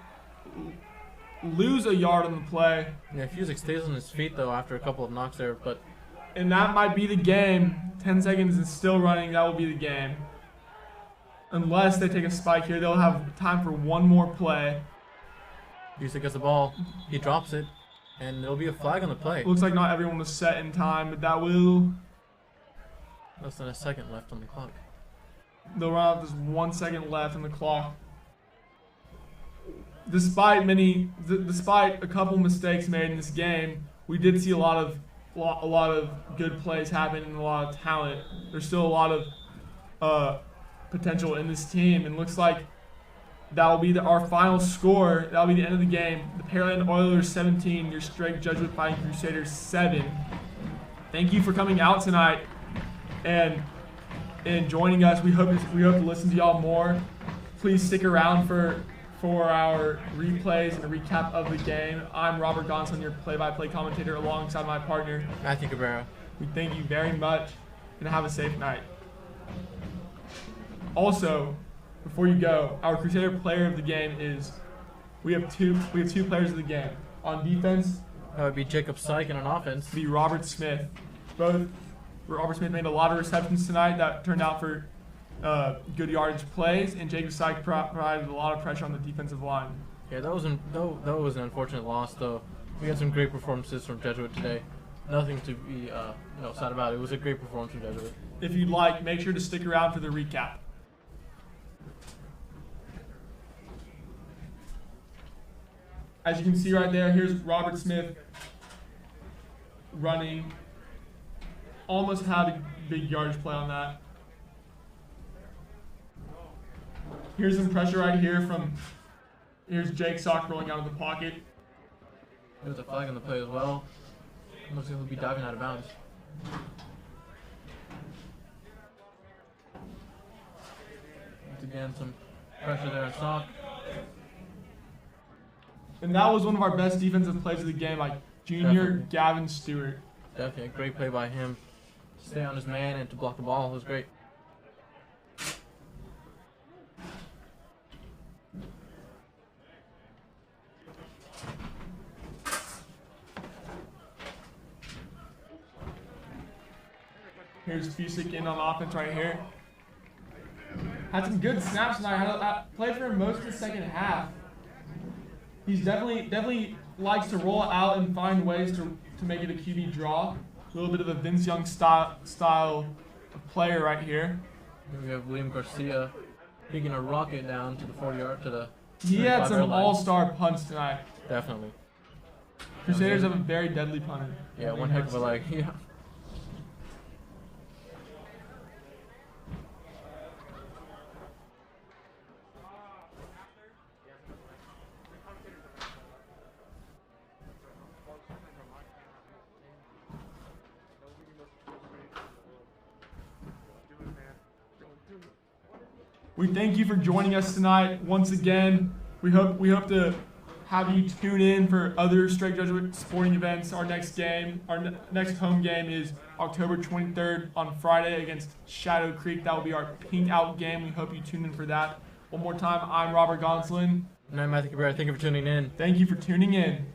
lose a yard on the play. Yeah, Fusik stays on his feet though after a couple of knocks there, And that might be the game. 10 seconds is still running. That will be the game. Unless they take a spike here, they'll have time for one more play. Fusik gets the ball, he drops it, and there'll be a flag on the play. Looks like not everyone was set in time, but that will. Less than a second left on the clock. They'll run out. There's 1 second left on the clock. Despite a couple mistakes made in this game, we did see a lot of good plays happen and a lot of talent. There's still a lot of potential in this team, and looks like that will be our final score. That will be the end of the game. The Pearland Oilers 17, your Strike Jesuit Fighting Crusaders 7. Thank you for coming out tonight and joining us. We hope to listen to y'all more. Please stick around for our replays and a recap of the game. I'm Robert Gonson, your play-by-play commentator, alongside my partner, Matthew Cabrera. We thank you very much, and have a safe night. Also, before you go, our Crusader player of the game is, we have two players of the game. On defense, That would be Jacob Syke, and on offense, be Robert Smith. Robert Smith made a lot of receptions tonight that turned out for good yardage plays, and Jacob Syke provided a lot of pressure on the defensive line. Yeah, that was an unfortunate loss, though. We had some great performances from Jesuit today. Nothing to be sad about. It was a great performance from Jesuit. If you'd like, make sure to stick around for the recap. As you can see right there, here's Robert Smith running. Almost had a big yardage play on that. Here's some pressure right here here's Jake Sock rolling out of the pocket. There's a flag on the play as well. Looks like he'll be diving out of bounds. Once again, some pressure there on Sock. And that was one of our best defensive plays of the game, like junior Definitely. Gavin Stewart. Definitely a great play by him. To stay on his man and to block the ball was great. Here's Fusik in on offense right here. Had some good snaps tonight. Played for him most of the second half. He's definitely likes to roll it out and find ways to make it a QB draw. A little bit of a Vince Young style of player right here. Here we have William Garcia taking a rocket down to the 40-yard to the. He had 35-yard some line. all-star punts tonight. Definitely. Crusaders have a very deadly punter. Yeah, one heck of a leg. Yeah. We thank you for joining us tonight once again. We hope to have you tune in for other Strike Jesuit sporting events. Our next next home game is October 23rd on Friday against Shadow Creek. That will be our pink out game. We hope you tune in for that. One more time, I'm Robert Gonsolin. And I'm Matthew Cabrera. Thank you for tuning in. Thank you for tuning in.